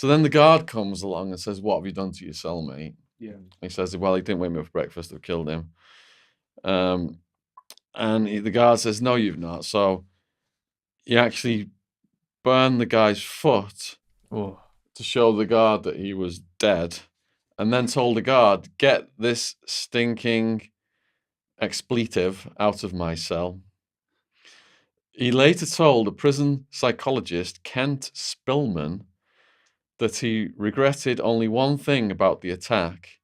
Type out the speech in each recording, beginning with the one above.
So then the guard comes along and says, "What have you done to your cellmate?" Yeah. He says, "Well, he didn't wake me up for breakfast. I've killed him." And the guard says, "No, you've not." So he actually burned the guy's foot to show the guard that he was dead, and then told the guard, "Get this stinking expletive out of my cell." He later told a prison psychologist, Kent Spillman, that he regretted only one thing about the attack.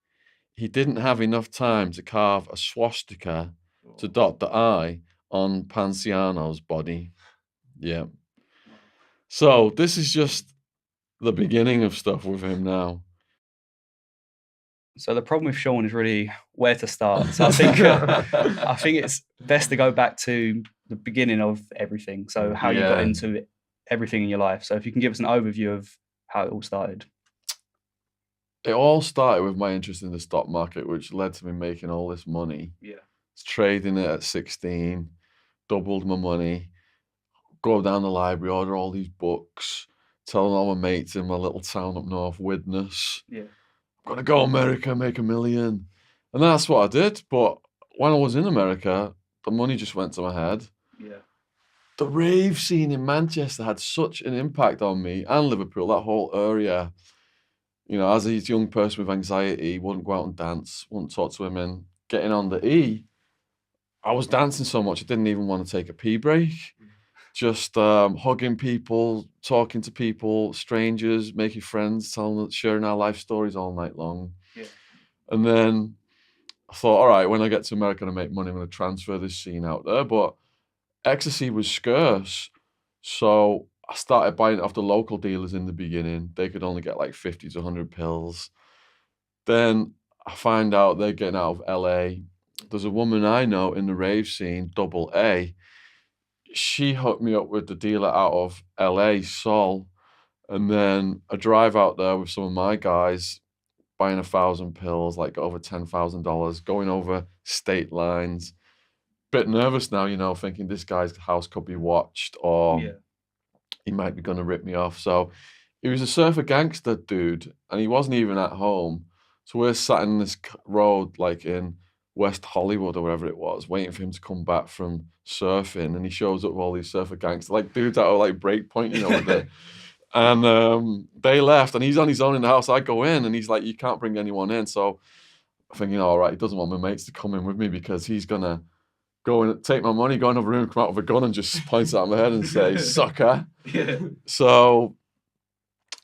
He didn't have enough time to carve a swastika to dot the I on Panciano's body. Yeah. So this is just the beginning of stuff with him now. So the problem with Shaun is really where to start. So I think it's best to go back to the beginning of everything. So how you got into everything in your life. So if you can give us an overview of how it all started. It all started with my interest in the stock market, which led to me making all this money. Yeah. Trading it at 16, doubled my money, go down the library, order all these books, telling all my mates in my little town up north, Widnes, Yeah. I'm gonna go America, make $1 million. And that's what I did. But when I was in America, the money just went to my head. Yeah. The rave scene in Manchester had such an impact on me, and Liverpool, that whole area. You know, as a young person with anxiety, wouldn't go out and dance, wouldn't talk to women. Getting on the E, I was dancing so much I didn't even want to take a pee break. Just hugging people, talking to people, strangers, making friends, sharing our life stories all night long. Yeah. And then I thought, all right, when I get to America and I make money, I'm going to transfer this scene out there. But ecstasy was scarce. So I started buying it off the local dealers in the beginning. They could only get like 50 to 100 pills. Then I find out they're getting out of LA. There's a woman I know in the rave scene, Double A. She hooked me up with the dealer out of LA, Sol. And then I drive out there with some of my guys, buying 1,000 pills, like over $10,000, going over state lines. Bit nervous now, you know, thinking this guy's house could be watched or he might be going to rip me off. So he was a surfer gangster dude and he wasn't even at home. So we're sat in this road, like in West Hollywood or wherever it was, waiting for him to come back from surfing. And he shows up with all these surfer gangsters, like dudes that are like breakpoint, you know, with the, and they left and he's on his own in the house. I go in and he's like, you can't bring anyone in. So I'm thinking, all right, he doesn't want my mates to come in with me because he's going to go and take my money, go in another room, come out with a gun and just point it at my head and say, sucker. Yeah. So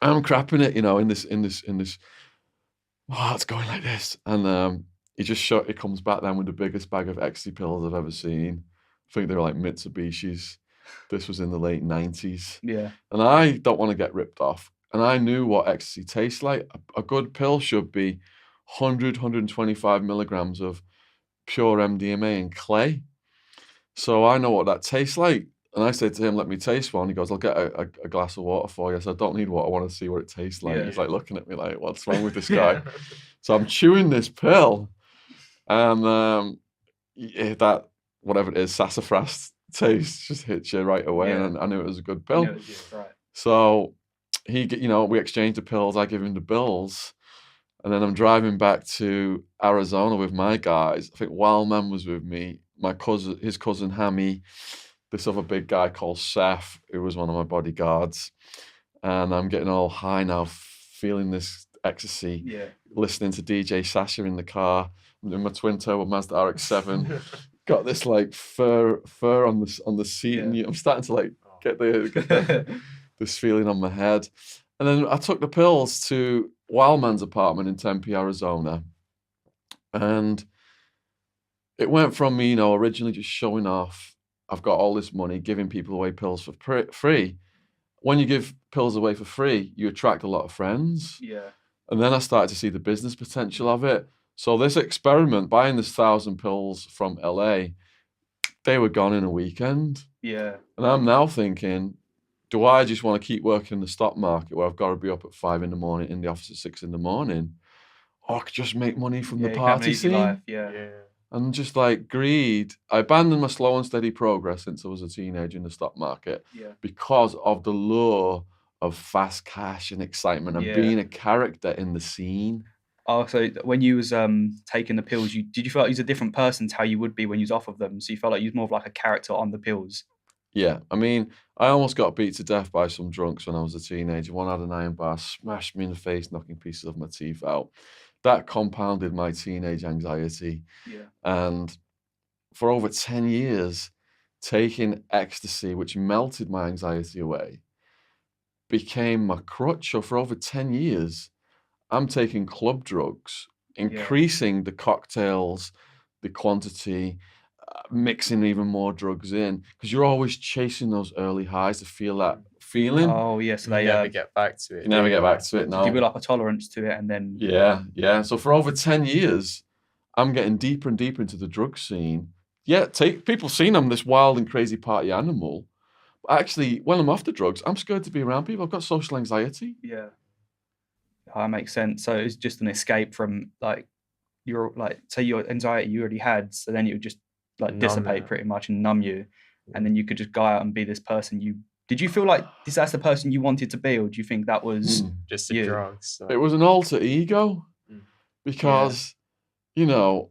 I'm crapping it, you know, in this, oh, it's going like this. And he comes back then with the biggest bag of ecstasy pills I've ever seen. I think they were like Mitsubishis. This was in the late 90s. Yeah. And I don't want to get ripped off. And I knew what ecstasy tastes like. A good pill should be 100, 125 milligrams of pure MDMA and clay. So I know what that tastes like. And I said to him, let me taste one. He goes, I'll get a glass of water for you. So I don't need water. I want to see what it tastes like. Yeah. He's like looking at me like, what's wrong with this guy? So I'm chewing this pill. And that, whatever it is, sassafras taste just hits you right away. Yeah. And I knew it was a good pill. Right. So we exchanged the pills. I give him the bills. And then I'm driving back to Arizona with my guys. I think Wildman was with me, his cousin Hammy, this other big guy called Seth, who was one of my bodyguards. And I'm getting all high now, feeling this ecstasy, listening to DJ Sasha in the car. I'm in my twin turbo Mazda RX-7. Got this like fur on the seat, and I'm starting to like get this feeling on my head. And then I took the pills to Wildman's apartment in Tempe, Arizona. And it went from me, originally just showing off, I've got all this money, giving people away pills for free. When you give pills away for free, you attract a lot of friends. Yeah. And then I started to see the business potential of it. So this experiment, buying this 1,000 pills from LA, they were gone in a weekend. Yeah. And I'm now thinking, do I just want to keep working in the stock market where I've got to be up at 5 in the morning, in the office at 6 in the morning? Or I could just make money from the party scene. Life. Yeah. And just like greed. I abandoned my slow and steady progress since I was a teenager in the stock market because of the lure of fast cash and excitement and Yeah. being a character in the scene. Oh, so when you was taking the pills, did you feel like you was a different person to how you would be when you was off of them? So you felt like you was more of like a character on the pills. Yeah, I mean, I almost got beat to death by some drunks when I was a teenager. One had an iron bar, smashed me in the face, knocking pieces of my teeth out. That compounded my teenage anxiety. Yeah. And for over 10 years, taking ecstasy, which melted my anxiety away, became my crutch. So for over 10 years, I'm taking club drugs, increasing the cocktails, the quantity, mixing even more drugs in, because you're always chasing those early highs to feel that feeling. Oh, yes. You never get back to it. You never get back to it now. You build up a tolerance to it, and then Yeah. So for over 10 years, I'm getting deeper and deeper into the drug scene. Yeah, people seen I'm this wild and crazy party animal. But actually, when I'm off the drugs, I'm scared to be around people. I've got social anxiety. Yeah. That makes sense. So it's just an escape from say your anxiety you already had, so then it would just dissipate pretty much and numb you, and then you could just go out and be this person. Did you feel like that's the person you wanted to be, or do you think that was just the drugs? So. It was an alter ego, because you know,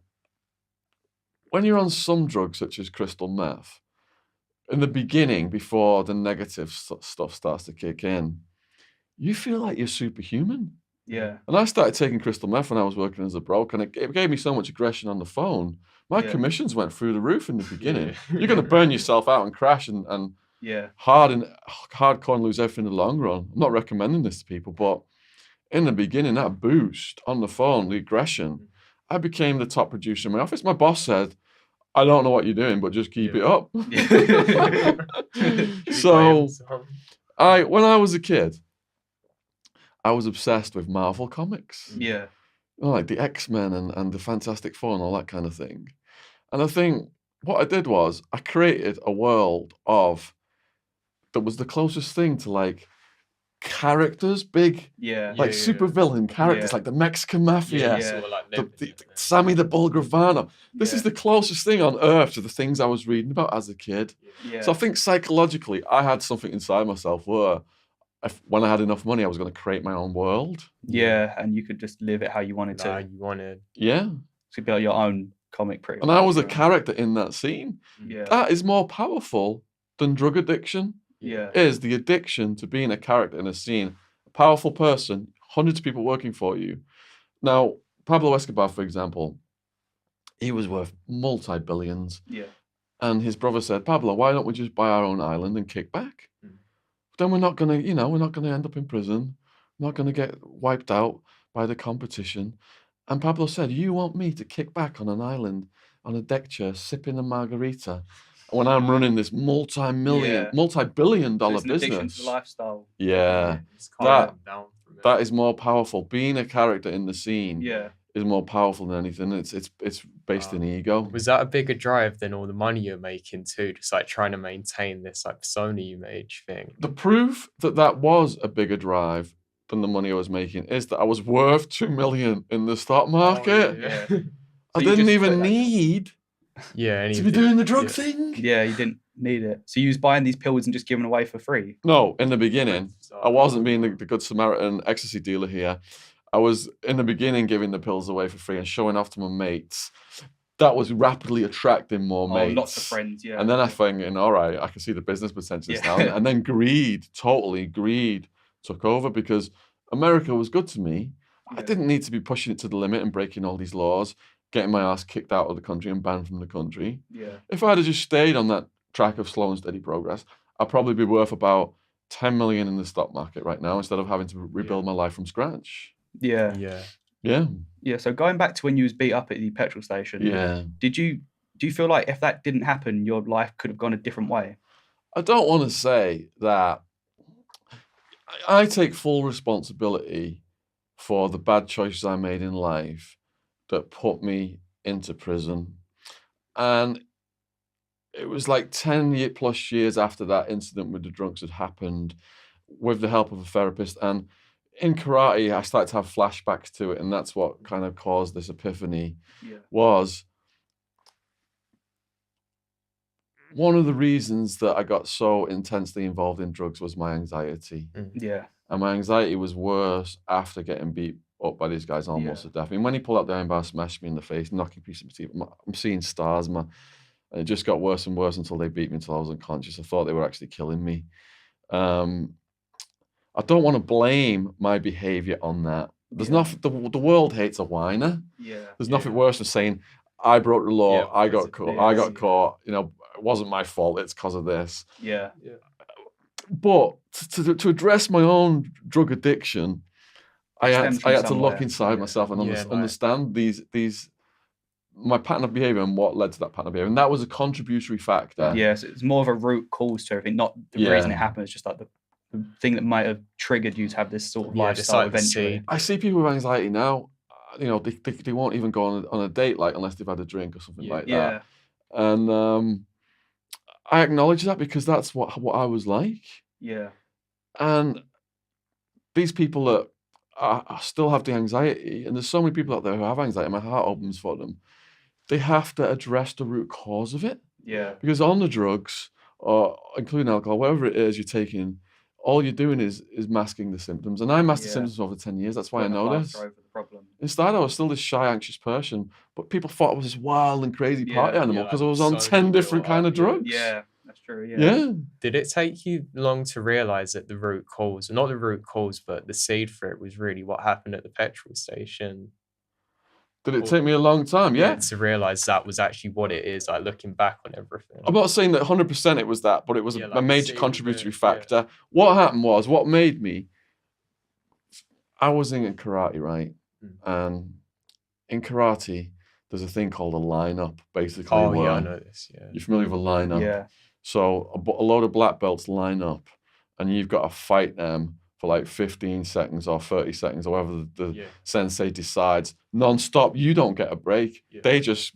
when you're on some drugs such as crystal meth, in the beginning, before the negative stuff starts to kick in, you feel like you're superhuman. Yeah. And I started taking crystal meth when I was working as a broker, and it gave me so much aggression on the phone. My commissions went through the roof in the beginning. You're going to burn yourself out and crash and hardcore and lose everything in the long run. I'm not recommending this to people, but in the beginning, that boost on the phone, the aggression, I became the top producer in my office. My boss said, I don't know what you're doing, but just keep it up. So when I was a kid, I was obsessed with Marvel comics. Yeah. Like the X-Men and the Fantastic Four and all that kind of thing. And I think what I did was I created a world that was the closest thing to like characters, big super villain characters, like the Mexican mafia, the Sammy the Bull Gravano. This is the closest thing on earth to the things I was reading about as a kid. So I think psychologically, I had something inside myself where when I had enough money, I was going to create my own world. Yeah, and you could just live it how you wanted to. Yeah. So you'd be like your own comic pretty much. And I was a character in that scene. Yeah. That is more powerful than drug addiction. Yeah. Is the addiction to being a character in a scene, a powerful person, hundreds of people working for you. Now, Pablo Escobar, for example, he was worth multi-billions. Yeah. And his brother said, Pablo, why don't we just buy our own island and kick back? Then we're not going to, we're not going to end up in prison. We're not going to get wiped out by the competition. And Pablo said, you want me to kick back on an island on a deck chair, sipping a margarita, when I'm running this multi-billion dollar so it's an addiction business? to the lifestyle. Yeah. That is more powerful. Being a character in the scene is more powerful than anything. It's based in ego. Was that a bigger drive than all the money you're making too? Just like trying to maintain this like persona you made thing. The proof that was a bigger drive than the money I was making is that I was worth $2 million in the stock market. So I didn't even need to be doing the drug thing. Yeah, you didn't need it. So you was buying these pills and just giving away for free? No, in the beginning, I wasn't being the good Samaritan ecstasy dealer here. I was, in the beginning, giving the pills away for free and showing off to my mates. That was rapidly attracting more mates. Lots of friends, yeah. And then I thinking, all right, I can see the business potential now. And then greed took over, because America was good to me. I didn't need to be pushing it to the limit and breaking all these laws, getting my ass kicked out of the country and banned from the country. Yeah. If I'd have just stayed on that track of slow and steady progress, I'd probably be worth about 10 million in the stock market right now, instead of having to rebuild my life from scratch. Yeah. So going back to when you was beat up at the petrol station, do you feel like if that didn't happen, your life could have gone a different way? I don't want to say that. I take full responsibility for the bad choices I made in life that put me into prison. And it was like 10 plus years after that incident with the drunks had happened, with the help of a therapist. And in karate, I started to have flashbacks to it. And that's what kind of caused this epiphany, was one of the reasons that I got so intensely involved in drugs was my anxiety. Yeah. And my anxiety was worse after getting beat up by these guys almost to death. I mean, when he pulled out the iron bar, smashed me in the face, knocking pieces of my teeth, I'm seeing stars. And it just got worse and worse until they beat me until I was unconscious. I thought they were actually killing me. I don't want to blame my behavior on that. There's nothing. The world hates a whiner. Yeah. There's nothing worse than saying, "I broke the law. Yeah, I because got of caught. this, I got caught. You know, it wasn't my fault. It's because of this." Yeah. But to address my own drug addiction, I had to look somewhere. inside myself and Yeah, like- understand these my pattern of behavior and what led to that pattern of behavior, and that was a contributory factor. Yeah, so it's more of a root cause to everything, not the reason it happened. It's just like the thing that might have triggered you to have this sort of lifestyle eventually. I see people with anxiety now, you know, they won't even go on a date like unless they've had a drink or something like that. And I acknowledge that because that's what I was like. Yeah. And these people that I still have the anxiety, and there's so many people out there who have anxiety, my heart opens for them. They have to address the root cause of it. Yeah. Because on the drugs, or including alcohol, whatever it is you're taking, all you're doing is masking the symptoms. And I masked the symptoms for over 10 years. That's why I know this. Instead, I was still this shy, anxious person, but people thought I was this wild and crazy party animal because I was on 10 different kind of drugs. Yeah, that's true. Yeah. Did it take you long to realize that the root cause, not the root cause, but the seed for it was really what happened at the petrol station? Did it take me a long time? Yeah. To realize that was actually what it is, like looking back on everything. I'm not saying that 100% it was that, but it was like a major seed contributory of it, factor. What happened was, what made me, I was in karate, right? And in karate, there's a thing called a lineup, basically. Oh, yeah, I know this, yeah. You're familiar with a lineup? Yeah. So a load of black belts line up, and you've got to fight them for like 15 seconds or 30 seconds, or whatever the sensei decides, non-stop. You don't get a break. They just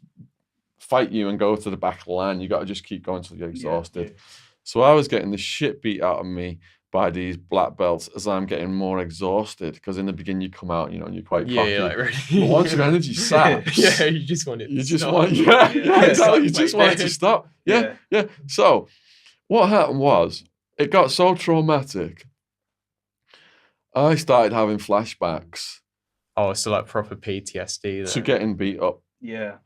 fight you and go to the back of the line. You got to just keep going until you're exhausted. So I was getting the shit beat out of me by these black belts as I'm getting more exhausted, because in the beginning you come out, you know, and you're quite cocky. Like really. But once your energy saps, you just want it to stop. Exactly. You just want it to stop. Yeah. So what happened was, it got so traumatic, I started having flashbacks. Oh, so like proper PTSD then. To getting beat up. Yeah.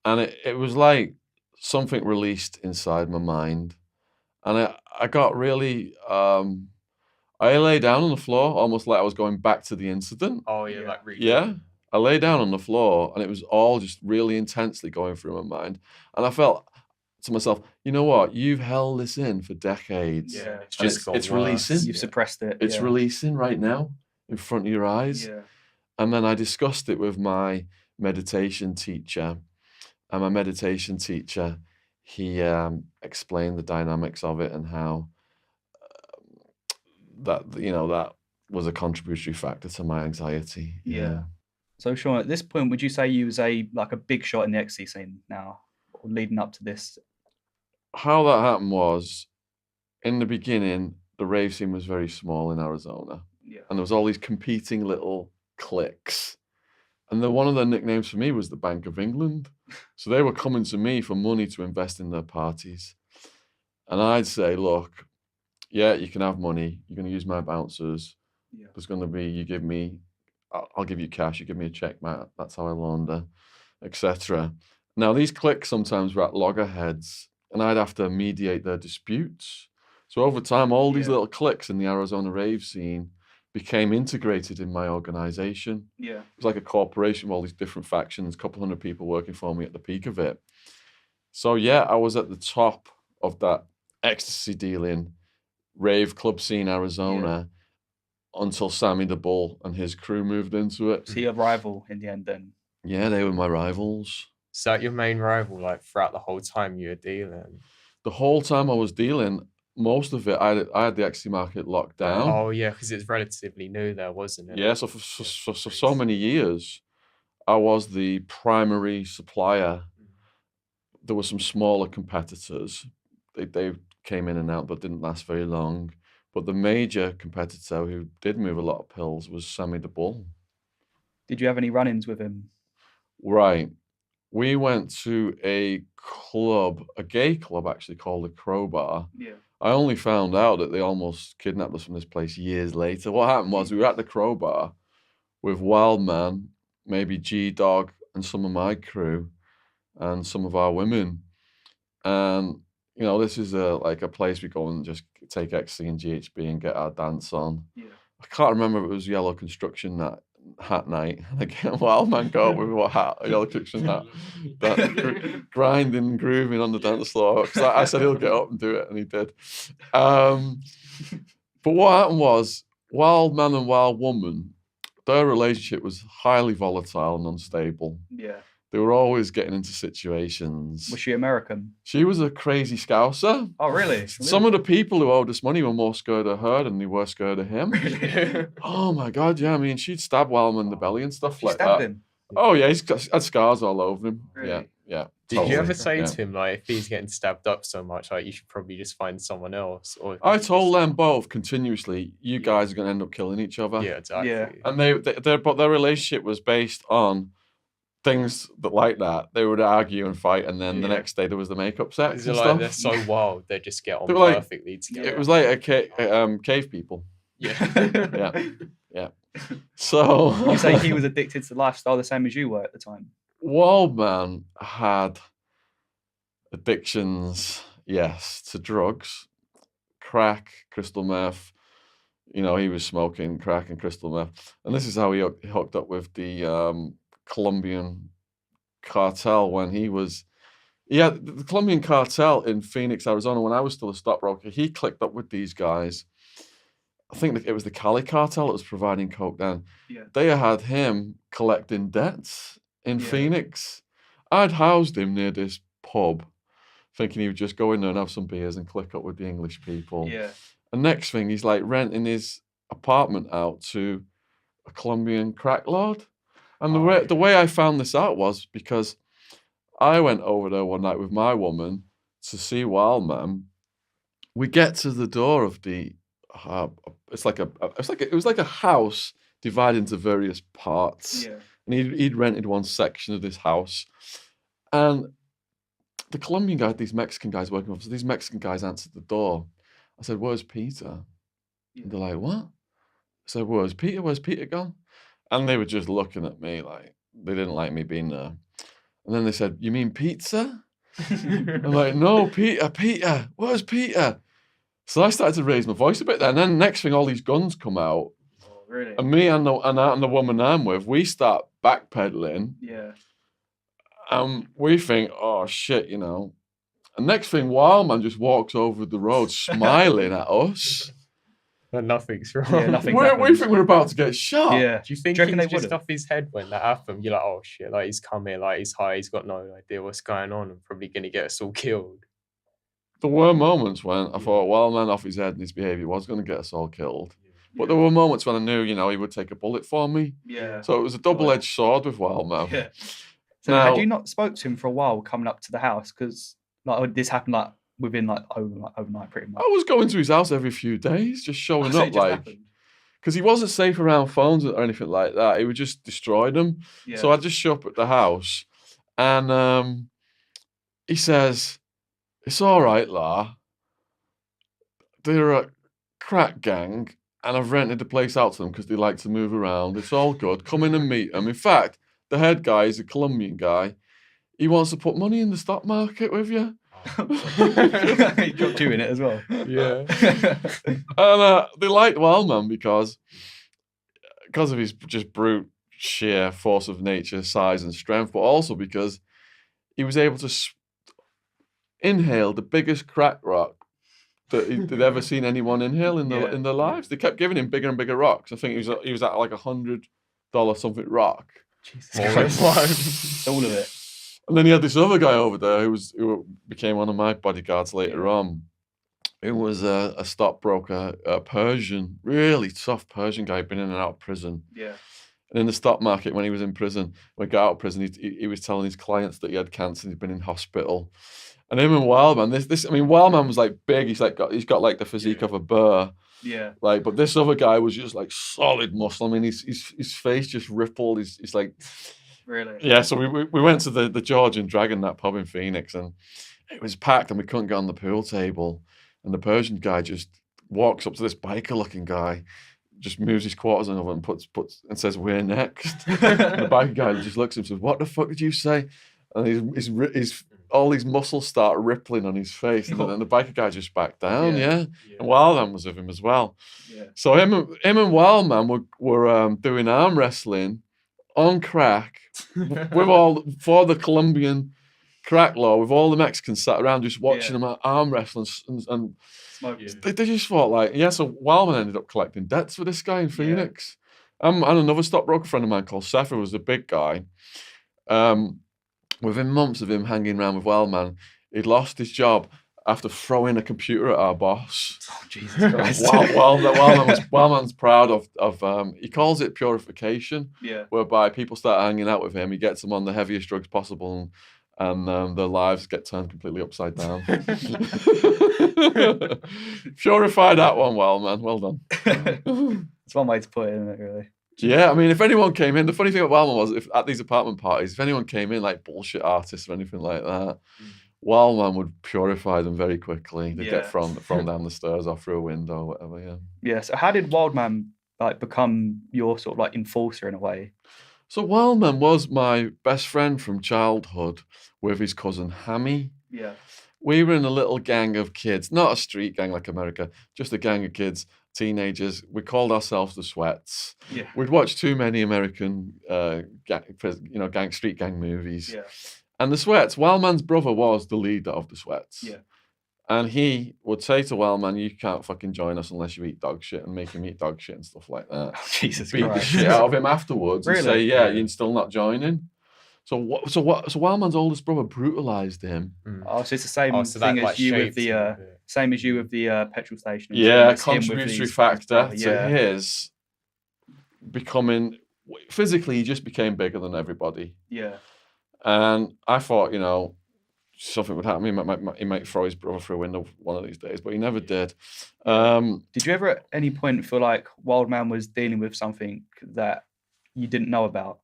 And it was like something released inside my mind. And I got really, I lay down on the floor, almost like I was going back to the incident. Oh, yeah, like really. Yeah. I lay down on the floor, and it was all just really intensely going through my mind. And I felt to myself, you know what? You've held this in for decades. Yeah. It's releasing. You've suppressed it. It's releasing right now in front of your eyes. Yeah. And then I discussed it with my meditation teacher. And my meditation teacher, he explained the dynamics of it and how that was a contributory factor to my anxiety. Yeah. So Shaun, at this point, would you say you was a big shot in the ecstasy scene now, or leading up to this? How that happened was, in the beginning, the rave scene was very small in Arizona. Yeah. And there was all these competing little cliques. And one of their nicknames for me was the Bank of England. So they were coming to me for money to invest in their parties. And I'd say, look, yeah, you can have money. You're going to use my bouncers. Yeah. There's going to be, I'll give you cash. You give me a check, Matt. That's how I launder, etc. Now, these cliques sometimes were at loggerheads, and I'd have to mediate their disputes. So over time, all these little cliques in the Arizona rave scene became integrated in my organization. Yeah. It was like a corporation with all these different factions, a couple hundred people working for me at the peak of it. So yeah, I was at the top of that ecstasy dealing rave club scene, Arizona, until Sammy the Bull and his crew moved into it. Was he a rival in the end then? Yeah, they were my rivals. Is that your main rival, like throughout the whole time you were dealing? The whole time I was dealing, most of it, I had the ecstasy market locked down. Oh yeah, because it's relatively new there, wasn't it? Yeah, so for so many years, I was the primary supplier. There were some smaller competitors. They came in and out, but didn't last very long. But the major competitor who did move a lot of pills was Sammy the Bull. Did you have any run-ins with him? Right. we went to a club, a gay club actually, called the Crowbar. Yeah. I only found out that they almost kidnapped us from this place years later. What happened was we were at the Crowbar with Wildman, maybe G-Dog, and some of my crew, and some of our women. And, you know, this is like a place we go and just take ecstasy and GHB and get our dance on. Yeah. I can't remember if it was Yellow Construction hat night. Again, Wildman go with what hat? A Yellow Construction hat. That grinding, grooving on the dance floor. Because I said he'll get up and do it, and he did. But what happened was, Wild Man and Wild Woman, their relationship was highly volatile and unstable. Yeah. They were always getting into situations. Was she American? She was a crazy Scouser. Oh, really? Some of the people who owed us money were more scared of her than they were scared of him. Really? Oh my God, yeah. I mean, she'd stab Wildman in the belly and stuff She like stabbed that. him. Oh yeah, he's had scars all over him. Really? Yeah, yeah. Did totally. you ever say Yeah. to him, like, if he's getting stabbed up so much, like, you should probably just find someone else? Or I told them both continuously, you guys are going to end up killing each other. Yeah, exactly. Yeah. And their relationship was based on things that like that. They would argue and fight, and then the Yeah. next day there was the makeup sex They're and like, stuff. they're so wild, they just get on They were like- perfectly together. It was like a cave people. Yeah. Yeah. So You say he was addicted to the lifestyle the same as you were at the time? Wildman had addictions, yes, to drugs, crack, crystal meth. You know, he was smoking crack and crystal meth. And this is how he hooked up with the Colombian cartel when he was... Yeah, the Colombian cartel in Phoenix, Arizona, when I was still a stockbroker, he clicked up with these guys. I think it was the Cali cartel that was providing coke then. Yeah. They had him collecting debts in Yeah. Phoenix. I'd housed him near this pub, thinking he would just go in there and have some beers and click up with the English people. Yeah. And next thing, he's like renting his apartment out to a Colombian crack lord. And the way I found this out was because I went over there one night with my woman to see Wildman. We get to the door of the it was like a house divided into various parts. Yeah. And he'd rented one section of this house. And the Colombian guy had these Mexican guys working with him. So these Mexican guys answered the door. I said, "Where's Peter?" Yeah. And they're like, "What?" I said, "Where's Peter? Where's Peter gone?" And they were just looking at me like they didn't like me being there. And then they said, "You mean pizza?" I'm like, "No, Peter, where's Peter?" So I started to raise my voice a bit there. And then next thing, all these guns come out. Oh, really? And me and the woman I'm with, we start backpedaling. Yeah. We think, oh shit, you know. And next thing, Wildman just walks over the road smiling at us. But nothing's wrong. Yeah, nothing. We think we're about to get shot. Yeah. Do you think Do you reckon he's they just would've? off his head when that happened? You're like, oh shit, like he's coming, like he's high, he's got no idea what's going on and probably going to get us all killed. There were moments when I thought, Wildman off his head and his behaviour was going to get us all killed. But there were moments when I knew, you know, he would take a bullet for me. Yeah. So it was a double-edged sword with Wildman. Yeah. So Now- had you not spoke to him for a while coming up to the house? Because like this happened like within overnight pretty much. I was going to his house every few days, just showing So it up, just like, happened. because he wasn't safe around phones or anything like that. He would just destroy them. Yeah. So I just show up at the house, and he says, "It's all right, La. They're a crack gang, and I've rented the place out to them because they like to move around. It's all good. Come in and meet them. In fact, the head guy is a Colombian guy. He wants to put money in the stock market with you." He dropped you in it as well. Yeah. And they liked Wildman because of his just brute, sheer force of nature, size and strength, but also because he was able to inhale the biggest crack rock that they'd ever seen anyone inhale in Yeah. their lives. They kept giving him bigger and bigger rocks. I think he was at like $100 something rock. Jesus All Christ. at once. All of it. And then he had this other guy over there who became one of my bodyguards later on. Who was a stockbroker, a Persian, really tough Persian guy, been in and out of prison. Yeah. And in the stock market, when he was in prison, when he got out of prison, he was telling his clients that he had cancer and he'd been in hospital. And him and Wildman, Wildman was like big. He's got like the physique of a bear. Yeah. Like, but this other guy was just like solid muscle. I mean, his face just rippled. He's like, Really? Yeah, so we went to the George and Dragon, that pub in Phoenix, and it was packed and we couldn't get on the pool table. And the Persian guy just walks up to this biker-looking guy, just moves his quarters over and puts and says, "We're next." And the biker guy just looks at him and says, "What the fuck did you say?" And his all these muscles start rippling on his face, and then the biker guy just backed down. Yeah. And Wildman was with him as well. Yeah. So him and Wildman were doing arm wrestling on crack for the Colombian crack law, with all the Mexicans sat around just watching them arm wrestling and they just thought like, so Wildman ended up collecting debts for this guy in Phoenix. And another stockbroker friend of mine called Seth, who was a big guy. Within months of him hanging around with Wildman, he'd lost his job after throwing a computer at our boss. Oh, Jesus Christ. Wildman's proud of he calls it purification, whereby people start hanging out with him. He gets them on the heaviest drugs possible, and their lives get turned completely upside down. Purify that one, Wildman. Well done. It's one way to put it, isn't it, really? Yeah, I mean, if anyone came in, the funny thing about Wildman was, if at these apartment parties, if anyone came in like bullshit artists or anything like that, Wildman would purify them very quickly. They'd get thrown down the stairs or through a window, or whatever. Yeah. So how did Wildman like become your sort of like enforcer in a way? So Wildman was my best friend from childhood with his cousin Hammy. Yeah. We were in a little gang of kids, not a street gang like America, just a gang of kids, teenagers. We called ourselves the Sweats. Yeah. We'd watched too many American, street gang movies. Yeah. And the Sweats, Wildman's brother was the leader of the Sweats. Yeah. And he would say to Wildman, "You can't fucking join us unless you eat dog shit," and make him eat dog shit and stuff like that. Jesus Beat Christ. the shit out of him afterwards and say, Really? you're still not joining. So Wildman's oldest brother brutalized him. Oh, so it's the same so thing that, as like, you with shaped him a the bit. same as you with the petrol station. Yeah, It's him with contributory these- factor to Yeah. his becoming, physically, he just became bigger than everybody. Yeah. And I thought, something would happen. He might throw his brother through a window one of these days, but he never did. Did you ever at any point feel like Wildman was dealing with something that you didn't know about?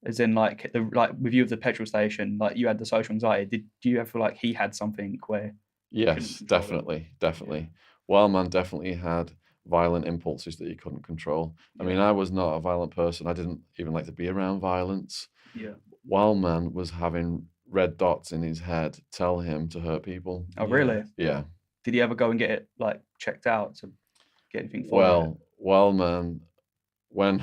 As in, like with you at the petrol station, like you had the social anxiety. Do you ever feel like he had something where? Yes, definitely. Wildman definitely had violent impulses that he couldn't control. I mean, I was not a violent person. I didn't even like to be around violence. Yeah. Wildman was having red dots in his head tell him to hurt people. Oh, really? Yeah. Did he ever go and get it like checked out to get anything for it? Well, Wildman, when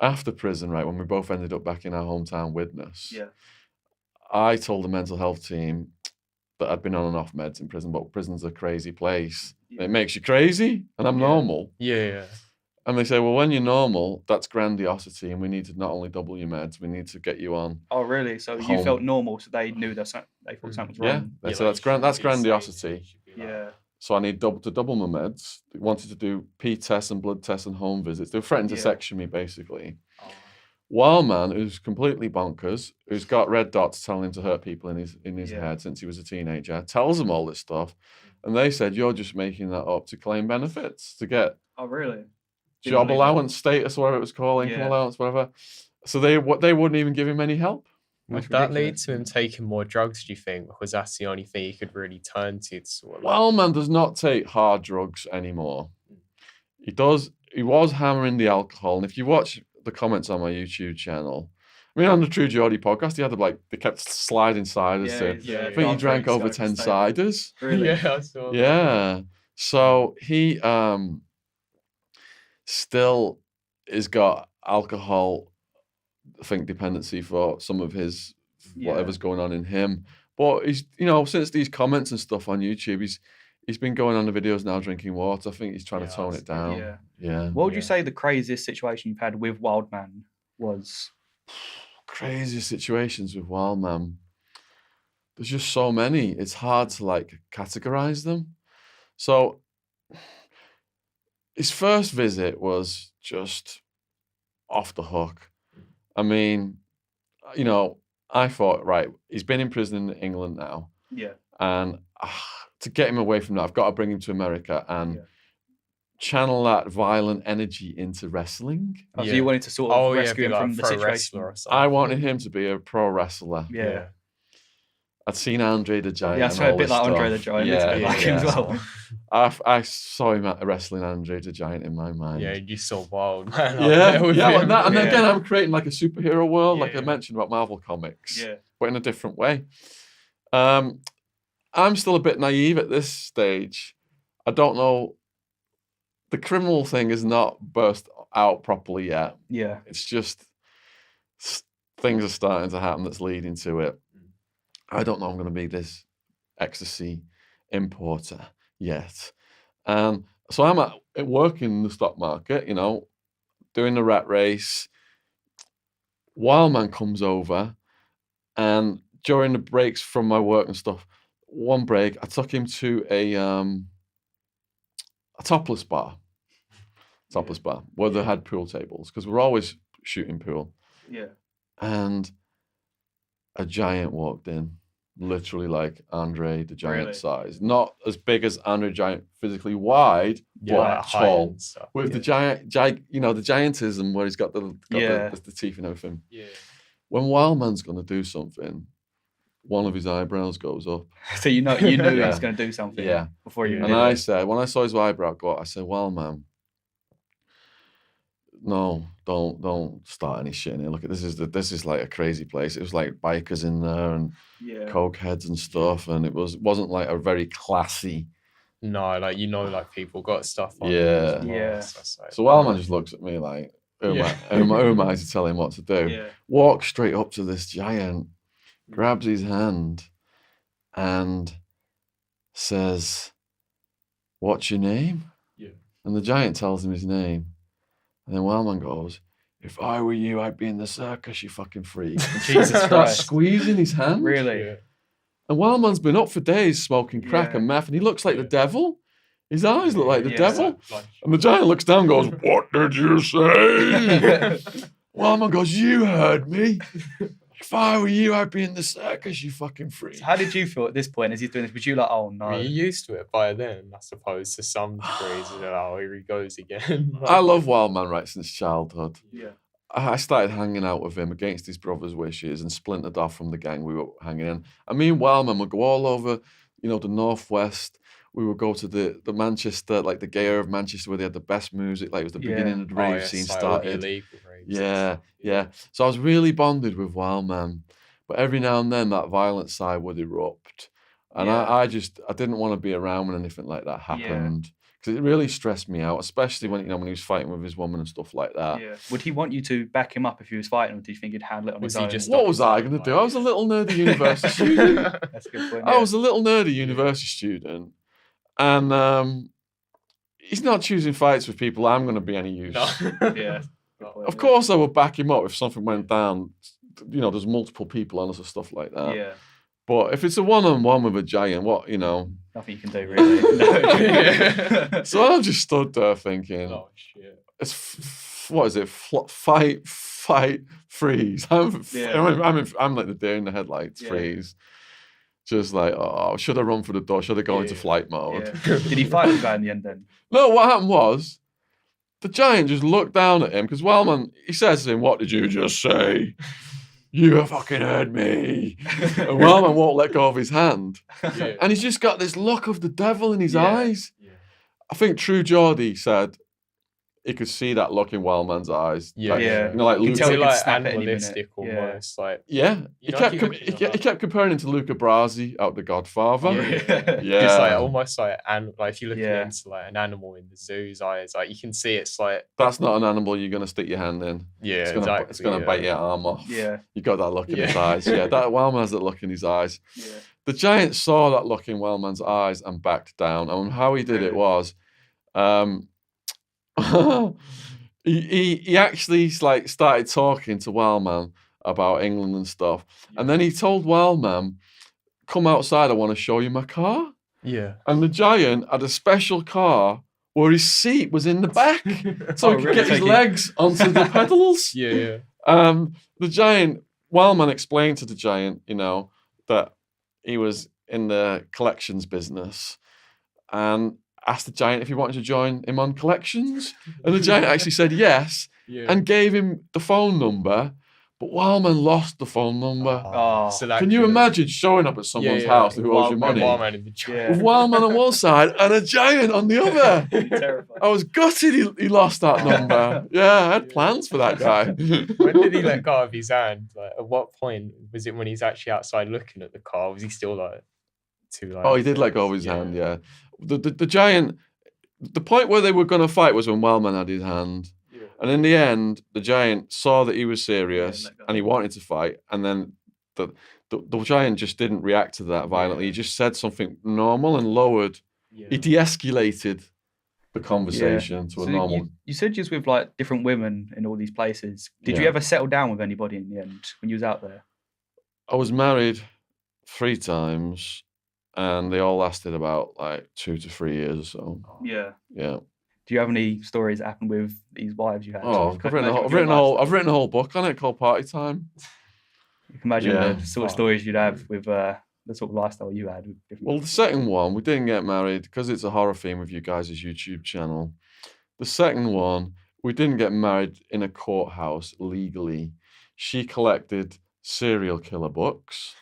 after prison, right, when we both ended up back in our hometown Widnes, I told the mental health team that I'd been on and off meds in prison, but prison's a crazy place. It makes you crazy, and I'm normal. Yeah. And they say, well, when you're normal, that's grandiosity, and we need to not only double your meds, we need to get you on. Oh, really? So you felt normal, so they knew that they thought something was wrong. Yeah, so that's grandiosity. Yeah. So I need to double my meds. They wanted to do P tests and blood tests and home visits. They were threatening to section me, basically. Oh. Wildman, who's completely bonkers, who's got red dots telling him to hurt people in his head since he was a teenager, tells them all this stuff, and they said, "You're just making that up to claim benefits, to get Oh, really? job allowance status, whatever it was called, income allowance, whatever." So they wouldn't even give him any help. Would that lead to him taking more drugs, do you think? Because that's the only thing he could really turn to sort of Wildman does not take hard drugs anymore. He was hammering the alcohol, and if you watch the comments on my YouTube channel, I mean, on the True Geordie podcast, they kept sliding ciders to. I think he drank over 10 ciders. Really? Yeah, I saw that. Yeah. So he still has got alcohol, I think, dependency for some of his whatever's going on in him. But he's, since these comments and stuff on YouTube, he's been going on the videos now drinking water. I think he's trying to tone it down. Yeah. What would you say the craziest situation you've had with Wildman was? Craziest situations with Wildman. There's just so many. It's hard to categorize them. So his first visit was just off the hook. I mean, I thought, right, he's been in prison in England now. Yeah. And to get him away from that, I've got to bring him to America and channel that violent energy into wrestling. Oh, so you wanted to sort of rescue him be like from a the pro situation. wrestler or something. I wanted him to be a pro wrestler. Yeah. I'd seen Andre the Giant. Yeah, I saw a all bit this like Andre the stuff. Giant. Looks a bit like him as well. I saw him wrestling Andre the Giant in my mind. Yeah, you saw wild man. Yeah, with yeah, him. like that. And Yeah. again, I'm creating like a superhero world, like I Yeah. mentioned about Marvel Comics, Yeah. but in a different way. I'm still a bit naive at this stage. I don't know. The criminal thing is not burst out properly yet. Yeah. It's just things are starting to happen that's leading to it. I don't know I'm going to be this ecstasy importer yet. So I'm at work in the stock market, doing the rat race. Wildman comes over, and during the breaks from my work and stuff, one break I took him to a topless bar. Where they had pool tables, because we're always shooting pool. Yeah. And a giant walked in, literally like Andre the Giant Really? size. Not as big as Andre the Giant, physically wide, but like height tall. and stuff. With the the giantism where he's got the teeth and everything. Yeah. When Wildman's going to do something, one of his eyebrows goes up. So you knew he Yeah. was going to do something. Yeah. Before you. Yeah. And I said, when I saw his eyebrow go up, I said, Wildman, no, don't start any shit in here. Look, this is like a crazy place. It was like bikers in there and coke heads and stuff, and it wasn't like a very classy. No, like people got stuff on. Yeah. Yeah. So Wildman just looks at me like, who am I to tell him what to do? Yeah. Walks straight up to this giant, grabs his hand, and says, "What's your name?" Yeah. And the giant tells him his name. And then Wildman goes, "If I were you, I'd be in the circus, you fucking freak." Jesus Starts Christ. squeezing his hand. Really? Yeah. And Wildman's been up for days smoking crack Yeah. and meth, and he looks like the devil. His eyes look like the Yeah. devil. And the giant looks down and goes, "What did you say?" Wildman goes, "You heard me. If I were you, I'd be in the circus, you fucking freak." So how did you feel at this point as he's doing this? Was you like, oh no? I mean, you're used to it by then, I suppose, to some degrees. Oh, here he goes again. I love Wildman right since childhood. Yeah. I started hanging out with him against his brother's wishes and splintered off from the gang we were hanging in. And me and Wildman would go all over, the Northwest. We would go to the Manchester, like the gay area of Manchester, where they had the best music. Like it was the beginning of the rave scene started. Yeah. So I was really bonded with Wildman. But every now and then that violent side would erupt. And I didn't want to be around when anything like that happened. Because it really stressed me out, especially when he was fighting with his woman and stuff like that. Yeah. Would he want you to back him up if he was fighting, or do you think he'd handle it on his own? What was I going to do? I was a little nerdy university student. That's a good point. I was a little nerdy university student. And he's not choosing fights with people I'm going to be any use. Yeah. Of course I would back him up if something went down. There's multiple people on us and stuff like that. Yeah. But if it's a one-on-one with a giant, Nothing you can do really. No. So I just stood there thinking, Oh shit! It's what is it? Fight, freeze. I'm like the deer in the headlights. Yeah. Freeze. Just like, oh, should I run for the door? Should I go into flight mode? Yeah. Did he fight the guy in the end then? No, what happened was the giant just looked down at him because Wildman, he says to him, "What did you just say? You fucking heard me." And Wildman won't let go of his hand. Yeah. And he's just got this look of the devil in his Yeah. eyes. Yeah. I think True Geordie said he could see that look in Wildman's eyes. Yeah. Like, Yeah. like You can Luca. tell he could like snap at any minute. animalistic Yeah. almost. Like Yeah, he know, kept you com- look he, at kept, that. he kept comparing him to Luca Brasi out The Godfather. Yeah. Yeah. It's like almost like if you look Yeah. into like an animal in the zoo's eyes, like you can see it's like That's not an animal you're gonna stick your hand in. yeah, It's gonna bite your arm off. Yeah. You got that look in his Yeah. eyes. Yeah, that Wildman has that look in his eyes. Yeah. The giant saw that look in Wildman's eyes and backed down. And how he did it was, he actually like started talking to Wildman about England and stuff, and then he told Wildman, "Come outside, I want to show you my car." Yeah. And the giant had a special car where his seat was in the back, so he could really? get his legs onto the pedals. Yeah. The giant, Wildman explained to the giant, that he was in the collections business, and asked the giant if he wanted to join him on collections. And the giant actually said yes and gave him the phone number. But Wildman lost the phone number. So that Can you could've- imagine showing up at someone's house who owes you money? Wildman and the giant. With Wildman on one side and a giant on the other. Terrifying. I was gutted he lost that number. Yeah, I had plans for that guy. When did he let go of his hand? Like, at what point was it when he's actually outside looking at the car? Was he still like too like? Oh, he did let go of his hand, yeah. The giant, the point where they were going to fight was when Wildman had his hand. And in the end, the giant saw that he was serious and he wanted to fight. And then the giant just didn't react to that violently. He just said something normal and lowered. He de-escalated the conversation to a normal. You said you was with like different women in all these places. Did you ever settle down with anybody in the end when you was out there? I was married 3 times and they all lasted about like 2 to 3 years or so. Yeah. Yeah. Do you have any stories that happened with these wives you had? Oh, I've written a whole book on it called Party Time. You can imagine the sort of stories you'd have with the sort of lifestyle you had. With different Well, the second one, we didn't get married because it's a horror theme with you guys' YouTube channel. The second one, we didn't get married in a courthouse legally. She collected serial killer books.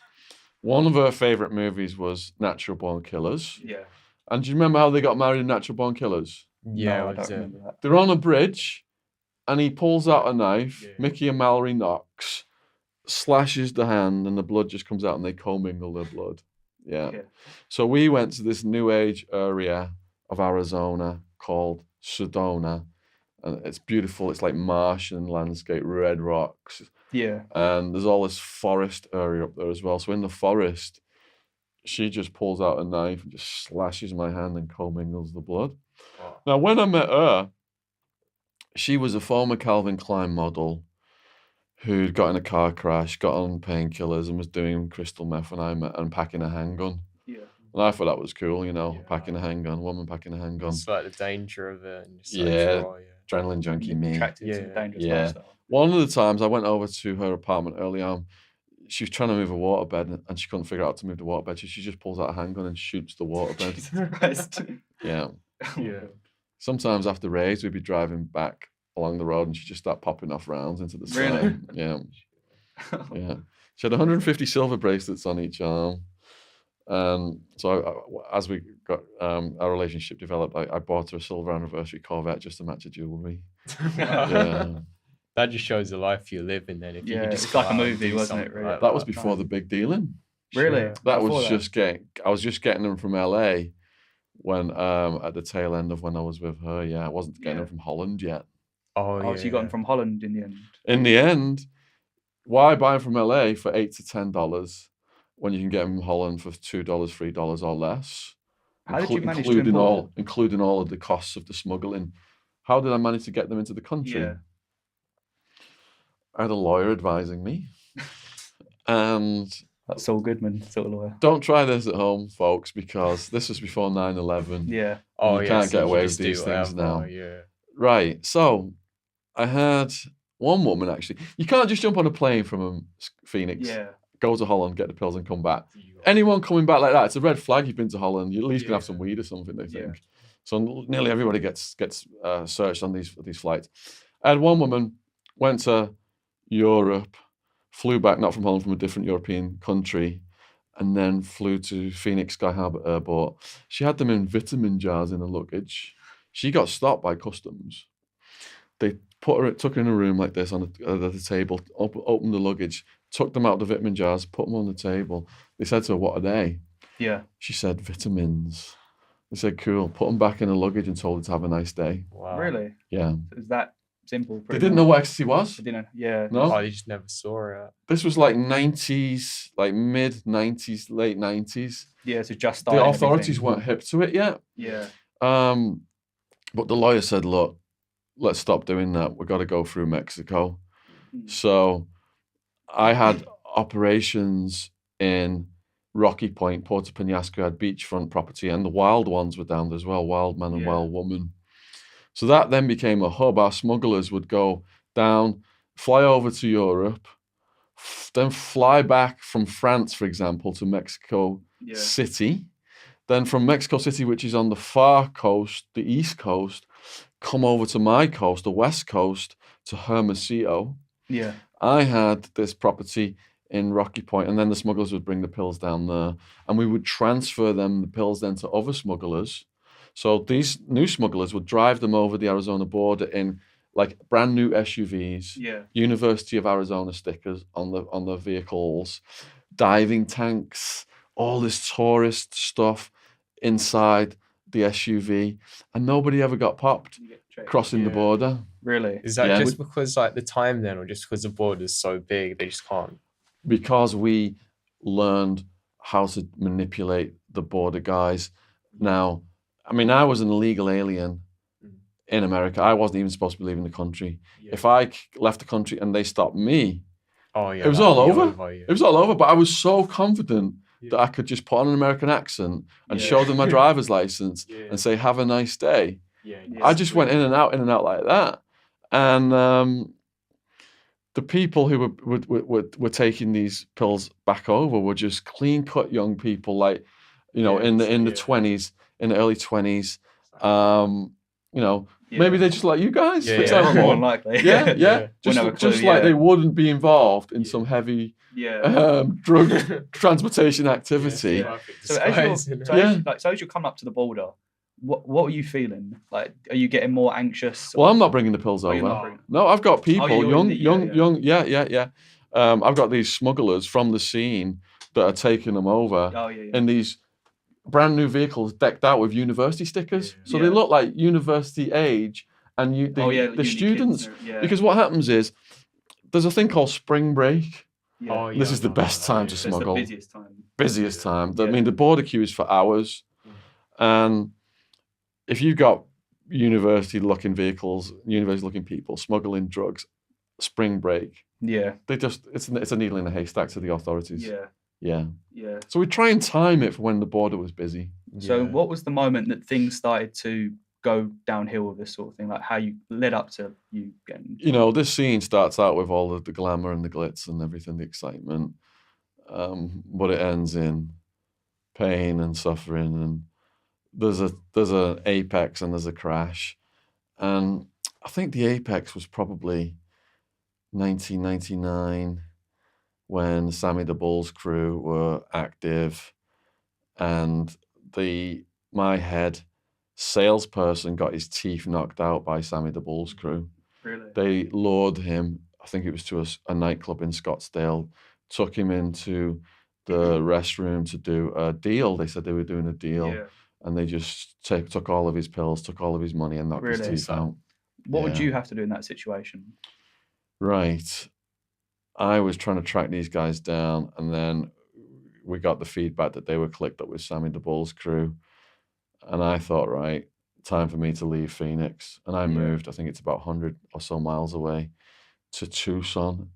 One of her favourite movies was Natural Born Killers. Yeah. And do you remember how they got married in Natural Born Killers? Yeah, No, I don't remember that. They're on a bridge and he pulls out a knife. Mickey and Mallory knocks, slashes the hand, and the blood just comes out and they commingle their blood. Yeah. So we went to this new age area of Arizona called Sedona. And it's beautiful. It's like marsh and landscape, red rocks. Yeah. And there's all this forest area up there as well. So in the forest, she just pulls out a knife and just slashes my hand and commingles the blood. Wow. Now, when I met her, she was a former Calvin Klein model who'd got in a car crash, got on painkillers, and was doing crystal meth when I met her and packing a handgun. Yeah. And I thought that was cool, packing a handgun, woman packing a handgun. It's like the danger of it. And just adrenaline junkie me. Attracted to the dangerous lifestyle. One of the times I went over to her apartment early on, she was trying to move a waterbed and she couldn't figure out how to move the waterbed. So she just pulls out a handgun and shoots the waterbed. Yeah. Sometimes after raids, we'd be driving back along the road and she'd just start popping off rounds into the sky. Yeah. Yeah. She had 150 silver bracelets on each arm. So as we got our relationship developed, I bought her a silver anniversary Corvette just to match her jewelry. Yeah. That just shows the life you're living then. If you could just it's like a movie, wasn't it? Really? That was before the big dealing. Really? That was I was just getting them from LA when at the tail end of when I was with her. Yeah, I wasn't getting them from Holland yet. So you got them from Holland in the end? In the end, why buy them from LA for $8 to $10 when you can get them from Holland for $2, $3 or less? How did you manage to import including all of the costs of the smuggling? How did I manage to get them into the country? Yeah. I had a lawyer advising me. And that's Saul Goodman sort of lawyer. Don't try this at home, folks, because this was before 9/11. Yeah. You can't get away with these things now. Right. So I had one woman actually. You can't just jump on a plane from Phoenix, go to Holland, get the pills and come back. Anyone coming back like that, it's a red flag. You've been to Holland. You're at least gonna have some weed or something, they think. So nearly everybody gets searched on these flights. I had one woman went to Europe, flew back, not from Holland, from a different European country, and then flew to Phoenix Sky Harbor Airport. She had them in vitamin jars in her luggage. She got stopped by customs. They took her in a room like this on the table, opened the luggage, took them out of the vitamin jars, put them on the table. They said to her, "What are they?" Yeah. She said, "Vitamins." They said, "Cool." Put them back in her luggage and told her to have a nice day. Wow. Really? Yeah. Is that simple? They didn't know what ecstasy was. They didn't. Yeah. No. Oh, they just never saw it. This was like 90s, like mid 90s, late 90s. Yeah, so just the authorities weren't hip to it yet. Yeah. But the lawyer said, "Look, let's stop doing that. We've got to go through Mexico." So I had operations in Rocky Point, Puerto Penasco, had beachfront property, and the wild ones were down there as well, wild man and wild woman. So that then became a hub. Our smugglers would go down, fly over to Europe, then fly back from France, for example, to Mexico City. Then from Mexico City, which is on the far coast, the east coast, come over to my coast, the west coast, to Hermosillo. Yeah. I had this property in Rocky Point, and then the smugglers would bring the pills down there, and we would transfer the pills then to other smugglers. So these new smugglers would drive them over the Arizona border in like brand new SUVs, Yeah. University of Arizona stickers on the vehicles, diving tanks, all this tourist stuff inside the SUV, and nobody ever got popped crossing the border. Really? Is that Yeah. just because like the time then, or just because the border's so big they just can't? Because we learned how to manipulate the border guys. Now, I mean, I was an illegal alien in America. I wasn't even supposed to be leaving the country. If I left the country and they stopped me, it was all over. It was all over. But I was so confident that I could just put on an American accent and show them my driver's license and say, "Have a nice day." I just went in and out like that. And the people who were taking these pills back over were just clean-cut young people, like, in the 20s, in the early 20s. Maybe they're just like you guys, for example. More than likely. Yeah. Just like they wouldn't be involved in some heavy drug transportation activity. So as you're coming up to the border, what are you feeling? Like, are you getting more anxious? Well, I'm not bringing the pills over. No, I've got people, young. I've got these smugglers from the scene that are taking them over in these brand new vehicles decked out with university stickers. So they look like university age and the students. Because what happens is there's a thing called spring break. This is the best time to smuggle. It's the busiest time. Busiest time. I mean, the border queue is for hours. And if you've got university-looking vehicles, university-looking people smuggling drugs, spring break, it's a needle in a haystack to the authorities. Yeah. So we try and time it for when the border was busy. So what was the moment that things started to go downhill with this sort of thing? Like how you led up to you getting... This scene starts out with all of the glamour and the glitz and everything, the excitement, but it ends in pain and suffering, and there's an apex and there's a crash. And I think the apex was probably 1999 when Sammy the Bull's crew were active, and my head salesperson got his teeth knocked out by Sammy the Bull's crew. Really? They lured him, I think it was to a nightclub in Scottsdale, took him into the restroom to do a deal. They said they were doing a deal, and they just took all of his pills, took all of his money, and knocked his teeth out. What would you have to do in that situation? Right. I was trying to track these guys down, and then we got the feedback that they were clicked up with Sammy the Bull's crew. And I thought, right, time for me to leave Phoenix. And I moved, I think it's about 100 or so miles away, to Tucson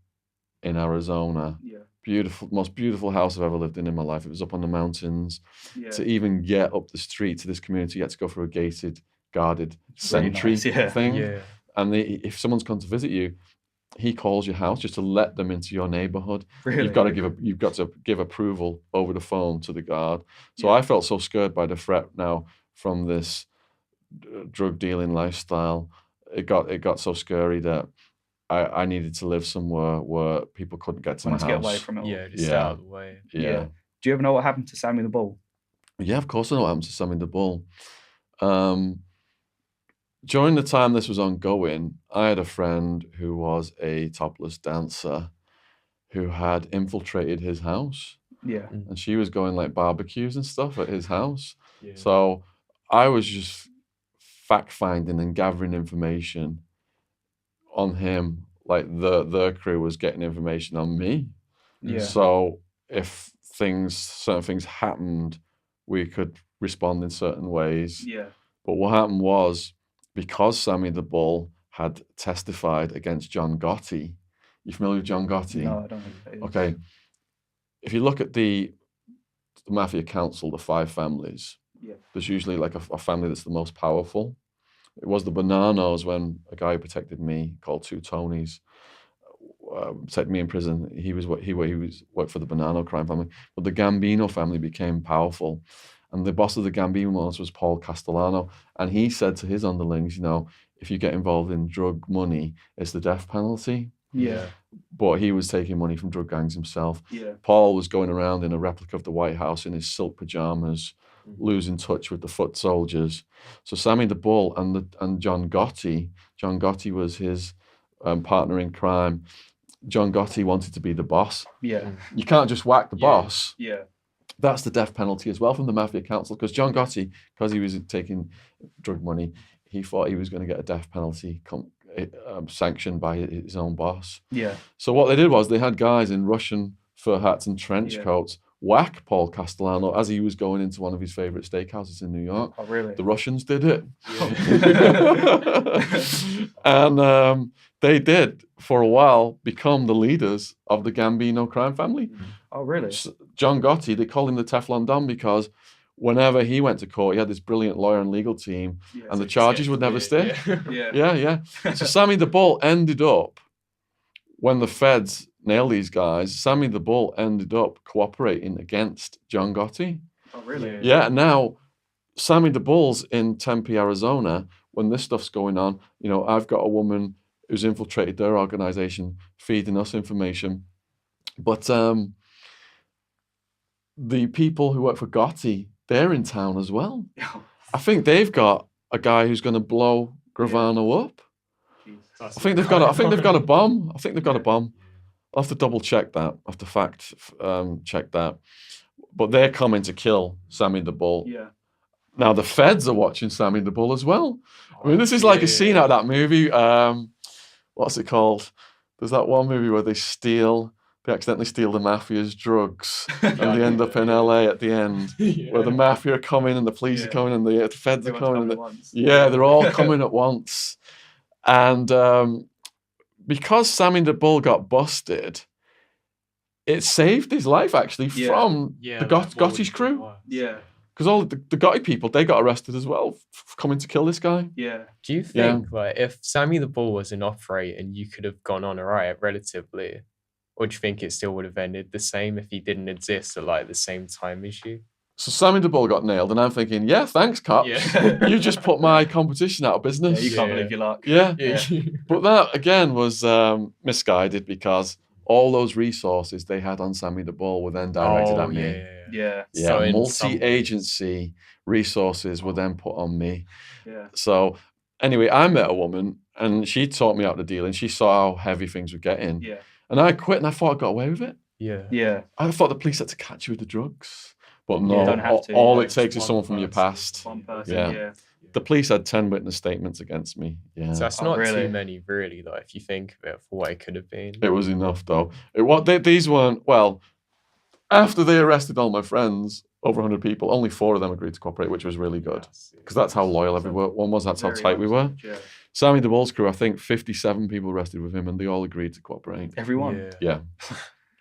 in Arizona. Beautiful, most beautiful house I've ever lived in my life. It was up on the mountains. To even get up the street to this community, you had to go through a gated, guarded sentry thing. And if someone's come to visit you, he calls your house just to let them into your neighborhood. Really? You've got to give approval over the phone to the guard. So I felt so scared by the threat now from this drug dealing lifestyle. It got so scary that I needed to live somewhere where people couldn't get to my house. Get away from it all. Just out of the way. Yeah. Do you ever know what happened to Sammy the Bull? Yeah, of course I know what happened to Sammy the Bull. During the time this was ongoing, I had a friend who was a topless dancer who had infiltrated his house. And she was going like barbecues and stuff at his house. So I was just fact-finding and gathering information on him, like the crew was getting information on me. So if certain things happened, we could respond in certain ways. But what happened was, because Sammy the Bull had testified against John Gotti. You familiar with John Gotti? No, I don't know who that is. Okay. If you look at the Mafia Council, the 5 families, there's usually like a family that's the most powerful. It was the Bonanos when a guy who protected me called Two Tonys protected me in prison. He worked for the Bonanno crime family. But the Gambino family became powerful. And the boss of the Gambinos was Paul Castellano. And he said to his underlings, you know, if you get involved in drug money, it's the death penalty. Yeah. But he was taking money from drug gangs himself. Yeah. Paul was going around in a replica of the White House in his silk pajamas, losing touch with the foot soldiers. So Sammy the Bull and John Gotti was his partner in crime. John Gotti wanted to be the boss. Yeah. You can't just whack the boss. Yeah. That's the death penalty as well from the Mafia Council, because John Gotti, because he was taking drug money, he thought he was going to get a death penalty sanctioned by his own boss. Yeah. So what they did was they had guys in Russian fur hats and trench coats whack Paul Castellano as he was going into one of his favourite steakhouses in New York. Oh, really? The Russians did it. Yeah. And they did, for a while, become the leaders of the Gambino crime family. Oh, really? John Gotti, they called him the Teflon Don because whenever he went to court, he had this brilliant lawyer and legal team, and the charges would never stick. Yeah. So Sammy the Bull ended up, when the feds nailed these guys, Sammy the Bull ended up cooperating against John Gotti. Oh, really? Yeah, now Sammy the Bull's in Tempe, Arizona. When this stuff's going on, you know, I've got a woman who's infiltrated their organization, feeding us information. But the people who work for Gotti, they're in town as well. I think they've got a guy who's going to blow Gravano up. I think they've got a bomb. I think they've got a bomb. I'll have to double check that. I'll have to fact check that. But they're coming to kill Sammy the Bull. Yeah. Now the feds are watching Sammy the Bull as well. I mean, this is like a scene out of that movie. What's it called? There's that one movie where they accidentally steal the mafia's drugs, and they end up in LA at the end, where the mafia are coming and the police are coming and the feds are coming. They're all coming at once. And because Sammy the Bull got busted, it saved his life actually from the Gotti's crew. Yeah. Because all the Gotti people, they got arrested as well for coming to kill this guy. Yeah. Do you think like if Sammy the Bull was an operator and you could have gone on alright relatively, or do you think it still would have ended the same if he didn't exist at like the same time as you? So Sammy the Bull got nailed, and I'm thinking, yeah, thanks, cops. Yeah. You just put my competition out of business. You can't believe your luck. Yeah. But that, again, was misguided because all those resources they had on Sammy the Bull were then directed at me. Yeah. So multi-agency resources were then put on me. Yeah. So anyway, I met a woman, and she taught me how to deal, and she saw how heavy things were getting. Yeah. And I quit, and I thought I got away with it. Yeah. I thought the police had to catch you with the drugs. But no, You don't have to. all it takes is someone from your past. One person. Yeah. The police had 10 witness statements against me. Yeah. So that's not too many, really, though, if you think of it, for what it could have been. It was enough, though. These weren't, well, after they arrested all my friends, over 100 people, only 4 of them agreed to cooperate, which was really good. Because that's how loyal everyone was. That's how tight we were. Yeah. Sammy the Bull's crew, I think 57 people arrested with him, and they all agreed to cooperate. Everyone? Yeah.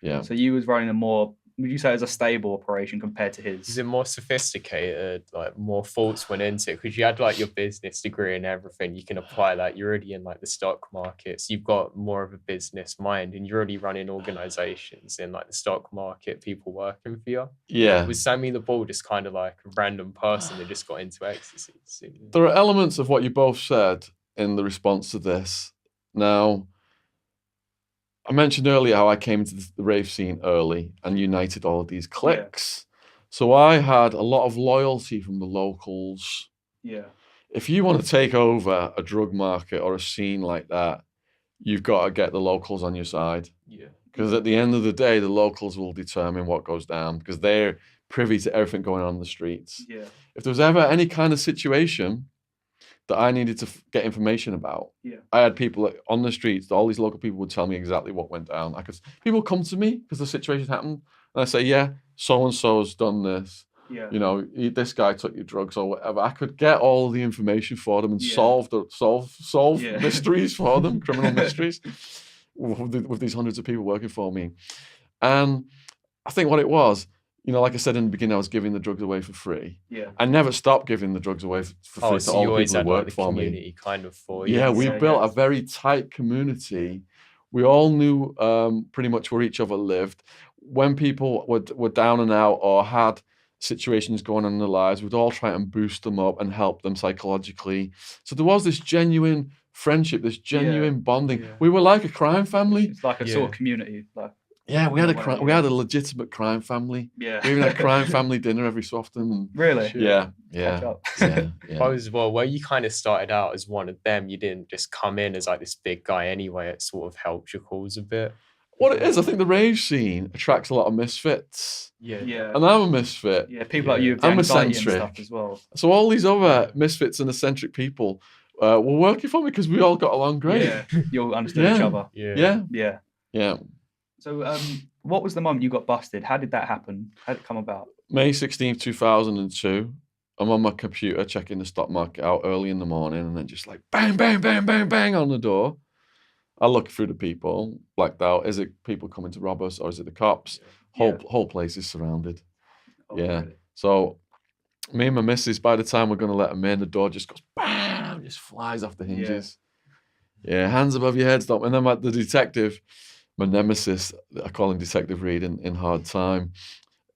Yeah. So you was running a more, would you say it was a stable operation compared to his? Is it more sophisticated, like more thoughts went into it? Because you had like your business degree and everything, you can apply that. You're already in like the stock markets. You've got more of a business mind, and you're already running organizations in like the stock market, people working for you. Yeah. Was Sammy the Bull just kind of like a random person that just got into ecstasy? There are elements of what you both said in the response to this. Now, I mentioned earlier how I came into the rave scene early and united all of these cliques. So I had a lot of loyalty from the locals. Yeah. If you want to take over a drug market or a scene like that, you've got to get the locals on your side. Yeah. Because at the end of the day, the locals will determine what goes down because they're privy to everything going on in the streets. Yeah. If there was ever any kind of situation that I needed to get information about, Yeah. I had people on the streets, all these local people would tell me exactly what went down. People come to me because the situation happened, and I say, yeah, so-and-so's done this. Yeah. You know, this guy took your drugs or whatever. I could get all the information for them and solve mysteries for them, criminal mysteries, with these hundreds of people working for me. And I think what it was, you know, like I said in the beginning, I was giving the drugs away for free. Yeah. I never stopped giving the drugs away for free to all the people who worked for me. Kind of for you. Yeah, we built a very tight community. We all knew pretty much where each other lived. When people were down and out or had situations going on in their lives. We'd all try and boost them up and help them psychologically. So there was this genuine friendship, this genuine bonding. Yeah. We were like a crime family. It's like a sort of community. Like, Yeah, we in had a way, we had a legitimate crime family. yeah. We even had crime family dinner every so often. Really? Sure. Yeah, Catch yeah, up. yeah, I yeah. was well, where you kind of started out as one of them, you didn't just come in as like this big guy anyway. It sort of helped your cause a bit. What it is, I think the rave scene attracts a lot of misfits. Yeah. Yeah. And I'm a misfit. Yeah, people like you with the I'm anxiety and eccentric. stuff as well. So all these other misfits and eccentric people were working for me because we all got along great. Yeah, you all understood each Yeah. other. Yeah, Yeah. yeah. So, what was the moment you got busted? How did that happen? How did it come about? May 16th, 2002. I'm on my computer checking the stock market out early in the morning, and then just like bang, bang, bang, bang, bang on the door. I look through the people, blacked out. Is it people coming to rob us, or is it the cops? Whole place is surrounded. Oh, Yeah. really? So me and my missus, by the time we're going to let them in, the door just goes bam, just flies off the hinges. Yeah, hands above your head, stop. And then the detective, my nemesis, I call him Detective Reed in Hard Time.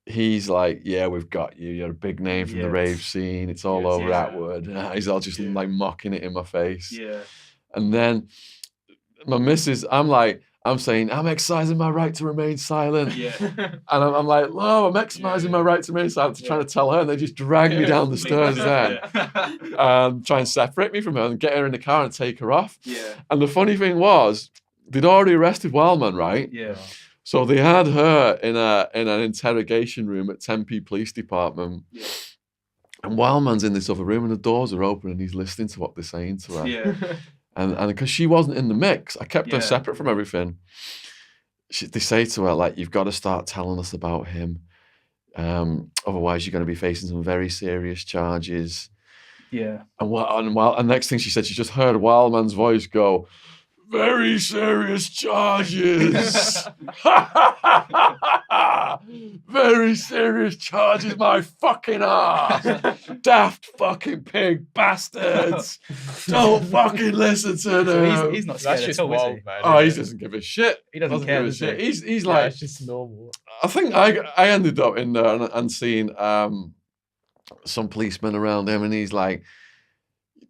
He's like, yeah, we've got you. You're a big name from the rave scene. It's all over Attwood. He's all just like mocking it in my face. Yeah. And then my missus, I'm saying, I'm exercising my right to remain silent. Yeah. And I'm like, oh, I'm exercising my right to remain silent, trying to tell her, and they just drag me down the stairs then, try and separate me from her and get her in the car and take her off. Yeah. And the funny thing was, they'd already arrested Wildman, right? Yeah. So they had her in an interrogation room at Tempe Police Department. Yeah. And Wildman's in this other room and the doors are open and he's listening to what they're saying to her. Yeah. And because she wasn't in the mix, I kept her Yeah. separate from everything. They say to her, like, you've got to start telling us about him. Otherwise, you're going to be facing some very serious charges. Yeah. And next thing she said, she just heard Wildman's voice go, very serious charges. Very serious charges, my fucking ass. Daft fucking pig bastards. Don't fucking listen to them. So he's not scared That's at just all, is wild, he? man. Oh, he isn't it? doesn't give a shit. He doesn't care, give a does he? shit. He's Yeah, like, it's just normal. I think I ended up in there and seeing some policemen around him, and he's like,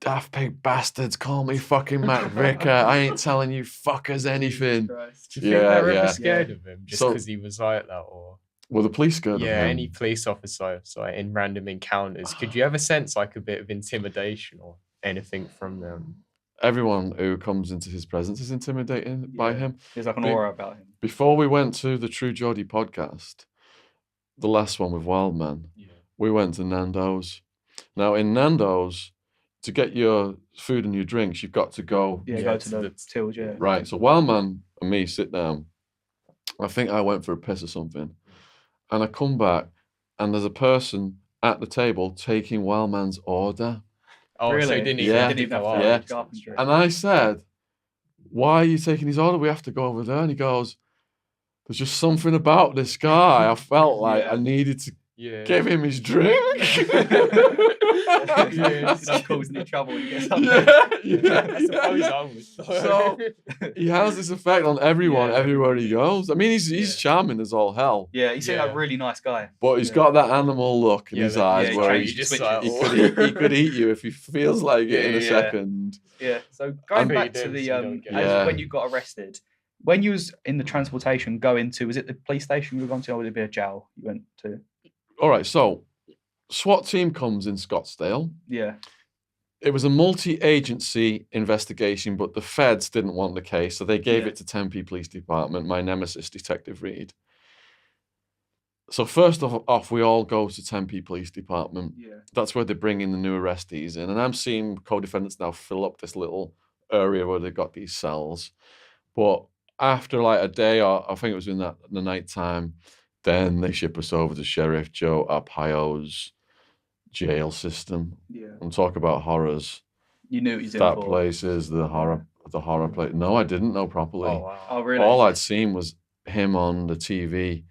daft pig bastards, call me fucking Matt Vicker. I ain't telling you fuckers anything. Do you think they're ever scared of him just because he was like that, or? Well, the police scared of him. Any police officer, so like, in random encounters, could you ever sense like a bit of intimidation or anything from them? Everyone who comes into his presence is intimidated by him. There's like an aura about him. Before we went to the True Geordie podcast, the last one with Wildman, we went to Nando's. Now, in Nando's, to get your food and your drinks, you've got to go. Yeah, go to the tills, yeah. Right. So Wildman and me sit down. I think I went for a piss or something. And I come back and there's a person at the table taking Wildman's order. Oh, Really? so he didn't Yeah. even Didn't even go have out. to carpentry. And I said, why are you taking his order? We have to go over there. And he goes, there's just something about this guy. I felt like I needed to give him his drink. That's causing any trouble when he gets up I suppose I would. So he has this effect on everyone everywhere he goes. I mean, he's charming as all hell. Yeah, he seemed like a really nice guy. But he's got that animal look in his eyes where he he just he could eat you if he feels like it in a second. Yeah. So going back to the when you got arrested, when you was in the transportation going to, was it the police station you were going to, or would it be a jail you went to? All right, so SWAT team comes in Scottsdale. Yeah. It was a multi-agency investigation, but the feds didn't want the case, so they gave it to Tempe Police Department, my nemesis, Detective Reed. So first off, we all go to Tempe Police Department. Yeah. That's where they bring in the new arrestees in. And I'm seeing co-defendants now fill up this little area where they've got these cells. But after like a day, or I think it was in the night time, then they ship us over to Sheriff Joe Arpaio's jail system. Yeah. And talk about horrors. You knew what you did. That place is the horror place. No, I didn't know properly. Oh, wow. Oh, really? All I'd seen was him on the TV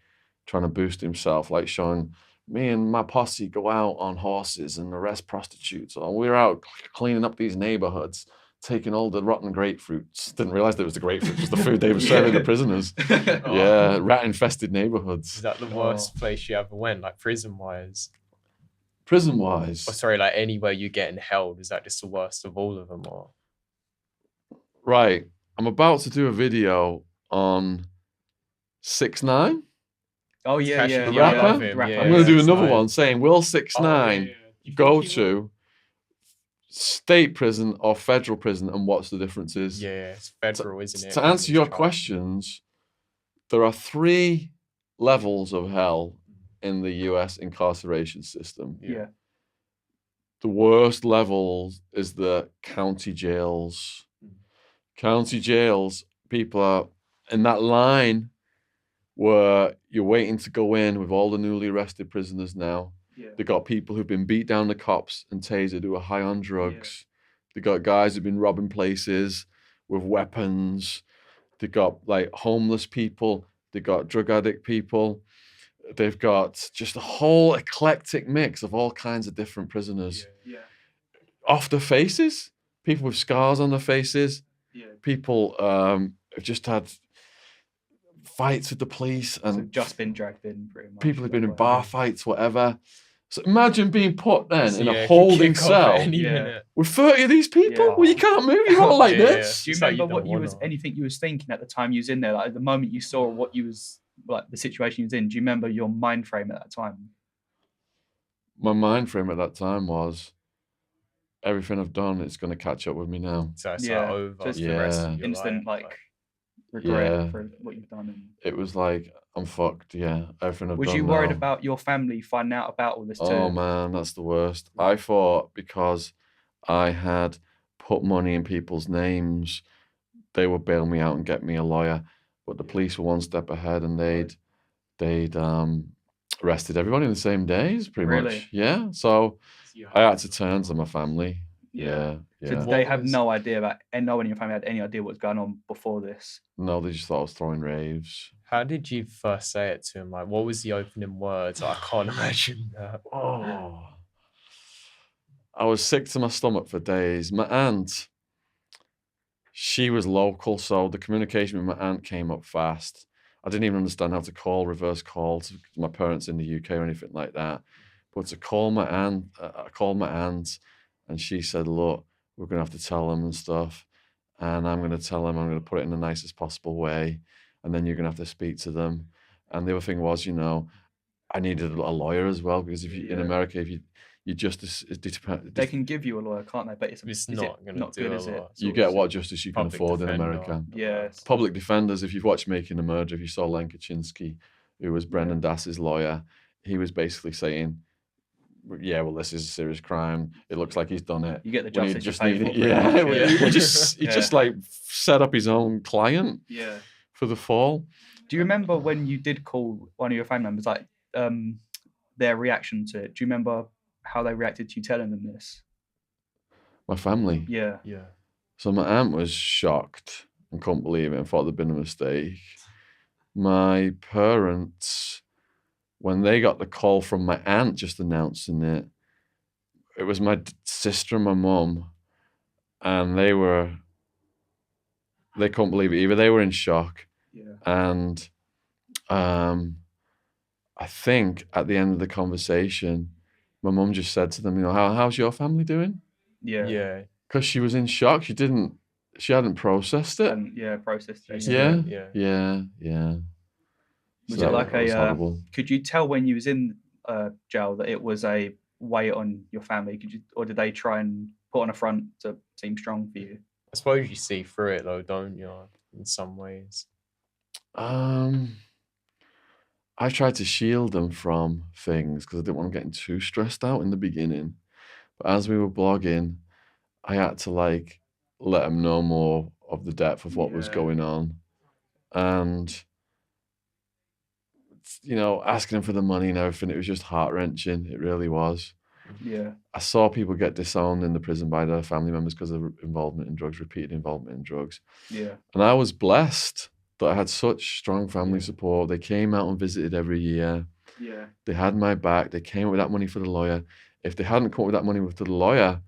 trying to boost himself, like showing me and my posse go out on horses and arrest prostitutes. Or we're out cleaning up these neighborhoods. taking all the rotten grapefruits. Didn't realise that it was the grapefruits. It was the food they were serving the prisoners. Yeah, rat-infested neighbourhoods. Is that the worst place you ever went, like prison-wise? Prison-wise, Or sorry, like anywhere you're getting held, is that just the worst of all of them? Or right. I'm about to do a video on 6ix9ine. Oh yeah, Cash- yeah, the yeah, rapper? yeah, Yeah, rapper. I'm going to do another 6ix9ine. one saying, will 6ix9ine You go think he to state prison or federal prison, and what's the differences? Yeah, it's federal, isn't it? To answer your questions, there are 3 levels of hell in the US incarceration system. Yeah. The worst level is the county jails. County jails, people are in that line where you're waiting to go in with all the newly arrested prisoners now. Yeah. They got people who've been beat down the cops and tasered who are high on drugs. They got guys who've been robbing places with weapons. They got like homeless people. They got drug addict people. They've got just a whole eclectic mix of all kinds of different prisoners. Yeah. Off their faces, people with scars on their faces. Yeah. People have just had fights with the police, and So just been dragged in, pretty much. people have been in Like, bar fights, whatever. So imagine being put then in Yeah, a it can holding kick off cell at any Yeah. minute. with 30 of these people. Yeah. Well, you can't move. You're not like Yeah, yeah. this. Do you It's like remember you what don't you was wanna. anything you was thinking at the time you was in there? Like the moment you saw what you was like the situation you was in. Do you remember your mind frame at that time? My mind frame at that time was everything I've done, it's going to catch up with me now. So it's Yeah, like over just for the rest of Yeah. your Instant life. like regret Yeah. for what you've done. And It was like, I'm fucked. Yeah, everything I've was done you worried now. about your family finding out about all this too? Oh man, that's the worst. I thought because I had put money in people's names, they would bail me out and get me a lawyer. But the police were one step ahead, and they'd arrested everybody in the same days, pretty Really? much. Yeah. So I had to turn to my family. Yeah. So Yeah. did they have was- no idea about, and no one in your family had any idea what was going on before this? No, they just thought I was throwing raves. How did you first say it to him? Like, what was the opening words? I can't imagine that. Oh. I was sick to my stomach for days. My aunt, she was local, so the communication with my aunt came up fast. I didn't even understand how to call, reverse call to my parents in the UK or anything like that. But to call my aunt, I called my aunt, and she said, look, we're going to have to tell them and stuff. And I'm going to tell them, I'm going to put it in the nicest possible way. And then you're going to have to speak to them. And the other thing was, you know, I needed a lawyer as well, because if you in Yeah. America, if you justice is They can give you a lawyer, can't they? But It's is not it going to not do good, a is it? lot. you get what justice you can Public afford in defender. America. Yeah. Public defenders, if you've watched Making a Murder, if you saw Len Kaczynski, who was Brendan Dass's lawyer, he was basically saying, yeah, well, this is a serious crime. It looks like he's done it. You get the When he justice you just pay needed- for. pretty yeah, much, well, he just Yeah. like set up his own client Yeah. for the fall. Do you remember when you did call one of your family members, like their reaction to it? Do you remember how they reacted to you telling them this? My family. Yeah. Yeah. So my aunt was shocked and couldn't believe it and thought there'd been a mistake. My parents, when they got the call from my aunt just announcing it, it was my sister and my mum, and they couldn't believe it either. They were in shock. Yeah. And I think at the end of the conversation, my mum just said to them, you know, how's your family doing? Yeah. Yeah. Because she was in shock. She hadn't processed it. And processed it. Yeah. Yeah. Yeah. Was So it like was a? horrible. Could you tell when you was in jail that it was a weight on your family? Or did they try and put on a front to seem strong for you? I suppose you see through it though, don't you? In some ways. I tried to shield them from things because I didn't want them getting too stressed out in the beginning. But as we were blogging, I had to like let them know more of the depth of what was Yeah. going on. And, you know, asking them for the money and everything, it was just heart-wrenching. It really was. Yeah. I saw people get disowned in the prison by their family members because of involvement in drugs, repeated involvement in drugs. Yeah. And I was blessed that I had such strong family Yeah. support. They came out and visited every year. Yeah. They had my back. They came up with that money for the lawyer. If they hadn't come up with that money for the lawyer,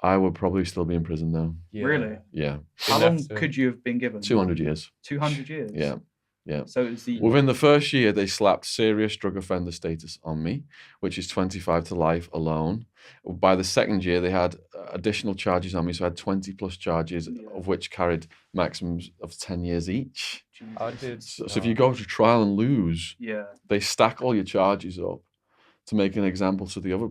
I would probably still be in prison now. Yeah. Really? Yeah, How Didn't long have to- could you have been given? 200 years. 200 years. Yeah, yeah. So it's the Within the first year, they slapped serious drug offender status on me, which is 25 to life alone. By the second year, they had additional charges on me, so I had 20 plus charges, of which carried maximums of 10 years each. I did. So if you go to trial and lose, Yeah. they stack all your charges up to make an example to the other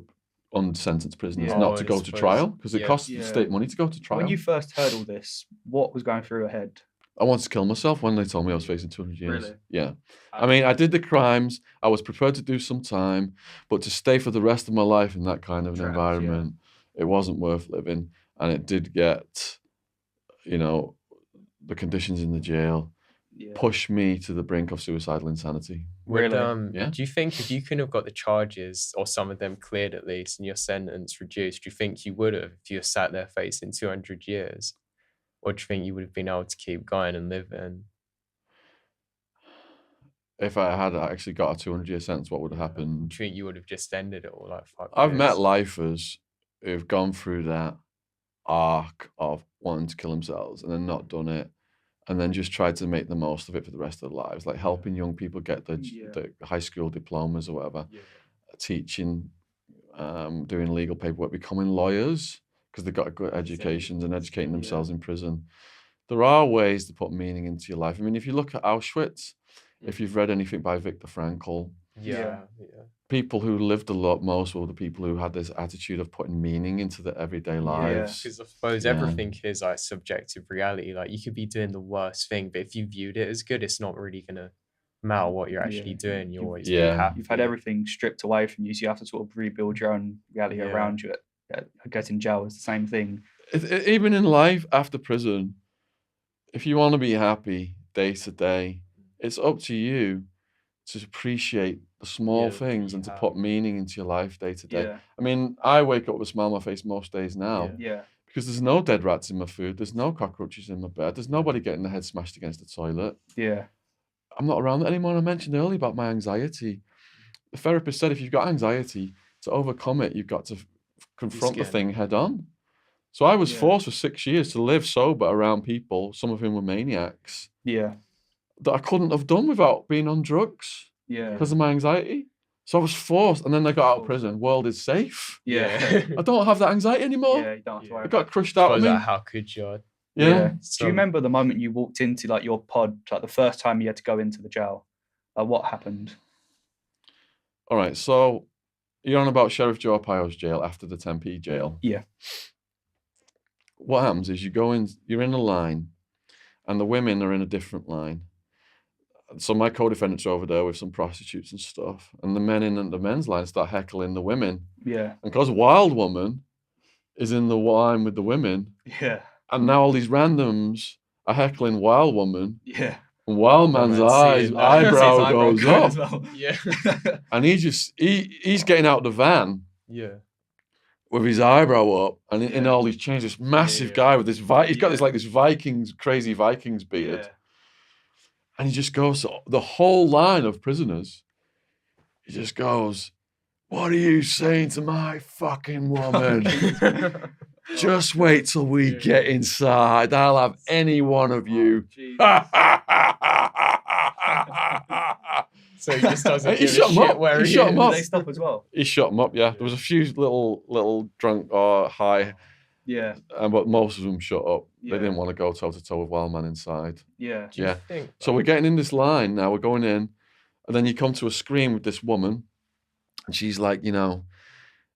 unsentenced prisoners Yeah. not Oh, to I go to suppose. trial, because it Yeah. costs Yeah. the state money to go to trial. When you first heard all this, what was going through your head? I wanted to kill myself when they told me I was facing 200 years. Really? Yeah. I mean, I did the crimes. I was prepared to do some time, but to stay for the rest of my life in that kind of an Trapped, environment, it wasn't worth living. And it did get, you know, the conditions in the jail Yeah. pushed me to the brink of suicidal insanity. Would, Really? Yeah. Do you think if you couldn't have got the charges or some of them cleared at least and your sentence reduced, do you think you would have if you were sat there facing 200 years? Or do you think you would have been able to keep going and living? If I had actually got a 200-year sentence, what would have Do happened? you think you would have just ended it all like 5 I've years? met lifers who've gone through that arc of wanting to kill themselves and then not done it, and then just tried to make the most of it for the rest of their lives, like helping young people get the high school diplomas or whatever, teaching, doing legal paperwork, becoming lawyers because they've got good educations and educating themselves in prison. There are ways to put meaning into your life. I mean, if you look at Auschwitz, if you've read anything by Viktor Frankl, Yeah. people who lived a lot most were the people who had this attitude of putting meaning into their everyday lives. Because I suppose everything is like subjective reality. Like you could be doing the worst thing, but if you viewed it as good, it's not really gonna matter what you're actually doing. You'll always be happy. You've had everything stripped away from you, so you have to sort of rebuild your own reality Yeah. around you. I guess in jail is the same thing. Even in life after prison, if you want to be happy day to day, it's up to you to appreciate the small things and to put meaning into your life day to day. Yeah. I mean, I wake up with a smile on my face most days now Yeah. because there's no dead rats in my food, there's no cockroaches in my bed, there's nobody getting their head smashed against the toilet. Yeah. I'm not around that anymore. I mentioned earlier about my anxiety. The therapist said if you've got anxiety, to overcome it, you've got to confront the thing head on. So I was forced for 6 years to live sober around people, some of whom were maniacs, Yeah. that I couldn't have done without being on drugs Yeah. because of my anxiety. So I was forced, and then I got out of prison. World is safe. Yeah. I don't have that anxiety anymore. Yeah, you don't have to worry It about got crushed out of me. Like, how could you? Yeah. Do you remember the moment you walked into like your pod, like the first time you had to go into the jail? What happened? All right. So you're on about Sheriff Joe Arpaio's jail after the Tempe jail. Yeah. What happens is you go in, you're in a line, and the women are in a different line. So my co-defendants are over there with some prostitutes and stuff, and the men in the men's line start heckling the women. Yeah. And because Wild Woman is in the line with the women, Yeah. and now all these randoms are heckling Wild Woman, Yeah. and Wild Man's eyebrow goes up, Well. Yeah. and he's getting out the van Yeah. with his eyebrow up, and in all these chains, this massive guy with this he's got this like this crazy Vikings beard. Yeah. And he just goes to the whole line of prisoners. He just goes, "What are you saying to my fucking woman? Just wait till we get inside. I'll have any one of you." So he just doesn't He give shot a him shit up. where He he shot him is. up. They stop as well. He shot him up, yeah. There was a few little drunk or high, Yeah. but most of them shut up. Yeah. They didn't want to go toe-to-toe with Wild Man inside. Yeah. Do you Yeah. think, So we're getting in this line now, we're going in, and then you come to a screen with this woman, and she's like, you know,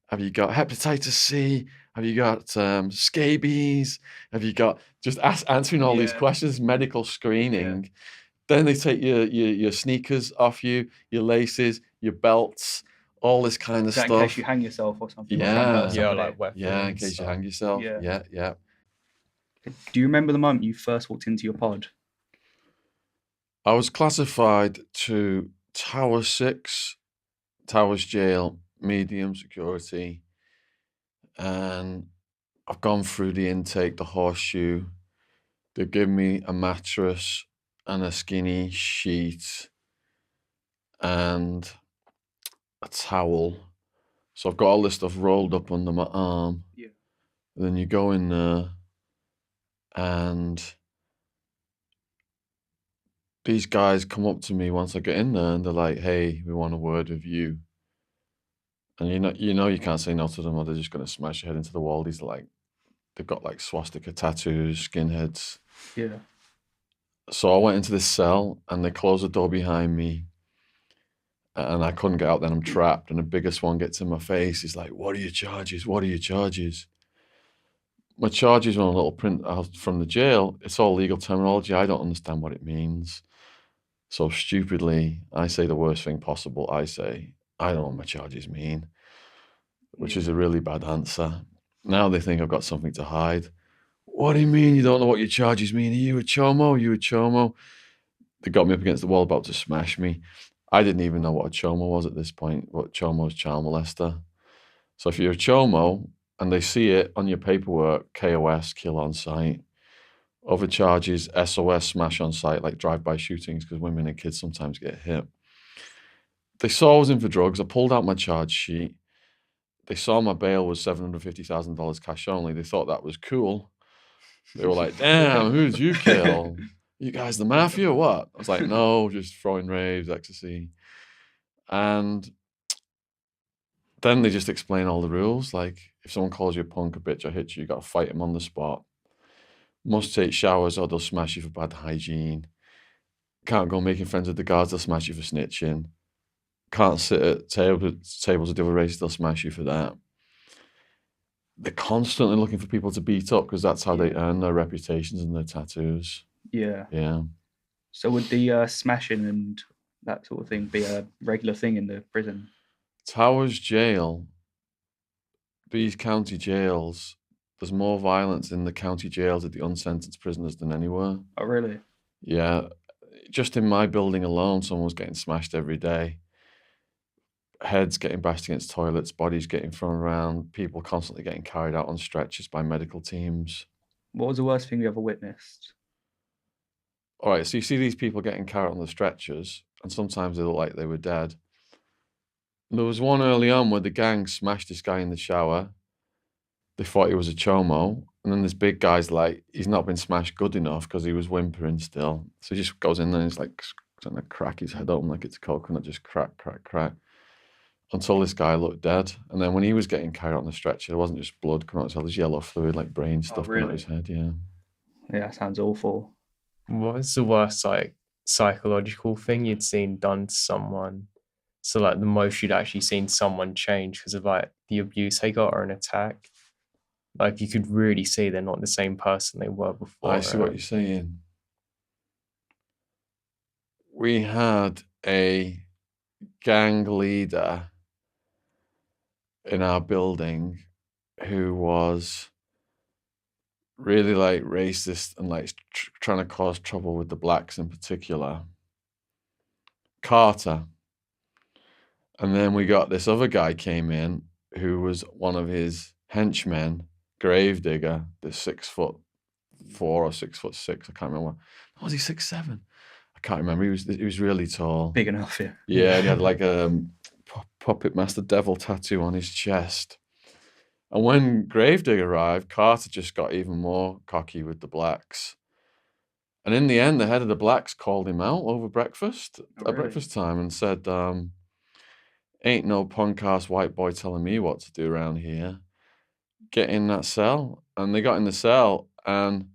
have you got hepatitis C? Have you got scabies? Have you got just answering all these questions, medical screening. Then they take your sneakers off you, your laces, your belts, all this kind of Is that stuff. in case you hang yourself or something? or Yeah. try and hurt yeah, somebody? like weapons. Yeah, in case you hang yourself. Yeah. Yeah. Do you remember the moment you first walked into your pod? I was classified to Tower 6, Towers Jail, medium security. And I've gone through the intake, the horseshoe. They give me a mattress and a skinny sheet and a towel. So I've got all this stuff rolled up under my arm. Yeah. And then you go in there, and these guys come up to me once I get in there, and they're like, "Hey, we want a word with you." And you can't say no to them, or they're just gonna smash your head into the wall. These are like, they've got like swastika tattoos, skinheads. Yeah. So I went into this cell, and they closed the door behind me, and I couldn't get out. Then I'm trapped, and the biggest one gets in my face. He's like, "What are your charges? What are your charges?" My charges are on a little print out from the jail. It's all legal terminology. I don't understand what it means. So stupidly, I say the worst thing possible. I say, "I don't know what my charges mean," which is a really bad answer. Now they think I've got something to hide. "What do you mean you don't know what your charges mean? Are you a chomo? Are you a chomo?" They got me up against the wall about to smash me. I didn't even know what a chomo was at this point. What chomo is child molester. So if you're a chomo and they see it on your paperwork, KOS, kill on sight. Other charges, SOS, smash on sight, like drive-by shootings, because women and kids sometimes get hit. They saw I was in for drugs. I pulled out my charge sheet. They saw my bail was $750,000 cash only. They thought that was cool. They were like, "Damn, who did you kill? You guys the mafia or what?" I was like, "No, just throwing raves, ecstasy." And then they just explain all the rules. Like, if someone calls you a punk, a bitch, or hits you, you got to fight them on the spot. Must take showers or they'll smash you for bad hygiene. Can't go making friends with the guards, they'll smash you for snitching. Can't sit at tables with the other races, they'll smash you for that. They're constantly looking for people to beat up because that's how they earn their reputations and their tattoos. Yeah. Yeah. So would the smashing and that sort of thing be a regular thing in the prison? Towers Jail, these county jails, there's more violence in the county jails at the unsentenced prisoners than anywhere. Oh, really? Yeah. Just in my building alone, someone was getting smashed every day. Heads getting bashed against toilets, bodies getting thrown around, people constantly getting carried out on stretchers by medical teams. What was the worst thing you ever witnessed? All right, so you see these people getting carried on the stretchers, and sometimes they look like they were dead. There was one early on where the gang smashed this guy in the shower. They thought he was a chomo, and then this big guy's like, he's not been smashed good enough because he was whimpering still. So he just goes in there and he's like trying to crack his head open like it's a coconut, just crack, crack, crack, until this guy looked dead. And then when he was getting carried on the stretcher, there wasn't just blood coming out his head, there's yellow fluid, like brain stuff coming out his head, yeah. Yeah, that sounds awful. What was the worst like psychological thing you'd seen done to someone? So like the most you'd actually seen someone change because of like the abuse they got or an attack? Like you could really see they're not the same person they were before. I see what you're saying. We had a gang leader in our building who was really like racist and like trying to cause trouble with the blacks in particular. Carter. And then we got this other guy came in who was one of his henchmen, Gravedigger, the 6'4" or 6'6", I can't remember. Was he 6'7"? I can't remember. He was really tall. Big enough, yeah. Yeah, he had like a Puppet Master Devil tattoo on his chest. And when Gravedigger arrived, Carter just got even more cocky with the blacks. And in the end, the head of the blacks called him out over breakfast, at breakfast time, and said, "Ain't no punk-ass white boy telling me what to do around here. Get in that cell." And they got in the cell, and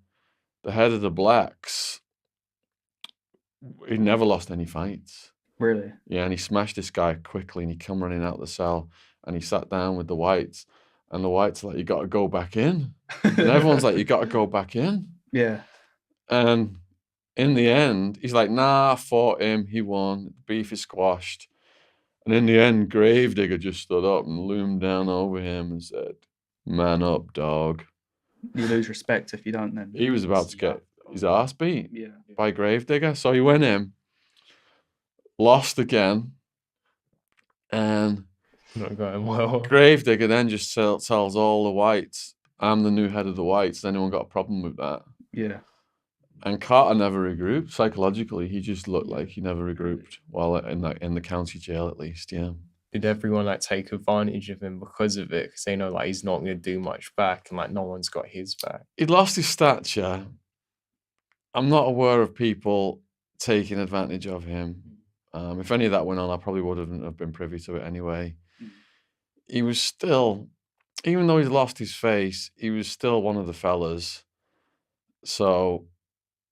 the head of the blacks, he never lost any fights. Really? Yeah, and he smashed this guy quickly, and he come running out the cell, and he sat down with the whites, and the whites are like, "You got to go back in." And everyone's like, "You got to go back in." Yeah. And in the end, he's like, "Nah, I fought him. He won. The beef is squashed." And in the end, Gravedigger just stood up and loomed down over him and said, "Man up, dog." You lose respect if you don't then. He was about to get his ass beat Yeah. by Gravedigger. So he went in, lost again, and Not going well. Gravedigger then just tells all the whites, "I'm the new head of the whites." Has anyone got a problem with that? Yeah. And Carter never regrouped. Psychologically, he just looked like he never regrouped while in the county jail, at least, yeah. Did everyone like take advantage of him because of it? Because they know like he's not going to do much back, and like no one's got his back. He lost his stature. I'm not aware of people taking advantage of him. If any of that went on, I probably wouldn't have been privy to it anyway. He was still, even though he's lost his face, he was still one of the fellas. So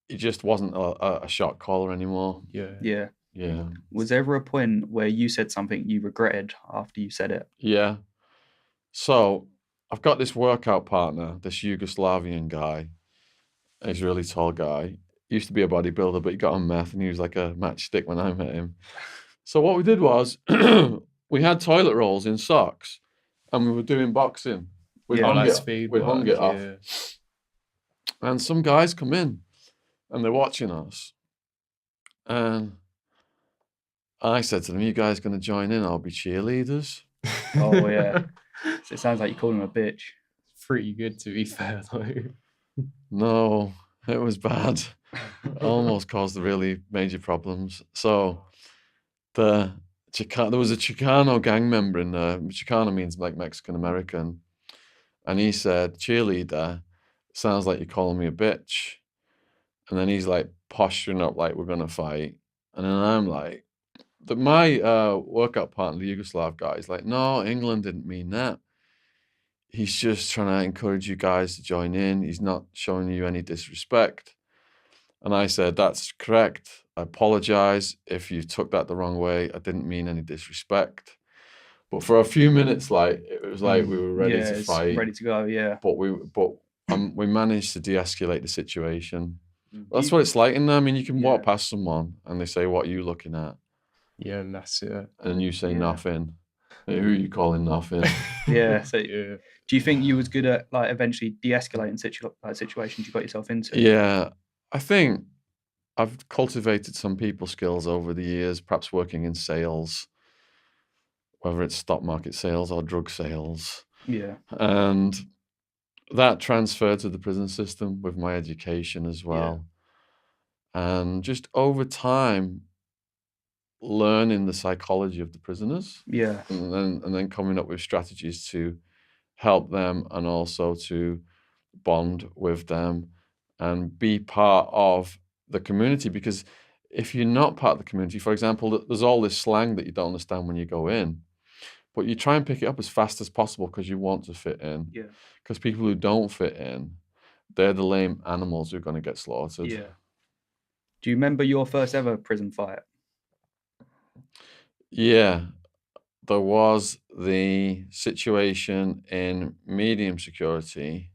he just wasn't a shot caller anymore. Yeah. Yeah. Was there ever a point where you said something you regretted after you said it? Yeah. So I've got this workout partner, this Yugoslavian guy. He's a really tall guy. He used to be a bodybuilder, but he got on meth and he was like a matchstick when I met him. So what we did was we had toilet rolls in socks and we were doing boxing. We hung it off. Yeah. And some guys come in and they're watching us. And I said to them, "You guys going to join in? I'll be cheerleaders." Oh, yeah. So it sounds like you called him a bitch. Pretty good to be fair though. No, it was bad. Almost caused really major problems. So there was a Chicano gang member in there. Chicano means like Mexican American. And he said, "Cheerleader, sounds like you're calling me a bitch." And then he's like posturing up like we're gonna fight. And then I'm like, my workout partner, the Yugoslav guy, is like, "No, England didn't mean that. He's just trying to encourage you guys to join in. He's not showing you any disrespect." And I said, "That's correct. I apologize if you took that the wrong way. I didn't mean any disrespect." But for a few minutes, like it was like we were ready to fight. Ready to go, yeah. But we managed to de-escalate the situation. That's what it's like in there. I mean, you can walk past someone and they say, "What are you looking at?" Yeah, and that's it. And you say nothing. Hey, who are you calling nothing? Yeah. So do you think you was good at like eventually de-escalating situations you got yourself into? Yeah, I think I've cultivated some people skills over the years, perhaps working in sales, whether it's stock market sales or drug sales. Yeah. And that transferred to the prison system with my education as well. And just over time, learning the psychology of the prisoners. Yeah. And then coming up with strategies to help them and also to bond with them and be part of the community. Because if you're not part of the community, for example, there's all this slang that you don't understand when you go in, but you try and pick it up as fast as possible because you want to fit in. Yeah. Because people who don't fit in, they're the lame animals who are going to get slaughtered. Yeah. Do you remember your first ever prison fight? Yeah. There was the situation in medium security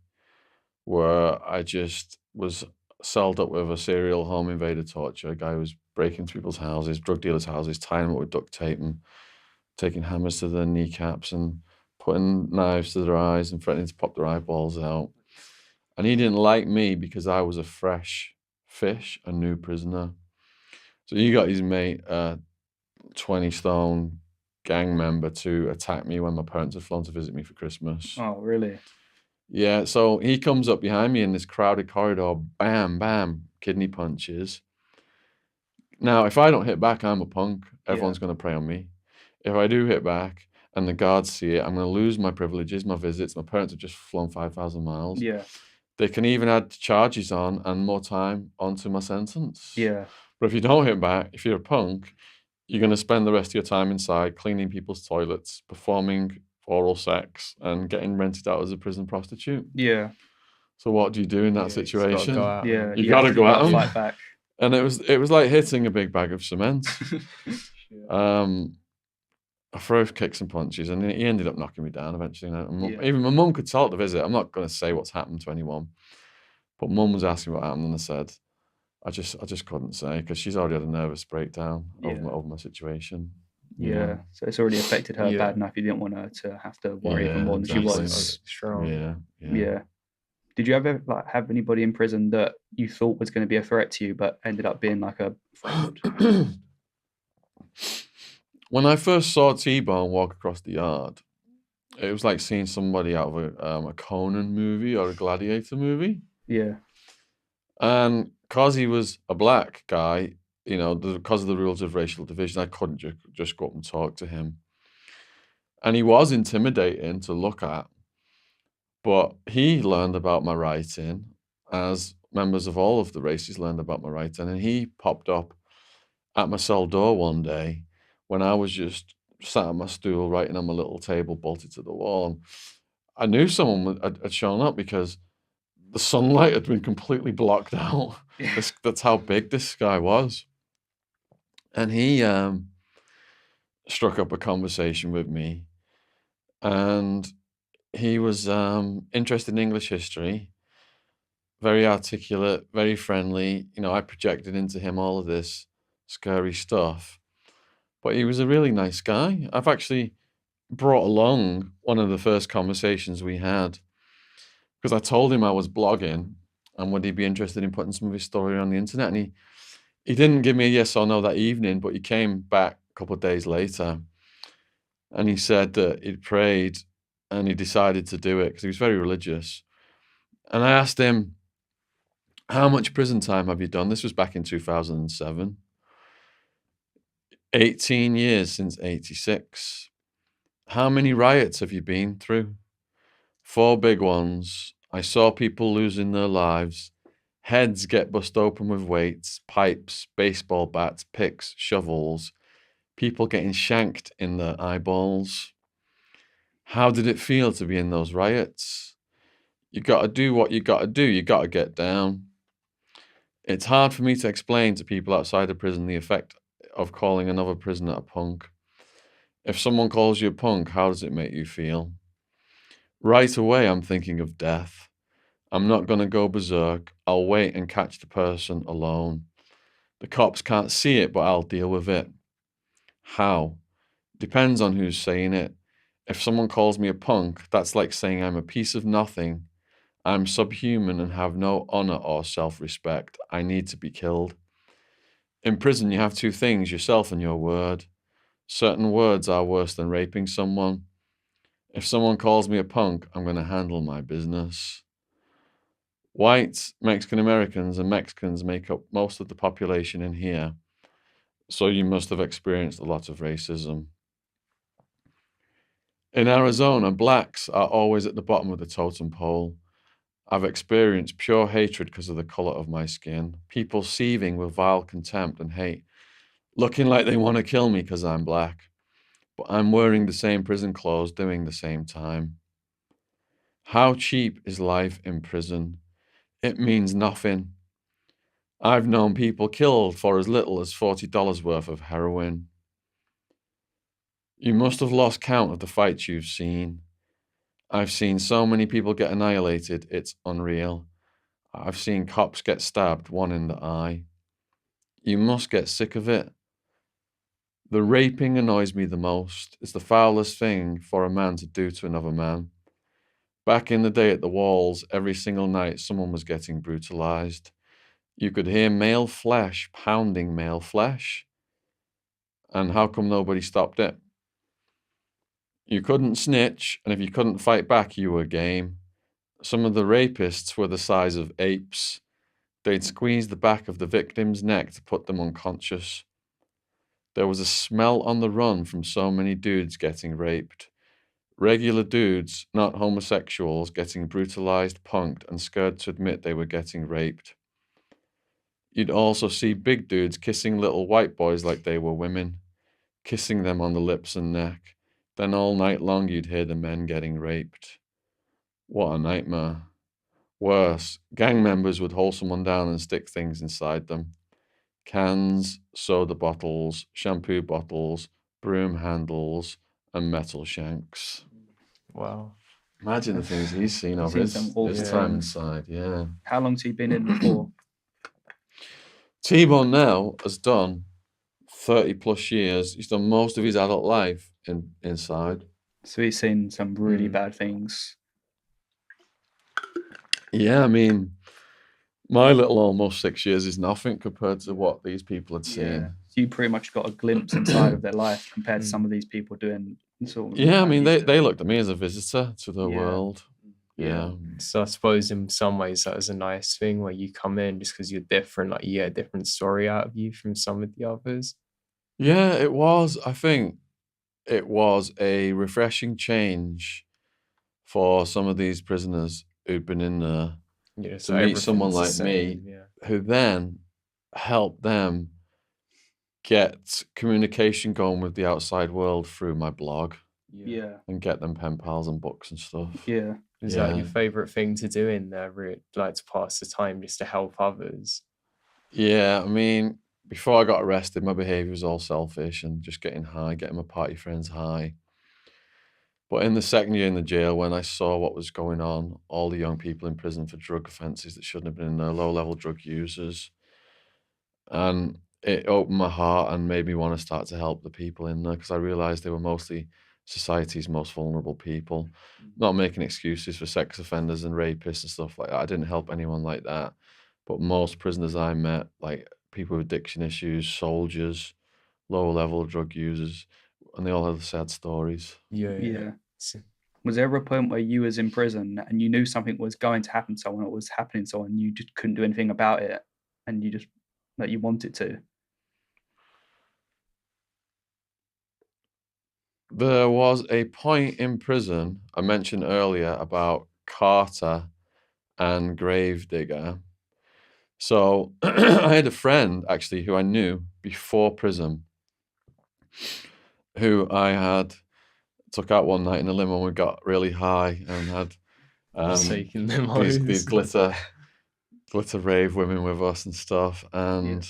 where I just was celled up with a serial home invader torture. A guy who was breaking into people's houses, drug dealers' houses, tying them up with duct tape and taking hammers to their kneecaps and putting knives to their eyes and threatening to pop their eyeballs out. And he didn't like me because I was a fresh fish, a new prisoner. So he got his mate, 20-stone gang member, to attack me when my parents had flown to visit me for Christmas. Oh, really? Yeah, so he comes up behind me in this crowded corridor, bam, bam, kidney punches. Now, if I don't hit back, I'm a punk. Everyone's going to prey on me. If I do hit back and the guards see it, I'm going to lose my privileges, my visits. My parents have just flown 5,000 miles. Yeah. They can even add charges on and more time onto my sentence. Yeah. But if you don't hit back, if you're a punk, you're going to spend the rest of your time inside cleaning people's toilets, performing oral sex, and getting rented out as a prison prostitute. Yeah. So what do you do in that situation? You got to go at them. Fight back. And it was like hitting a big bag of cement. I threw kicks and punches, and he ended up knocking me down eventually. Even my mum could tell at the visit. I'm not going to say what's happened to anyone, but mum was asking what happened, and I said, I just couldn't say because she's already had a nervous breakdown over my situation. Yeah, so it's already affected her bad enough. You didn't want her to have to worry even more than she was. Strong. Yeah. Did you ever have anybody in prison that you thought was going to be a threat to you, but ended up being like a friend? When I first saw T-Bone walk across the yard, it was like seeing somebody out of a Conan movie or a Gladiator movie. Yeah. And because he was a black guy, because of the rules of racial division, I couldn't just go up and talk to him. And he was intimidating to look at, but he learned about my writing, as members of all of the races learned about my writing, and he popped up at my cell door one day when I was just sat at my stool writing on my little table bolted to the wall. And I knew someone had shown up because the sunlight had been completely blocked out. Yeah. That's how big this guy was. And he struck up a conversation with me, and he was interested in English history, very articulate, very friendly. You know, I projected into him all of this scary stuff, but he was a really nice guy. I've actually brought along one of the first conversations we had because I told him I was blogging and would he be interested in putting some of his story on the internet. And he didn't give me a yes or no that evening, but he came back a couple of days later and he said that he'd prayed and he decided to do it because he was very religious. And I asked him, how much prison time have you done? This was back in 2007. 18 years since 86. How many riots have you been through? 4 big ones. I saw people losing their lives. Heads get bust open with weights, pipes, baseball bats, picks, shovels. People getting shanked in their eyeballs. How did it feel to be in those riots? You got to do what you got to do. You got to get down. It's hard for me to explain to people outside of prison the effect of calling another prisoner a punk. If someone calls you a punk, how does it make you feel? Right away, I'm thinking of death. I'm not going to go berserk. I'll wait and catch the person alone. The cops can't see it, but I'll deal with it. How? Depends on who's saying it. If someone calls me a punk, that's like saying I'm a piece of nothing. I'm subhuman and have no honor or self-respect. I need to be killed. In prison, you have 2 things, yourself and your word. Certain words are worse than raping someone. If someone calls me a punk, I'm going to handle my business. Whites, Mexican Americans, and Mexicans make up most of the population in here, so you must have experienced a lot of racism. In Arizona, blacks are always at the bottom of the totem pole. I've experienced pure hatred because of the color of my skin, people seething with vile contempt and hate, looking like they want to kill me because I'm black, but I'm wearing the same prison clothes, doing the same time. How cheap is life in prison? It means nothing. I've known people killed for as little as $40 worth of heroin. You must have lost count of the fights you've seen. I've seen so many people get annihilated, it's unreal. I've seen cops get stabbed, one in the eye. You must get sick of it. The raping annoys me the most. It's the foulest thing for a man to do to another man. Back in the day at the walls, every single night someone was getting brutalized. You could hear male flesh pounding male flesh. And how come nobody stopped it? You couldn't snitch, and if you couldn't fight back, you were game. Some of the rapists were the size of apes. They'd squeeze the back of the victim's neck to put them unconscious. There was a smell on the run from so many dudes getting raped. Regular dudes, not homosexuals, getting brutalized, punked, and scared to admit they were getting raped. You'd also see big dudes kissing little white boys like they were women, kissing them on the lips and neck. Then all night long you'd hear the men getting raped. What a nightmare. Worse, gang members would hold someone down and stick things inside them. Cans, soda bottles, shampoo bottles, broom handles, and metal shanks. Wow. Imagine the things he's seen over Seen some his awful time things. inside, yeah. How long's he been in before? T-Bone now has done 30 plus years. He's done most of his adult life inside. So he's seen some really bad things. Yeah, I mean, my little almost 6 years is nothing compared to what these people had seen. Yeah. So you pretty much got a glimpse inside of their life compared to some of these people doing sort of. Yeah, I mean, used to. they looked at me as a visitor to the Yeah. world. Yeah. So I suppose in some ways that was a nice thing where you come in just because you're different, like you get a different story out of you from some of the others. Yeah, it was. I think it was a refreshing change for some of these prisoners who'd been in there Yeah, to so meet someone everything's the like me, same, yeah. who then helped them get communication going with the outside world through my blog Yeah. and get them pen pals and books and stuff. Yeah. Is that your Yeah. favorite thing to do in there, like to pass the time, just to help others? Yeah, I mean, before I got arrested, my behavior was all selfish and just getting high, getting my party friends high. But in the second year in the jail, when I saw what was going on, all the young people in prison for drug offences that shouldn't have been in there, low-level drug users, and it opened my heart and made me want to start to help the people in there, because I realised they were mostly society's most vulnerable people. Not making excuses for sex offenders and rapists and stuff like that. I didn't help anyone like that. But most prisoners I met, like people with addiction issues, soldiers, low-level drug users, and they all had sad stories. Yeah. Was there ever a point where you was in prison and you knew something was going to happen to someone or was happening to someone, you just couldn't do anything about it, and you just you wanted to? There was a point in prison I mentioned earlier about Carter and Gravedigger. So I had a friend actually who I knew before prison, who I had took out one night in a limo and we got really high and had Taking these glitter rave women with us and stuff. And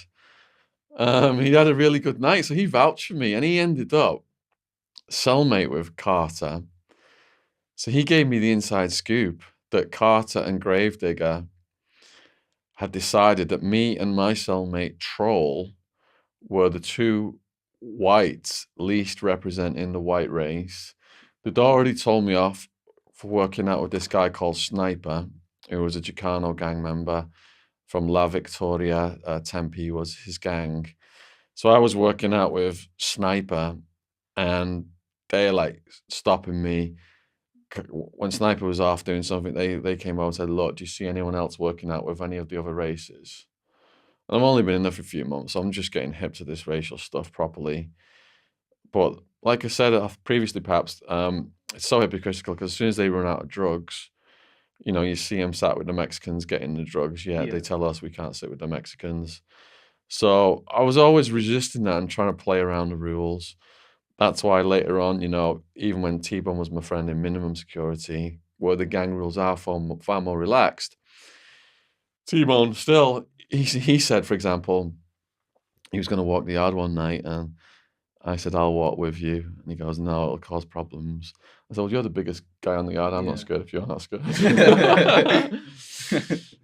he had a really good night, so he vouched for me, and he ended up cellmate with Carter. So he gave me the inside scoop that Carter and Gravedigger had decided that me and my cellmate Troll were the two whites least representing the white race. They'd already told me off for working out with this guy called Sniper, who was a Chicano gang member from La Victoria. Tempe was his gang. So I was working out with Sniper, and they're like stopping me. When Sniper was off doing something, they came over and said, "Look, do you see anyone else working out with any of the other races?" And I've only been in there for a few months, so I'm just getting hip to this racial stuff properly. But like I said previously, perhaps, it's so hypocritical, because as soon as they run out of drugs, you see them sat with the Mexicans getting the drugs. Yet they tell us we can't sit with the Mexicans. So I was always resisting that and trying to play around the rules. That's why later on, even when T-Bone was my friend in minimum security, where the gang rules are far more relaxed, T-Bone still, he said, for example, he was going to walk the yard one night, and I said, "I'll walk with you." And he goes, "No, it'll cause problems." I said, "Well, you're the biggest guy on the yard. I'm not scared if you're not scared."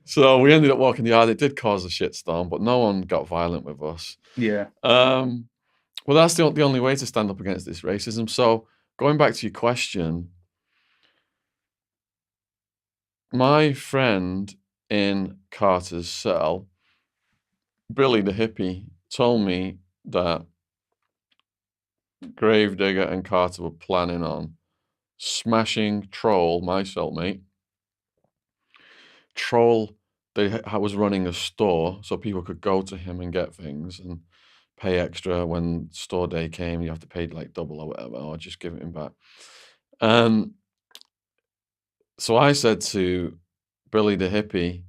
So we ended up walking the yard. It did cause a shitstorm, but no one got violent with us. Yeah. Well, that's the only way to stand up against this racism. So going back to your question, my friend in Carter's cell, Billy the hippie, told me that Gravedigger and Carter were planning on smashing Troll, my cellmate. Troll, was running a store, so people could go to him and get things and pay extra when store day came. You have to pay like double or whatever, or just give it him back. So I said to Billy the hippie,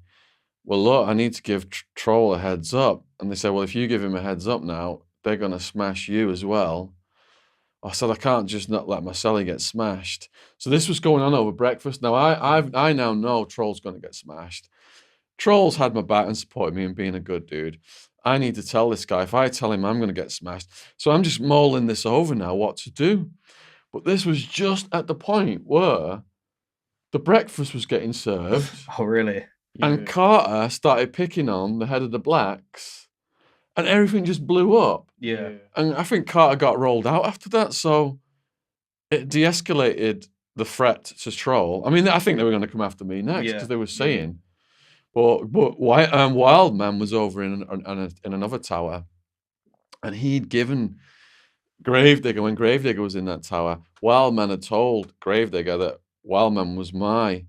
"Well, look, I need to give Troll a heads up." And they said, "Well, if you give him a heads up now, they're going to smash you as well." I said, "I can't just not let my cellie get smashed." So this was going on over breakfast. Now I now know Troll's going to get smashed. Troll's had my back and supported me in being a good dude. I need to tell this guy. If I tell him, I'm going to get smashed. So I'm just mulling this over now, what to do. But this was just at the point where the breakfast was getting served. Oh, really? And Carter started picking on the head of the blacks, and everything just blew up. Yeah. And I think Carter got rolled out after that, so it de-escalated the threat to Troll. I mean, I think they were going to come after me next, because they were saying, but Wildman was over in another tower, and he'd given Gravedigger, when Gravedigger was in that tower, Wildman had told Gravedigger that Wildman was my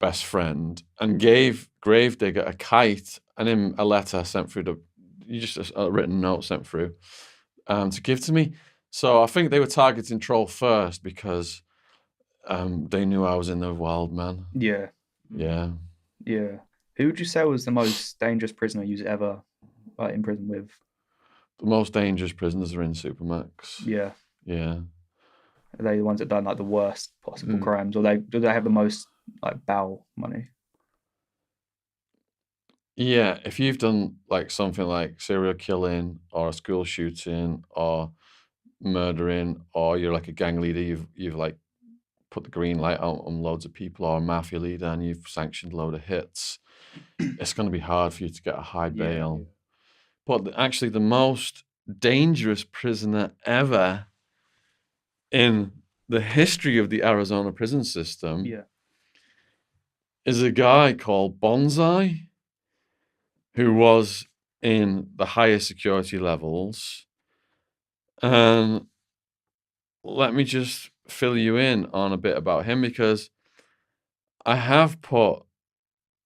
best friend, and gave Gravedigger a kite and him a letter sent through just a written note sent through to give to me. So I think they were targeting Troll first because they knew I was in the wild, man. Yeah. Yeah. Yeah. Who would you say was the most dangerous prisoner you've ever in prison with? The most dangerous prisoners are in Supermax. Yeah. Yeah. Are they the ones that done like the worst possible crimes, or do they have the most like bail money? Yeah, if you've done like something like serial killing or a school shooting or murdering, or you're like a gang leader, you've like put the green light out on loads of people, or a mafia leader and you've sanctioned a load of hits, it's going to be hard for you to get a high bail. But actually, the most dangerous prisoner ever in the history of the Arizona prison system is a guy called Bonsai, who was in the highest security levels. And let me just fill you in on a bit about him, because I have put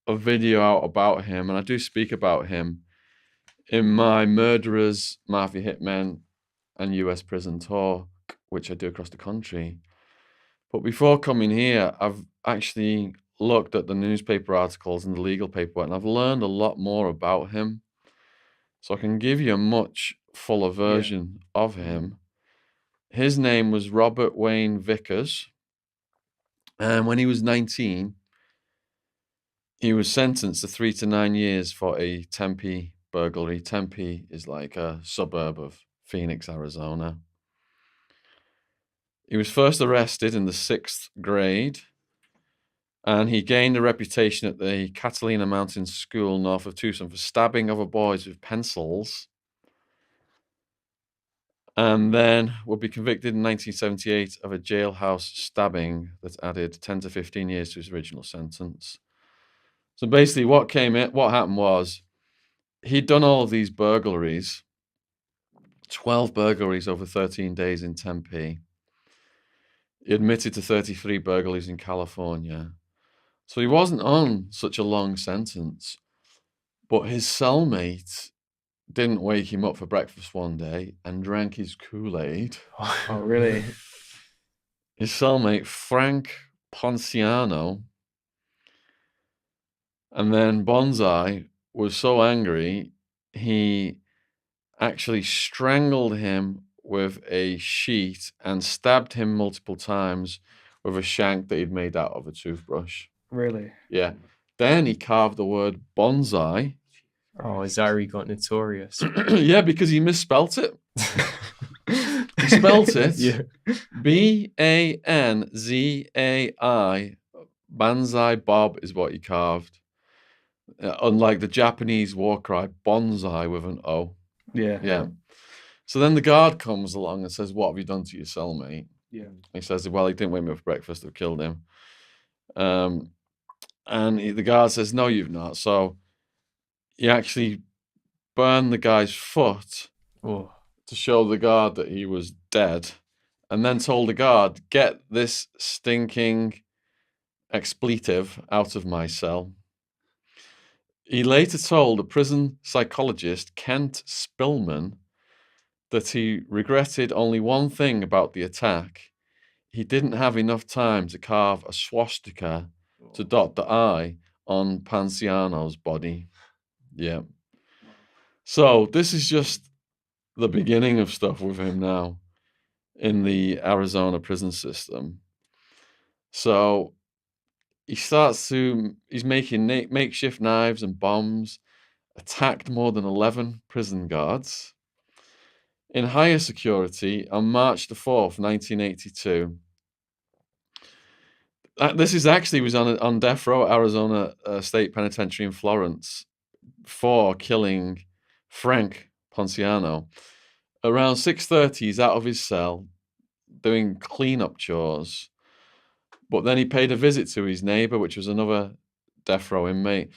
a video out about him, and I do speak about him in my Murderers, Mafia Hitmen, and US Prison Talk, which I do across the country. But before coming here, I've actually looked at the newspaper articles and the legal paperwork, and I've learned a lot more about him. So I can give you a much fuller version of him. His name was Robert Wayne Vickers. And when he was 19, he was sentenced to 3 to 9 years for a Tempe burglary. Tempe is like a suburb of Phoenix, Arizona. He was first arrested in the 6th grade, and he gained a reputation at the Catalina Mountain School north of Tucson for stabbing other boys with pencils, and then would be convicted in 1978 of a jailhouse stabbing that added 10 to 15 years to his original sentence. So basically what happened was, he'd done all of these burglaries, 12 burglaries over 13 days in Tempe. He admitted to 33 burglaries in California. So he wasn't on such a long sentence, but his cellmate didn't wake him up for breakfast one day and drank his Kool-Aid. Oh, really? His cellmate, Frank Ponciano. And then Bonsai was so angry, he actually strangled him with a sheet and stabbed him multiple times with a shank that he'd made out of a toothbrush. Really? Yeah. Then he carved the word bonsai. Oh, is that how he got notorious? Yeah, because he misspelt it. He spelt it B-A-N-Z-A-I. Banzai Bob is what he carved. Unlike the Japanese war cry, bonsai with an O. Yeah. So then the guard comes along and says, "What have you done to your cellmate?" Yeah. He says, "Well, he didn't wake me up for breakfast. I've killed him." And the guard says, "No, you've not." So he actually burned the guy's foot to show the guard that he was dead, and then told the guard, "Get this stinking expletive out of my cell." He later told a prison psychologist, Kent Spillman, that he regretted only one thing about the attack. He didn't have enough time to carve a swastika to dot the I on Ponciano's body. Yeah. So this is just the beginning of stuff with him now in the Arizona prison system. So he's making makeshift knives and bombs, attacked more than 11 prison guards. In higher security, on March the 4th, 1982, this is actually was on death row at Arizona State Penitentiary in Florence for killing Frank Ponciano. Around 6:30, he's out of his cell doing cleanup chores, but then he paid a visit to his neighbor, which was another death row inmate.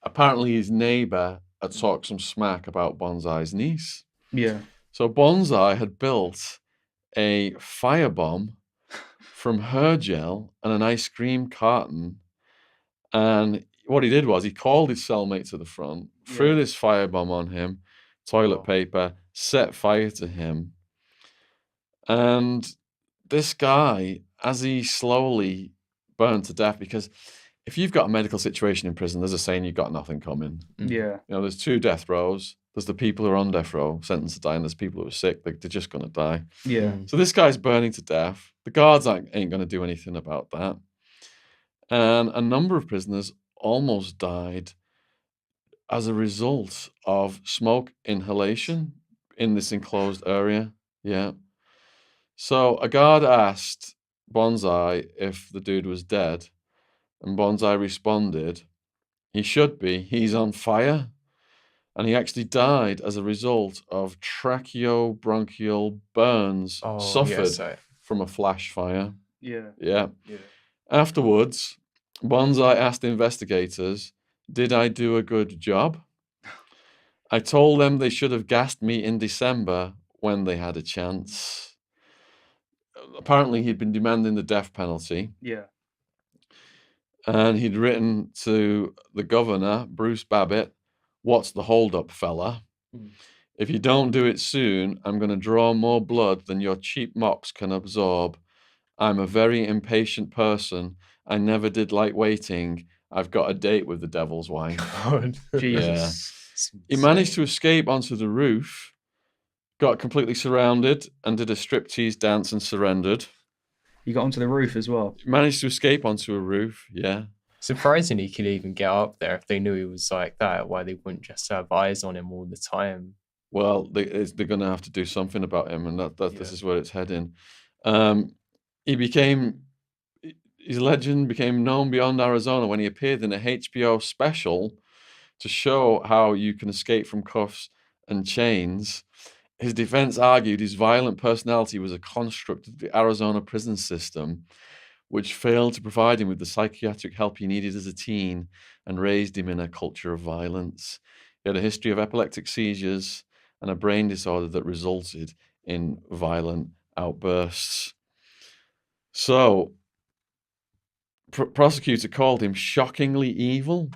Apparently, his neighbor had talked some smack about Bonsai's niece. Yeah. So Bonsai had built a firebomb from her gel and an ice cream carton. And what he did was he called his cellmate to the front, threw this firebomb on him, toilet paper, set fire to him. And this guy, as he slowly burned to death, because if you've got a medical situation in prison, there's a saying you've got nothing coming. Yeah. You know, there's 2 death rows. There's the people who are on death row, sentenced to die, and there's people who are sick. They're just going to die. Yeah. So this guy's burning to death. The guards ain't going to do anything about that. And a number of prisoners almost died as a result of smoke inhalation in this enclosed area. Yeah. So a guard asked Bonsai if the dude was dead, and Bonsai responded, "He should be. He's on fire." And he actually died as a result of tracheobronchial burns suffered from a flash fire. Yeah. Yeah. Afterwards, Bonsai asked investigators, "Did I do a good job?" "I told them they should have gassed me in December when they had a chance." Apparently, he'd been demanding the death penalty. Yeah. And he'd written to the governor, Bruce Babbitt, "What's the holdup, fella? If you don't do it soon, I'm going to draw more blood than your cheap mops can absorb. I'm a very impatient person. I never did like waiting. I've got a date with the devil's wife." God. Jesus. He managed to escape onto the roof, got completely surrounded, and did a striptease dance and surrendered. You got onto the roof as well. He managed to escape onto a roof, yeah. Surprising he could even get up there if they knew he was like that. Why they wouldn't just have eyes on him all the time? Well, they're going to have to do something about him, and this is where it's heading. His legend became known beyond Arizona when he appeared in a HBO special to show how you can escape from cuffs and chains. His defense argued his violent personality was a construct of the Arizona prison system, which failed to provide him with the psychiatric help he needed as a teen and raised him in a culture of violence. He had a history of epileptic seizures and a brain disorder that resulted in violent outbursts. So, prosecutor called him shockingly evil.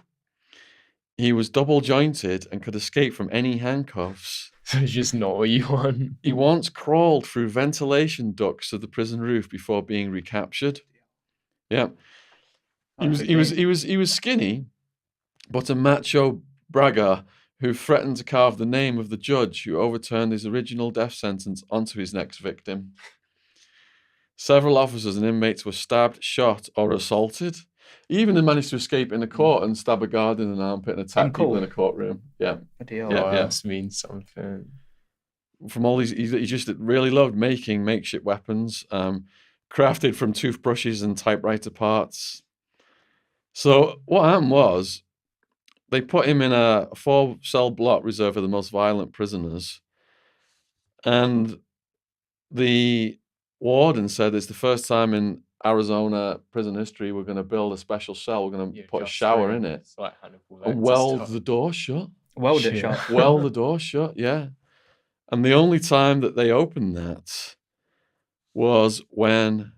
He was double jointed and could escape from any handcuffs. It's just not what you want. He once crawled through ventilation ducts of the prison roof before being recaptured. Yeah. He was skinny, but a macho bragger who threatened to carve the name of the judge who overturned his original death sentence onto his next victim. Several officers and inmates were stabbed, shot, or assaulted. He even managed to escape in a court and stab a guard in an armpit and attack people in a courtroom. Yeah. That means something. From all these, he just really loved making makeshift weapons, crafted from toothbrushes and typewriter parts. So what happened was, they put him in a 4-cell block reserved for the most violent prisoners. And the warden said it's the first time in Arizona prison history we're going to build a special cell. We're going to put a shower in it and weld the door shut. Weld it shut. Weld the door shut, yeah. And the only time that they opened that was when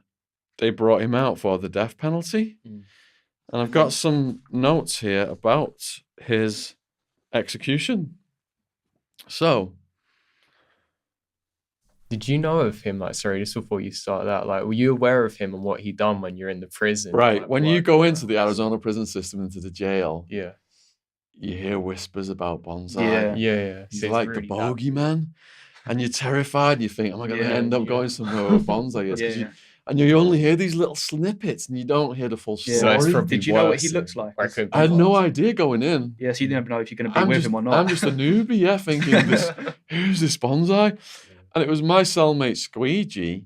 they brought him out for the death penalty. And I've got some notes here about his execution. So, did you know of him? Like, sorry, just before you start that, like, were you aware of him and what he done when you're in the prison? Right, like, when you go into the Arizona prison system, into the jail, yeah, you hear whispers about Bonsai. Yeah. He's like really the bogeyman, and you're terrified. You think, am I going to end up going somewhere where Bonsai is? And you only hear these little snippets, and you don't hear the full story. So did you know what he looks like? I had no idea going in. Yeah, so you never know if you're going to be with him or not. I'm just a newbie, thinking, who's this Bonsai? And it was my cellmate Squeegee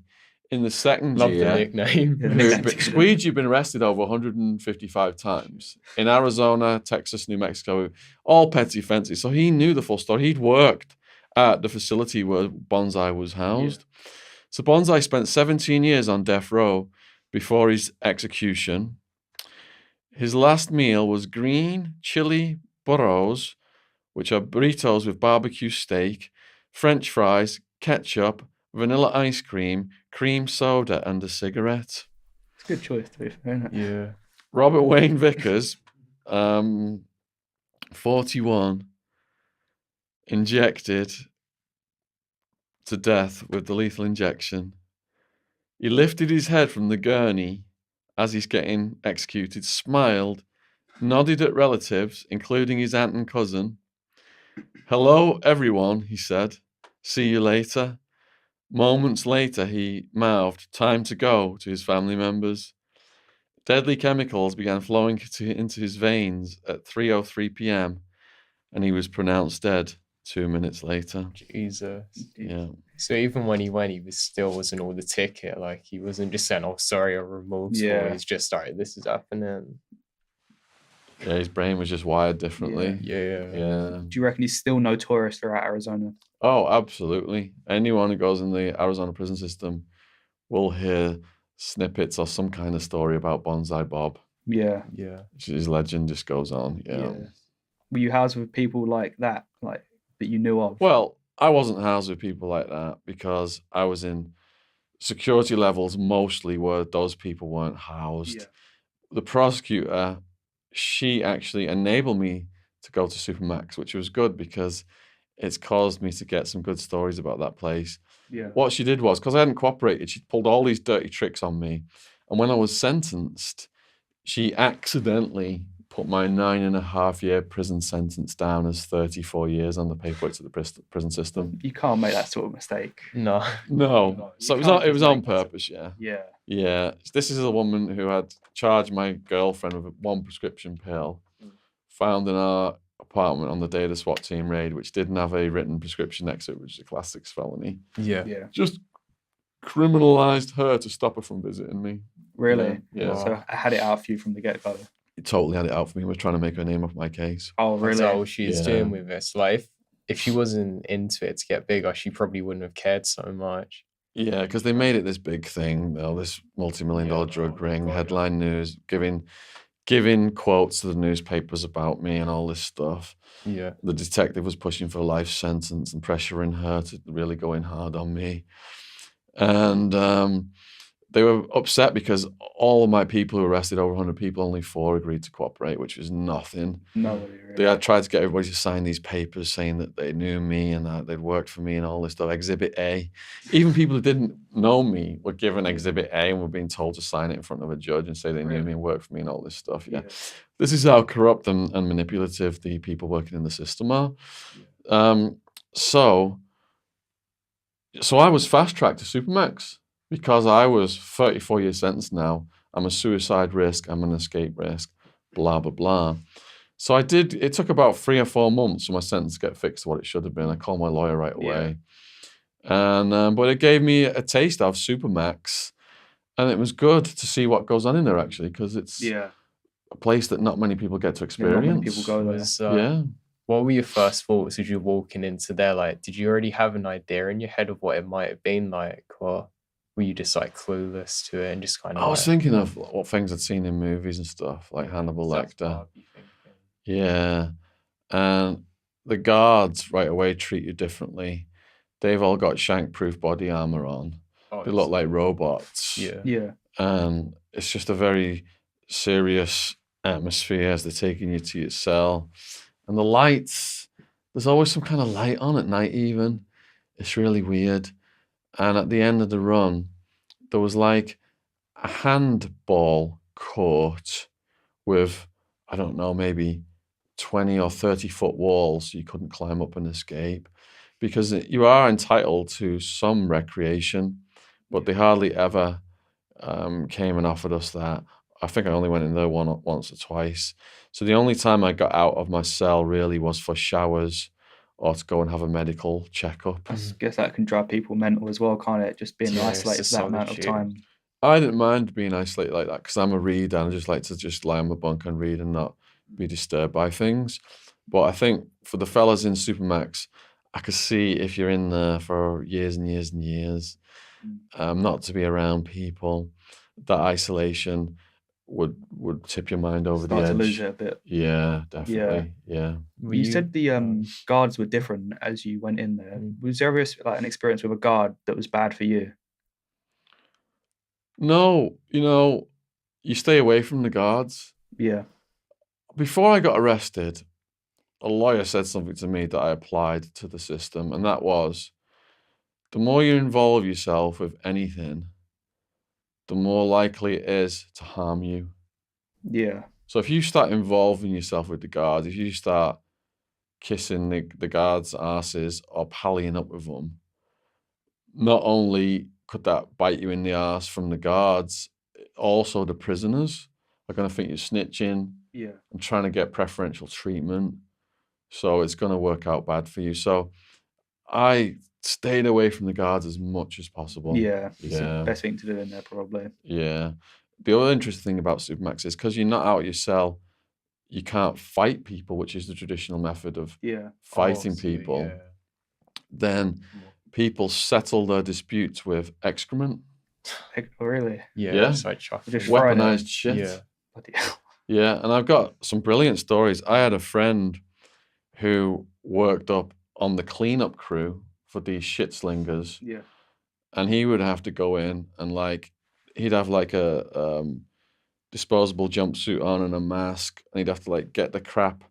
in the second year. Love the nickname. Squeegee had been arrested over 155 times in Arizona, Texas, New Mexico, all petty offenses. So he knew the full story. He'd worked at the facility where Bonsai was housed. So Bonsai spent 17 years on death row before his execution. His last meal was green chili burros, which are burritos with barbecue steak, French fries, ketchup, vanilla ice cream, cream soda, and a cigarette. It's a good choice, to be fair, isn't it? Yeah. Robert Wayne Vickers, 41, injected to death with the lethal injection. He lifted his head from the gurney as he's getting executed, smiled, nodded at relatives, including his aunt and cousin. "Hello, everyone," he said. "See you later." Moments later, he mouthed, "Time to go," to his family members. Deadly chemicals began flowing into his veins at 3:03 p.m., and he was pronounced dead 2 minutes later. Jesus. Yeah. So even when he went, he wasn't all the ticket. Like, he wasn't just saying, "Oh, sorry," or remorseful. Yeah. He's just, "All right, this is happening." Yeah, his brain was just wired differently. Yeah. Do you reckon he's still notorious throughout Arizona? Oh, absolutely. Anyone who goes in the Arizona prison system will hear snippets or some kind of story about Bonsai Bob. Yeah. His legend just goes on. Yeah. Were you housed with people like that you knew of? Well, I wasn't housed with people like that because I was in security levels mostly where those people weren't housed. The prosecutor, she actually enabled me to go to Supermax, which was good because it's caused me to get some good stories about that place. What she did was, because I hadn't cooperated, she pulled all these dirty tricks on me. And when I was sentenced, she accidentally put my 9.5-year prison sentence down as 34 years on the paperwork to the prison system. You can't make that sort of mistake. No. So it was on purpose, Yeah. This is a woman who had charged my girlfriend with one prescription pill, found in our apartment on the day of the SWAT team raid, which didn't have a written prescription next to it, which is a class 6 felony. Yeah. Just criminalized her to stop her from visiting me. Really? Yeah. So I had it out for you from the get-go. It totally had it out for me. Was trying to make her name off my case. Oh, really? That's all she's doing with this. Like, if she wasn't into it to get bigger, she probably wouldn't have cared so much. Yeah, because they made it this big thing, this multi-million-dollar drug ring, headline news, giving quotes to the newspapers about me and all this stuff. Yeah. The detective was pushing for a life sentence and pressuring her to really go in hard on me. And they were upset because all of my people who arrested, over 100 people, only 4 agreed to cooperate, which was nothing. Nobody really. They had tried to get everybody to sign these papers saying that they knew me and that they'd worked for me and all this stuff. Exhibit A. Even people who didn't know me were given Exhibit A and were being told to sign it in front of a judge and say they knew me and worked for me and all this stuff. Yeah. This is how corrupt and manipulative the people working in the system are. So I was fast-tracked to Supermax because I was 34 years sentenced now. I'm a suicide risk. I'm an escape risk. Blah, blah, blah. So I did. It took about 3 or 4 months for my sentence to get fixed to what it should have been. I called my lawyer right away. And but it gave me a taste of Supermax. And it was good to see what goes on in there, actually, because it's a place that not many people get to experience. Not many people go there. What were your first thoughts as you were walking into there? Like, did you already have an idea in your head of what it might have been like? Or were you just like clueless to it and just kind of? I was thinking of what things I'd seen in movies and stuff, like Hannibal Lecter. Yeah. And the guards right away treat you differently. They've all got shank-proof body armor on. They look like robots. Yeah. And it's just a very serious atmosphere as they're taking you to your cell. And the lights, there's always some kind of light on at night even. It's really weird. And at the end of the run, there was like a handball court with, I don't know, maybe 20 or 30 foot walls so you couldn't climb up and escape. Because you are entitled to some recreation, but they hardly ever came and offered us that. I think I only went in there once or twice. So the only time I got out of my cell really was for showers or to go and have a medical checkup. I guess that can drive people mental as well, can't it? Just being isolated for that amount of time. I didn't mind being isolated like that because I'm a reader and I just like to just lie on my bunk and read and not be disturbed by things. But I think for the fellas in Supermax, I could see if you're in there for years and years and years, not to be around people, that isolation would tip your mind over the edge. Start to lose it a bit. Yeah, definitely. Yeah. You said the guards were different as you went in there. Was there ever like an experience with a guard that was bad for you? No, you stay away from the guards. Yeah. Before I got arrested, a lawyer said something to me that I applied to the system, and that was, the more you involve yourself with anything, the more likely it is to harm you. Yeah. So if you start involving yourself with the guards, if you start kissing the guards' asses or pallying up with them, not only could that bite you in the ass from the guards, also the prisoners are going to think you're snitching Yeah. and trying to get preferential treatment. So it's going to work out bad for you. So I stayed away from the guards as much as possible. Yeah. It's the Yeah. best thing to do in there, probably. Yeah. The other interesting thing about Supermax is because you're not out of your cell, you can't fight people, which is the traditional method of Yeah. fighting So, people. yeah. Then people settle their disputes with excrement. Oh, really? Yeah. Yeah. It's like chuffing. Just Friday. Weaponized shit. Yeah. Bloody hell. Yeah, and I've got some brilliant stories. I had a friend who worked up on the cleanup crew for these shit slingers, Yeah. and he would have to go in and like he'd have like a disposable jumpsuit on and a mask, and he'd have to like get the crap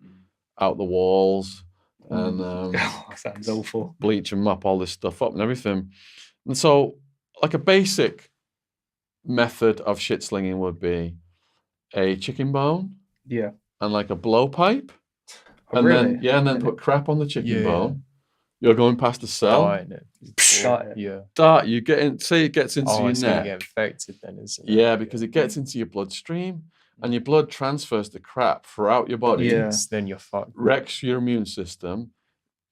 out the walls and Oh, sounds awful. bleach and mop all this stuff up and everything. And so, like a basic method of shit slinging would be a chicken bone Yeah. and like a blowpipe. Oh, And really? then and then put crap on the chicken Yeah. bone. You're going past the cell. Dying it. Dart it. Yeah. Dart, you get in, say it gets into Oh, your it's gonna neck. get infected then, isn't it? Yeah, because it gets into your bloodstream, and your blood transfers the crap throughout your body. Yeah. Then you're fucked. Wrecks your immune system.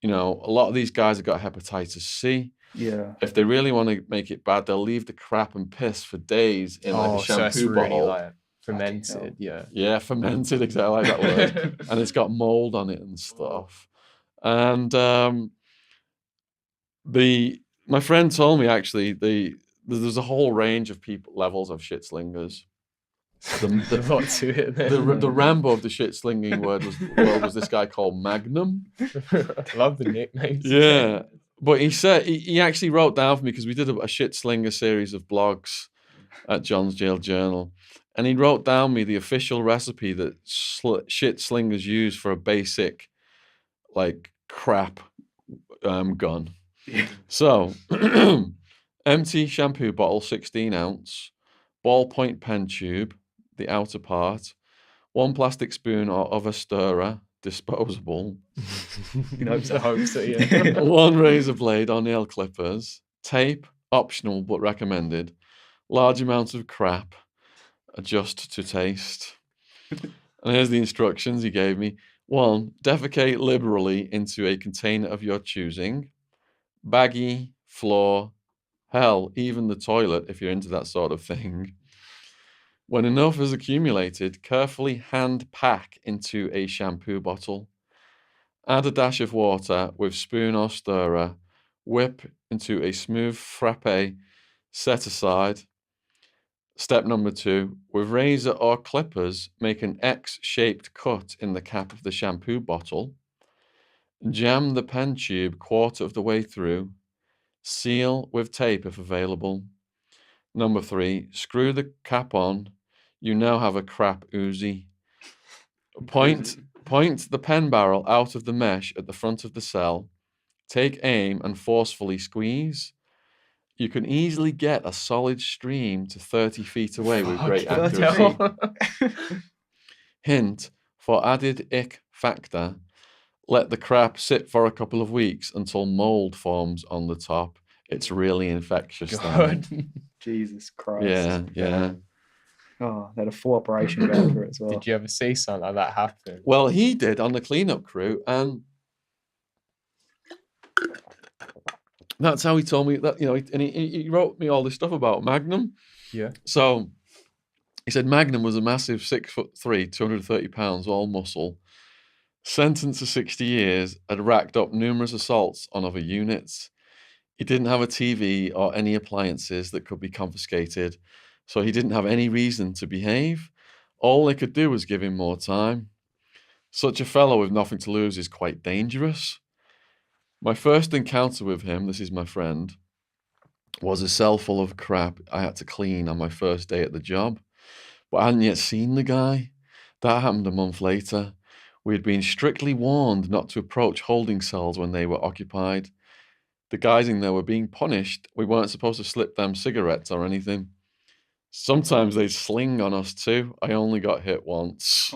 You know, a lot of these guys have got hepatitis C. Yeah. If they really want to make it bad, they'll leave the crap and piss for days in like a so it's shampoo really bottle. like fermented. Yeah. Yeah, fermented, exactly like that word. And it's got mold on it and stuff. And my friend told me actually there's a whole range of levels of shit slingers. The lot to it. The Rambo of the shit slinging world was this guy called Magnum. Love the nicknames. Yeah, but he said he actually wrote down for me because we did a shit slinger series of blogs at John's Jail Journal, and he wrote down me the official recipe that shit slingers use for a basic like crap gun. So empty shampoo bottle, 16 ounce, ballpoint pen tube, the outer part, one plastic spoon or other stirrer, disposable, I hope so, yeah. one razor blade or nail clippers, tape, optional but recommended, large amounts of crap, adjust to taste. And here's the instructions he gave me. 1, defecate liberally into a container of your choosing. Baggy, floor, hell, even the toilet if you're into that sort of thing. When enough is accumulated, carefully hand pack into a shampoo bottle. Add a dash of water with spoon or stirrer. Whip into a smooth frappe. Set aside. Step number 2, with razor or clippers, make an X-shaped cut in the cap of the shampoo bottle. Jam the pen tube quarter of the way through. Seal with tape if available. Number 3, screw the cap on. You now have a crap Uzi. Point the pen barrel out of the mesh at the front of the cell. Take aim and forcefully squeeze. You can easily get a solid stream to 30 feet away with great accuracy. Hint, for added ick factor, let the crap sit for a couple of weeks until mold forms on the top. It's really infectious. Jesus Christ. Yeah. Oh, they had a full operation going for it as well. Did you ever see something like that happen? Well, he did on the cleanup crew, and that's how he told me that, and he wrote me all this stuff about Magnum. Yeah. So he said Magnum was a massive 6'3", 230 pounds, all muscle, sentenced to 60 years, had racked up numerous assaults on other units. He didn't have a TV or any appliances that could be confiscated, so he didn't have any reason to behave. All they could do was give him more time. Such a fellow with nothing to lose is quite dangerous. My first encounter with him, this is my friend, was a cell full of crap I had to clean on my first day at the job. But I hadn't yet seen the guy. That happened a month later. We had been strictly warned not to approach holding cells when they were occupied. The guys in there were being punished. We weren't supposed to slip them cigarettes or anything. Sometimes they'd sling on us too. I only got hit once.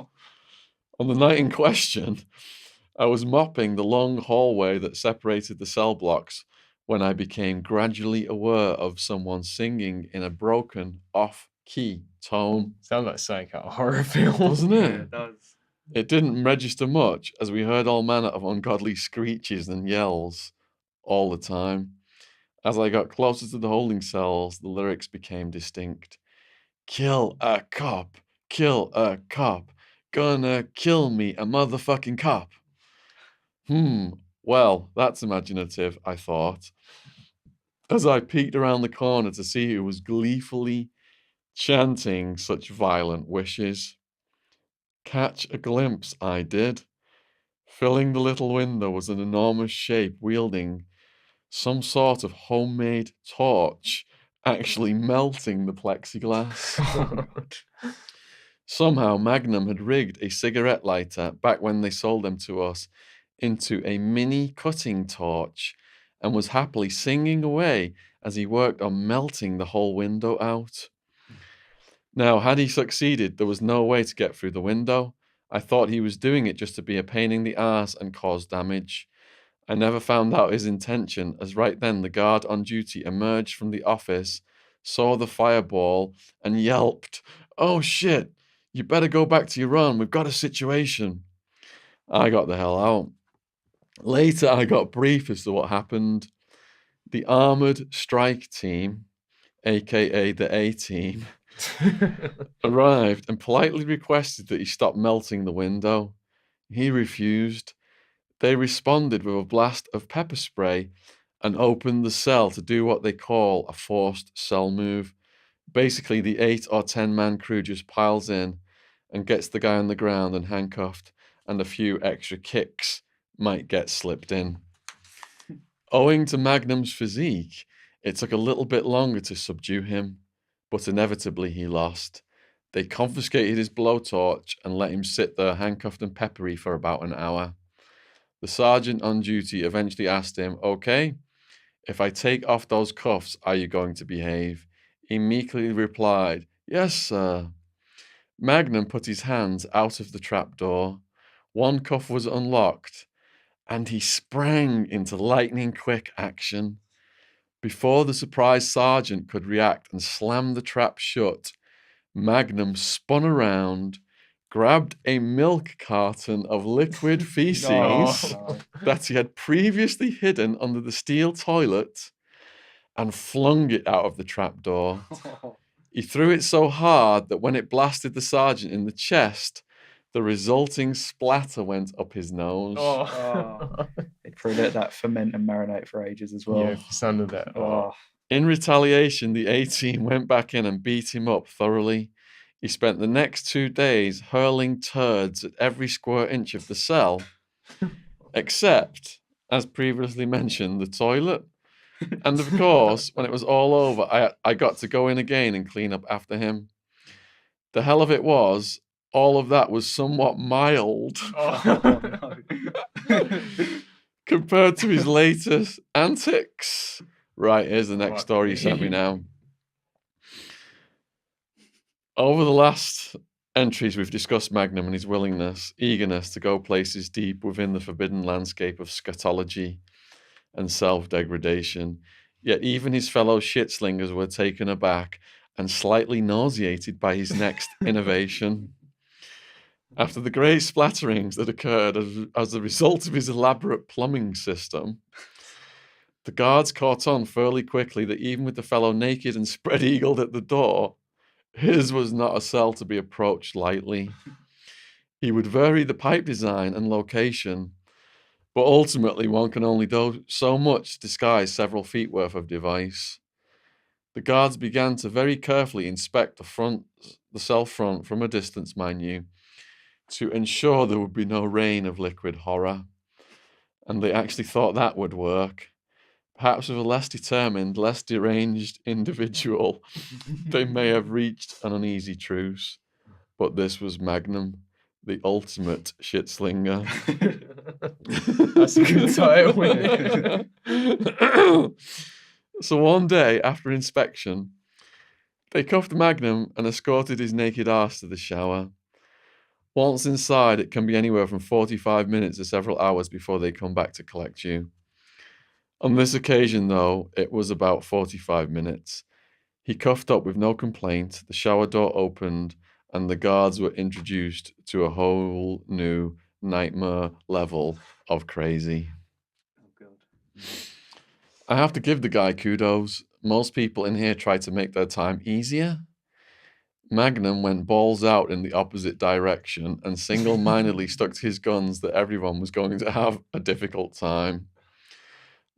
On the night in question, I was mopping the long hallway that separated the cell blocks when I became gradually aware of someone singing in a broken, off-key tone. Sounds like something out of a horror film. Doesn't Yeah, it? it does. It didn't register much, as we heard all manner of ungodly screeches and yells all the time. As I got closer to the holding cells, the lyrics became distinct. Kill a cop, gonna kill me, a motherfucking cop. Well, that's imaginative, I thought, as I peeked around the corner to see who was gleefully chanting such violent wishes. Catch a glimpse, I did. Filling the little window was an enormous shape wielding some sort of homemade torch, actually melting the plexiglass. Somehow Magnum had rigged a cigarette lighter back when they sold them to us into a mini cutting torch and was happily singing away as he worked on melting the whole window out. Now, had he succeeded, there was no way to get through the window. I thought he was doing it just to be a pain in the arse and cause damage. I never found out his intention, as right then the guard on duty emerged from the office, saw the fireball, and yelped, "Oh shit, you better go back to your run, we've got a situation." I got the hell out. Later, I got brief as to what happened. The Armoured Strike Team, aka the A-Team, arrived and politely requested that he stop melting the window. He refused. They responded with a blast of pepper spray and opened the cell to do what they call a forced cell move. Basically, the 8 or 10 man crew just piles in and gets the guy on the ground and handcuffed, and a few extra kicks might get slipped in. Owing to Magnum's physique, it took a little bit longer to subdue him, but inevitably he lost. They confiscated his blowtorch and let him sit there handcuffed and peppery for about an hour. The sergeant on duty eventually asked him, "Okay, if I take off those cuffs, are you going to behave?" He meekly replied, "Yes, sir." Magnum put his hands out of the trapdoor. One cuff was unlocked, and he sprang into lightning-quick action. Before the surprised sergeant could react and slam the trap shut, Magnum spun around, grabbed a milk carton of liquid feces that he had previously hidden under the steel toilet, and flung it out of the trapdoor. He threw it so hard that when it blasted the sergeant in the chest, the resulting splatter went up his nose. They'd probably let that ferment and marinate for ages as well. Yeah, some of that. In retaliation, the A-Team went back in and beat him up thoroughly. He spent the next 2 days hurling turds at every square inch of the cell, except, as previously mentioned, the toilet. And of course, when it was all over, I got to go in again and clean up after him. The hell of it was, all of that was somewhat mild compared to his latest antics. Right, here's the next story you sent me now. Over the last entries, we've discussed Magnum and his eagerness to go places deep within the forbidden landscape of scatology and self-degradation. Yet even his fellow shitslingers were taken aback and slightly nauseated by his next innovation. After the great splatterings that occurred as a result of his elaborate plumbing system, the guards caught on fairly quickly that even with the fellow naked and spread-eagled at the door, his was not a cell to be approached lightly. He would vary the pipe design and location, but ultimately one can only do so much to disguise several feet worth of device. The guards began to very carefully inspect the cell front from a distance, mind you, to ensure there would be no rain of liquid horror. And they actually thought that would work. Perhaps with a less determined, less deranged individual, they may have reached an uneasy truce. But this was Magnum. the ultimate shit slinger. That's a good title. So one day after inspection, they cuffed Magnum and escorted his naked arse to the shower. Once inside, it can be anywhere from 45 minutes to several hours before they come back to collect you. On this occasion, though, it was about 45 minutes. He cuffed up with no complaint, the shower door opened, and the guards were introduced to a whole new nightmare level of crazy. Oh, God. I have to give the guy kudos. Most people in here try to make their time easier. Magnum went balls out in the opposite direction and single-mindedly stuck to his guns that everyone was going to have a difficult time.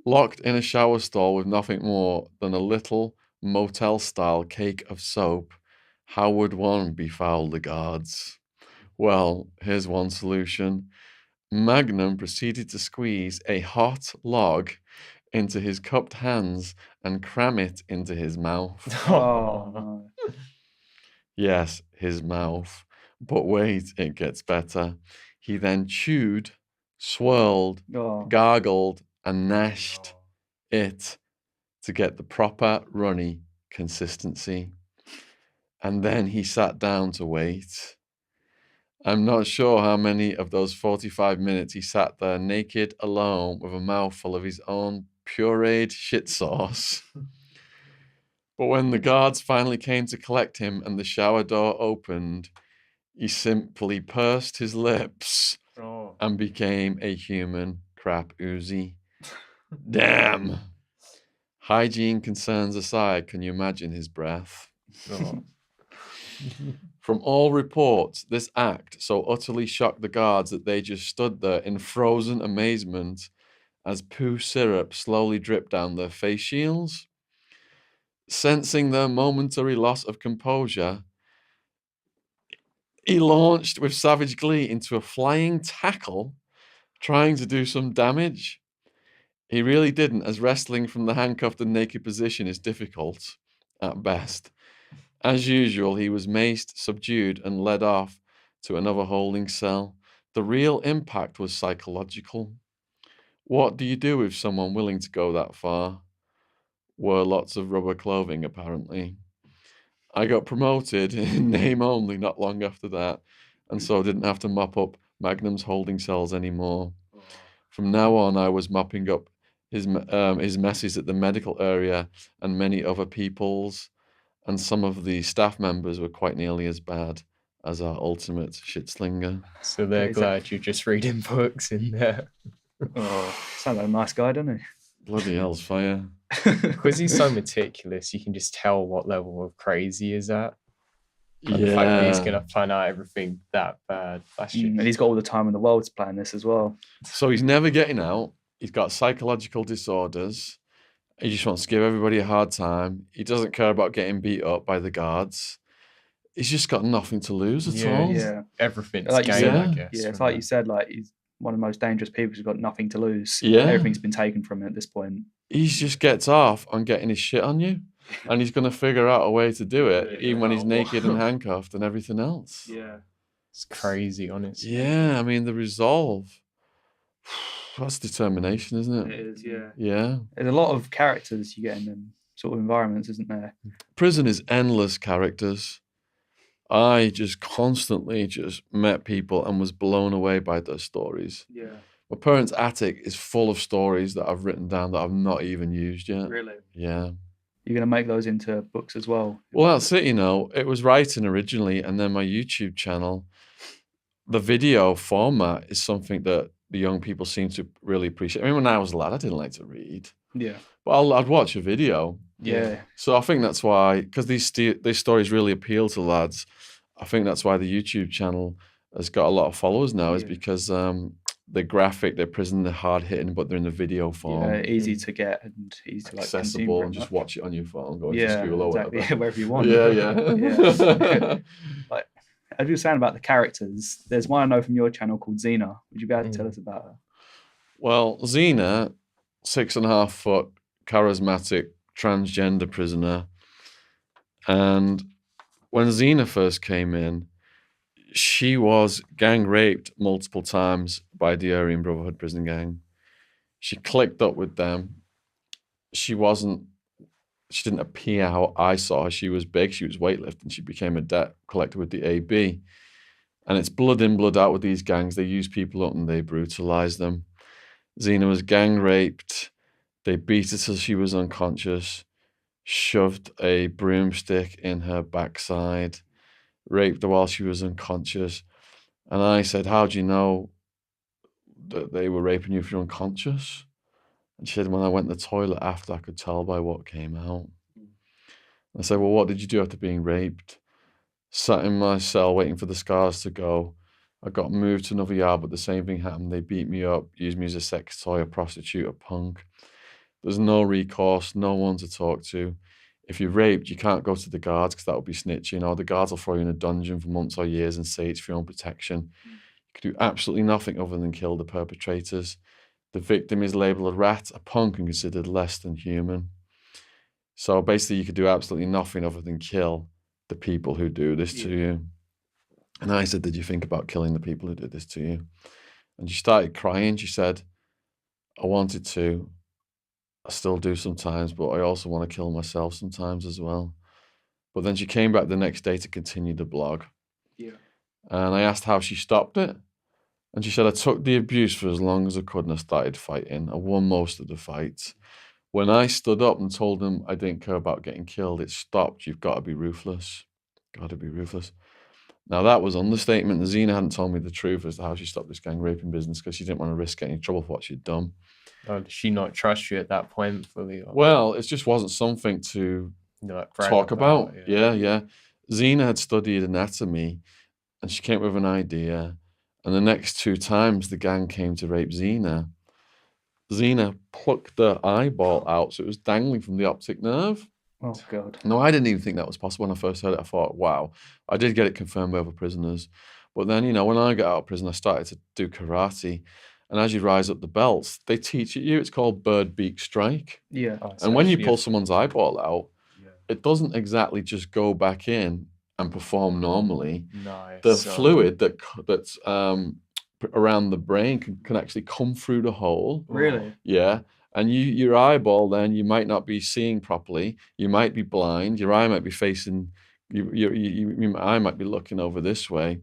Locked in a shower stall with nothing more than a little motel-style cake of soap, how would one befoul the guards? Well, here's one solution. Magnum proceeded to squeeze a hot log into his cupped hands and cram it into his mouth. Oh, no. Yes, his mouth. But wait, it gets better. He then chewed, swirled, Oh. gargled, and gnashed it to get the proper runny consistency. And then he sat down to wait. I'm not sure how many of those 45 minutes he sat there naked alone with a mouthful of his own pureed shit sauce. But when the guards finally came to collect him and the shower door opened, he simply pursed his lips and became a human crap oozy. Damn. Hygiene concerns aside, can you imagine his breath? From all reports, this act so utterly shocked the guards that they just stood there in frozen amazement as poo syrup slowly dripped down their face shields. Sensing their momentary loss of composure, he launched with savage glee into a flying tackle, trying to do some damage. He really didn't, as wrestling from the handcuffed and naked position is difficult, at best. As usual, he was maced, subdued, and led off to another holding cell. The real impact was psychological. What do you do with someone willing to go that far? Wore lots of rubber clothing, apparently. I got promoted in name only not long after that, and so didn't have to mop up Magnum's holding cells anymore. From now on, I was mopping up his messes at the medical area and many other people's, and some of the staff members were quite nearly as bad as our ultimate shit slinger. So they're glad you're just reading books in there. Oh, sounds like a nice guy, doesn't he? Bloody hell's fire. Because he's so meticulous, you can just tell what level of crazy he is at. And Yeah. the fact that he's going to plan out everything that bad. That's just... And he's got all the time in the world to plan this as well. So he's never getting out. He's got psychological disorders. He just wants to give everybody a hard time. He doesn't care about getting beat up by the guards. He's just got nothing to lose at all. Yeah. Everything's Like you gain, said. I guess. Yeah, it's from like you that. said, like he's one of the most dangerous people who's got nothing to lose. Yeah. Everything's been taken from him at this point. He just gets off on getting his shit on you. And he's going to figure out a way to do it, even when he's naked and handcuffed and everything else. Yeah. It's crazy, honestly. Yeah, I mean, the resolve. That's determination, isn't It it? is, yeah. Yeah. There's a lot of characters you get in them sort of environments, isn't there? Prison is endless characters. I just constantly just met people and was blown away by their stories. Yeah. My parents' attic is full of stories that I've written down that I've not even used yet. Really? Yeah. You're going to make those into books as well? Well, that's it, you know. It was writing originally, and then my YouTube channel, the video format is something that the young people seem to really appreciate. I mean, when I was a lad, I didn't like to read, Yeah. but I'd watch a video. Yeah. So I think that's why, because these stories really appeal to lads, I think that's why the YouTube channel has got a lot of followers now, is Yeah. because they're graphic, they're prison, they're hard hitting, but they're in the video form. Yeah, easy to get and easy to like Accessible, consume and just pretty much. watch it on your phone, going to Yeah, school or exactly. whatever. Wherever you want. Yeah. Yeah. Like, as you were saying about the characters, there's one I know from your channel called Xena. Would you be able to tell us about her? Well, Xena, 6.5 foot, charismatic, transgender prisoner. And when Xena first came in, She was gang raped multiple times by the Aryan Brotherhood prison gang. She clicked up with them. She didn't appear how I saw her. She was big, she was weightlifting. She became a debt collector with the AB. And it's blood in, blood out with these gangs. They use people up and they brutalize them. Zena was gang raped. They beat her till she was unconscious, shoved a broomstick in her backside, raped her while she was unconscious. And I said, how do you know that they were raping you if you're unconscious? And she said, when I went to the toilet after, I could tell by what came out. I said, well, what did you do after being raped? Sat in my cell waiting for the scars to go. I got moved to another yard, but the same thing happened. They beat me up, used me as a sex toy, a prostitute, a punk. There's no recourse, no one to talk to. If you're raped, you can't go to the guards because that would be snitching, or the guards will throw you in a dungeon for months or years and say it's for your own protection. You could do absolutely nothing other than kill the perpetrators. The victim is labelled a rat, a punk, and considered less than human. So basically, you could do absolutely nothing other than kill the people who do this to you. And I said, did you think about killing the people who did this to you? And she started crying. She said, I wanted to. I still do sometimes, but I also want to kill myself sometimes as well. But then she came back the next day to continue the blog. Yeah. And I asked how she stopped it. And she said, I took the abuse for as long as I could and I started fighting. I won most of the fights. When I stood up and told them I didn't care about getting killed, it stopped. You've got to be ruthless. Got to be ruthless. Now, that was understatement. And Zena hadn't told me the truth as to how she stopped this gang raping business because she didn't want to risk getting in trouble for what she'd done. Did she not trust you at that point fully? Well, it just wasn't something to talk about. Yeah. Zena had studied anatomy and she came up with an idea. And the next 2 times the gang came to rape Zena, Zena plucked the eyeball out, so it was dangling from the optic nerve. Oh, God. No, I didn't even think that was possible when I first heard it. I thought, wow. I did get it confirmed by other prisoners. But then, when I got out of prison, I started to do karate. And as you rise up the belts, they teach it you. It's called bird beak strike. Yeah. And when you pull someone's eyeball out, it doesn't exactly just go back in and perform normally. Nice. The fluid that's around the brain can actually come through the hole. Really? Yeah. And your eyeball, then you might not be seeing properly. You might be blind. Your eye might be facing. Your eye might be looking over this way.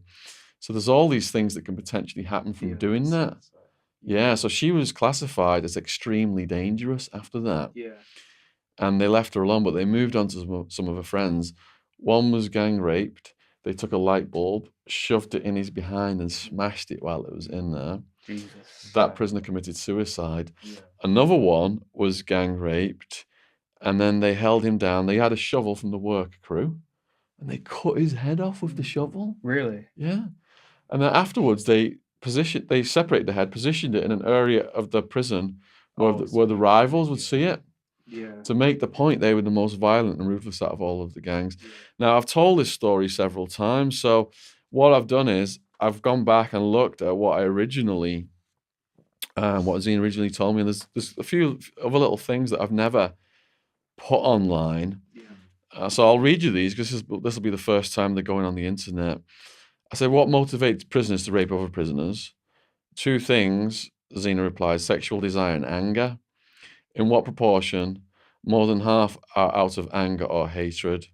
So there's all these things that can potentially happen from doing that. Yeah. So she was classified as extremely dangerous after that. Yeah. And they left her alone, but they moved on to some of her friends. One was gang raped. They took a light bulb, shoved it in his behind, and smashed it while it was in there. Jesus. That prisoner committed suicide. Yeah. Another one was gang raped, and then they held him down. They had a shovel from the work crew, and they cut his head off with the shovel. Really? Yeah. And then afterwards, they separated the head, positioned it in an area of the prison where the rivals would see it. Yeah. To make the point they were the most violent and ruthless out of all of the gangs. Yeah. Now, I've told this story several times, so what I've done is I've gone back and looked at what Zena originally told me, and there's a few other little things that I've never put online. Yeah. So I'll read you these because this will be the first time they're going on the internet. I said, what motivates prisoners to rape other prisoners? 2 things, Zena replied, sexual desire and anger. In what proportion? More than half are out of anger or hatred.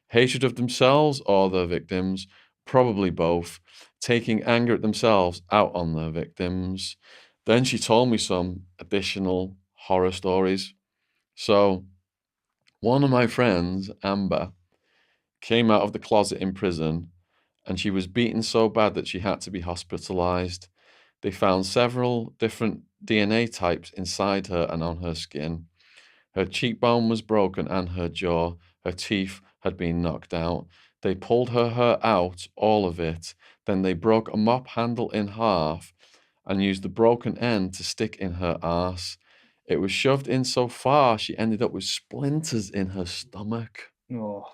Hatred of themselves or their victims? Probably both. Taking anger at themselves out on their victims. Then she told me some additional horror stories. So, one of my friends, Amber, came out of the closet in prison and she was beaten so bad that she had to be hospitalized. They found several different DNA types inside her and on her skin. Her cheekbone was broken and her jaw. Her teeth had been knocked out. They pulled her hair out, all of it. Then they broke a mop handle in half and used the broken end to stick in her arse. It was shoved in so far she ended up with splinters in her stomach. Oh.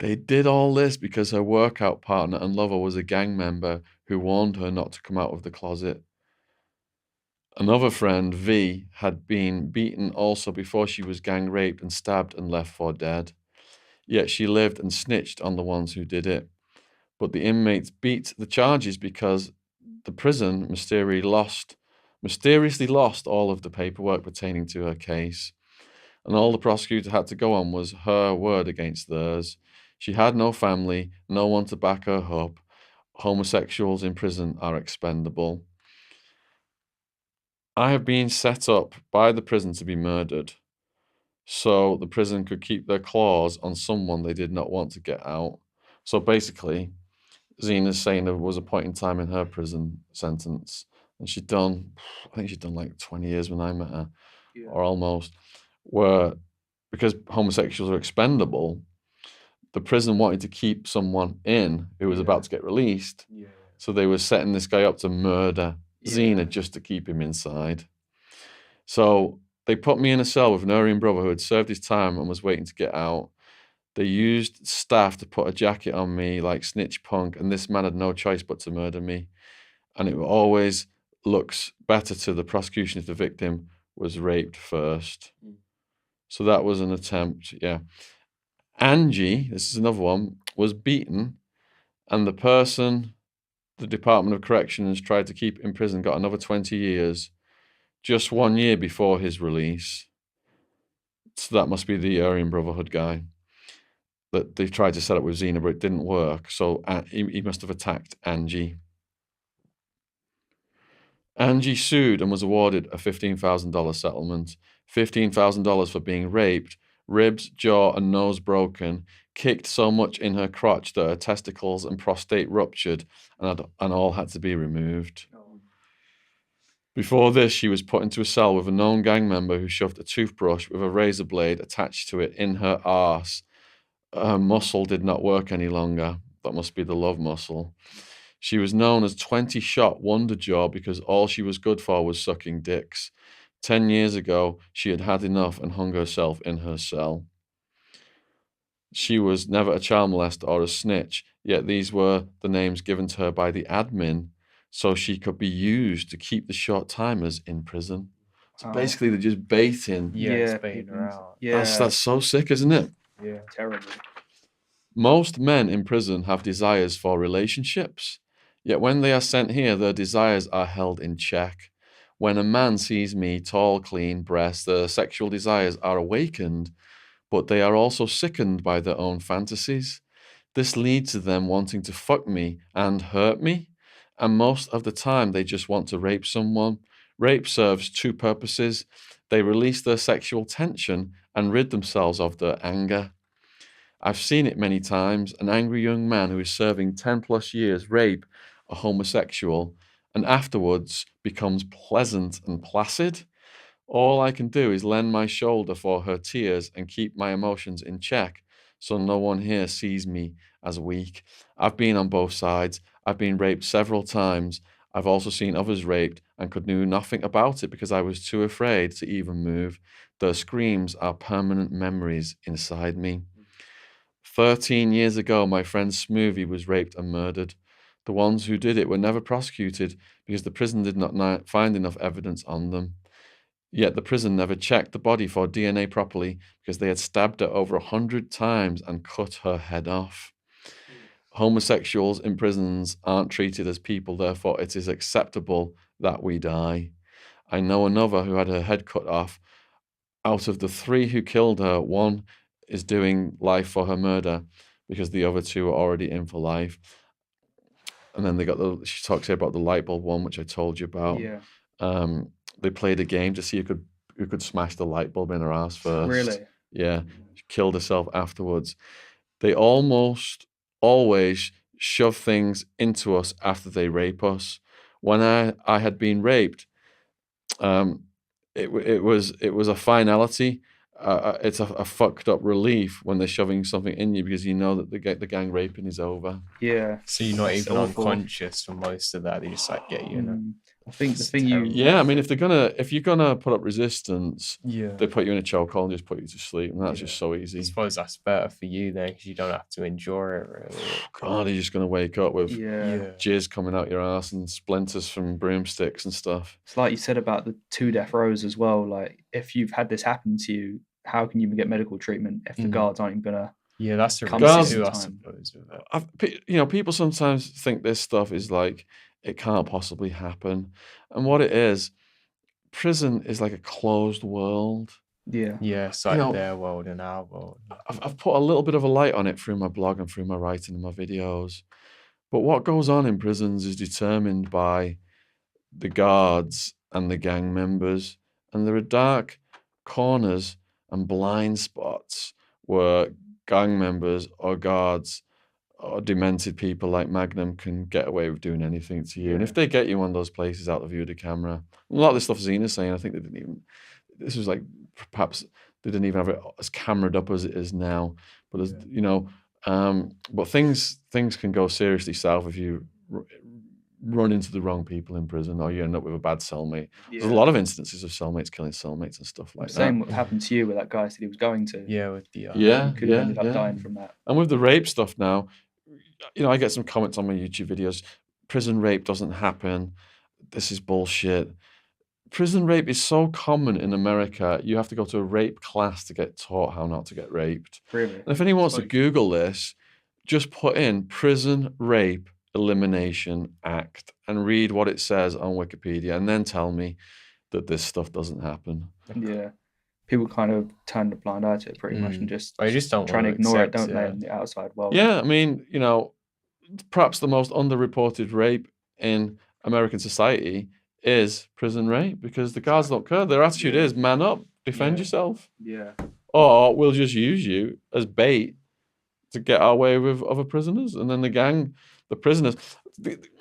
They did all this because her workout partner and lover was a gang member who warned her not to come out of the closet. Another friend, V, had been beaten also before she was gang raped and stabbed and left for dead. Yet she lived and snitched on the ones who did it. but the inmates beat the charges because the prison mysteriously lost all of the paperwork pertaining to her case. And all the prosecutor had to go on was her word against theirs. She had no family, no one to back her up. Homosexuals in prison are expendable. I have been set up by the prison to be murdered, so the prison could keep their claws on someone they did not want to get out. So basically, Zena's saying there was a point in time in her prison sentence, and I think she'd done like 20 years when I met her, or almost, where because homosexuals are expendable, the prison wanted to keep someone in who was about to get released. So they were setting this guy up to murder Zena just to keep him inside. So they put me in a cell with an Aryan brother who had served his time and was waiting to get out. They used staff to put a jacket on me like snitch punk, and this man had no choice but to murder me. And it always looks better to the prosecution if the victim was raped first. So that was an attempt, yeah. Angie, this is another one, was beaten, and the person the Department of Corrections tried to keep in prison got another 20 years, just 1 year before his release. So that must be the Aryan Brotherhood guy that they tried to set up with Zena, but it didn't work. So he must have attacked Angie. Angie sued and was awarded a $15,000 settlement. $15,000 for being raped, ribs, jaw, and nose broken, kicked so much in her crotch that her testicles and prostate ruptured and all had to be removed. Before this, she was put into a cell with a known gang member who shoved a toothbrush with a razor blade attached to it in her arse. Her muscle did not work any longer. That must be the love muscle. She was known as 20-shot Wonder Jaw because all she was good for was sucking dicks. 10 years ago, she had had enough and hung herself in her cell. She was never a child molester or a snitch, yet these were the names given to her by the admin so she could be used to keep the short-timers in prison. So basically, they're just baiting. It's baiting her out. That's so sick, isn't it? Yeah. Terrible. Most men in prison have desires for relationships, yet when they are sent here, their desires are held in check. When a man sees me, tall, clean, breasts, their sexual desires are awakened, but they are also sickened by their own fantasies. This leads to them wanting to fuck me and hurt me, and most of the time they just want to rape someone. Rape serves two purposes. They release their sexual tension and rid themselves of their anger. I've seen it many times, an angry young man who is serving 10 plus years rape a homosexual and afterwards becomes pleasant and placid. All I can do is lend my shoulder for her tears and keep my emotions in check so no one here sees me as weak. I've been on both sides. I've been raped several times. I've also seen others raped and could do nothing about it because I was too afraid to even move. Their screams are permanent memories inside me. 13 years ago, my friend Smoothie was raped and murdered. The ones who did it were never prosecuted because the prison did not find enough evidence on them. Yet the prison never checked the body for DNA properly because they had stabbed her over 100 times and cut her head off. Homosexuals in prisons aren't treated as people, therefore it is acceptable that we die. I know another who had her head cut off. Out of the 3 who killed her, 1 is doing life for her murder because the other 2 are already in for life. And then she talks here about the light bulb one, which I told you about. Yeah. They played a game to see who could smash the light bulb in her ass first. Really? Yeah. She killed herself afterwards. They almost always shove things into us after they rape us. When I had been raped, it was a finality. It's a fucked up relief when they're shoving something in you because you know that the gang raping is over. Yeah. So you're not It's even awful. unconscious for most of that. They just like get you in it. I think the It's thing terrible. Yeah, I mean, if you're gonna put up resistance, Yeah. they put you in a chokehold and just put you to sleep, and that's just so I easy. suppose that's better for you then because you don't have to endure it really. God, you're just gonna wake up with Yeah. jizz coming out your ass and splinters from broomsticks and stuff. It's like you said about the 2 death rows as well. Like, if you've had this happen to you, how can you get medical treatment if the guards aren't even gonna Yeah, that's the Comes risk Guys- too, I time. suppose. With it. People sometimes think this stuff is like, it can't possibly happen. And what it is, prison is like a closed world. Yeah. Yeah, it's You like know, their world and our world. I've put a little bit of a light on it through my blog and through my writing and my videos. But what goes on in prisons is determined by the guards and the gang members. And there are dark corners and blind spots where gang members or guards or demented people like Magnum can get away with doing anything to you. And if Yeah. they get you one of those places out of view of the camera, a lot of this stuff Zena's saying, I think they didn't even, this was like, perhaps they didn't even have it as cameraed up as it is now. But there's, but things can go seriously south if you run into the wrong people in prison, or you end up with a bad cellmate. There's a lot of instances of cellmates killing cellmates and stuff like that. Same what happened to you where that guy said he was going to. Yeah, with the Yeah, You could have ended up dying from that. And with the rape stuff now, I get some comments on my YouTube videos. Prison rape doesn't happen. This is bullshit. Prison rape is so common in America. You have to go to a rape class to get taught how not to get raped. Really? And if anyone wants to Like- Google this, just put in Prison Rape Elimination Act and read what it says on Wikipedia, and then tell me that this stuff doesn't happen. Yeah. People kind of turn a blind eye to it pretty much and just I just don't try and want to ignore it, accept don't they, in the outside world? Yeah, I mean, perhaps the most underreported rape in American society is prison rape, because the guards don't care. Their attitude is, man up, defend yourself, Yeah. or we'll just use you as bait to get our way with other prisoners. And then the prisoners,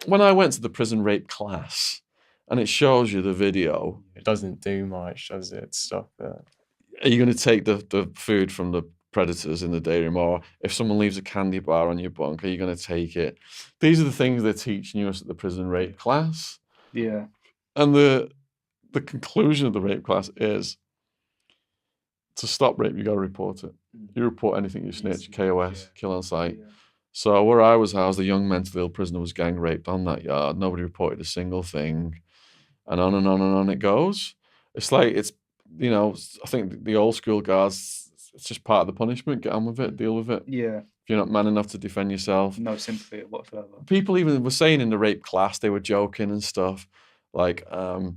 when I went to the prison rape class, and it shows you the video, It doesn't do much, does it? Stuff that. are you going to take the food from the predators in the day room, or if someone leaves a candy bar on your bunk, are you going to take it? These are the things they're teaching us at the prison rape class. Yeah. And the conclusion of the rape class is, to stop rape, you got to report it. You report anything you snitch, KOS, kill on sight. Yeah. So where I was housed, a young mentally ill prisoner was gang raped on that yard. Nobody reported a single thing. And on and on and on it goes. It's like, I think the old school guards, it's just part of the punishment. Get on with it, deal with it. Yeah. If you're not man enough to defend yourself. No sympathy whatsoever. People even were saying in the rape class, they were joking and stuff. Like, the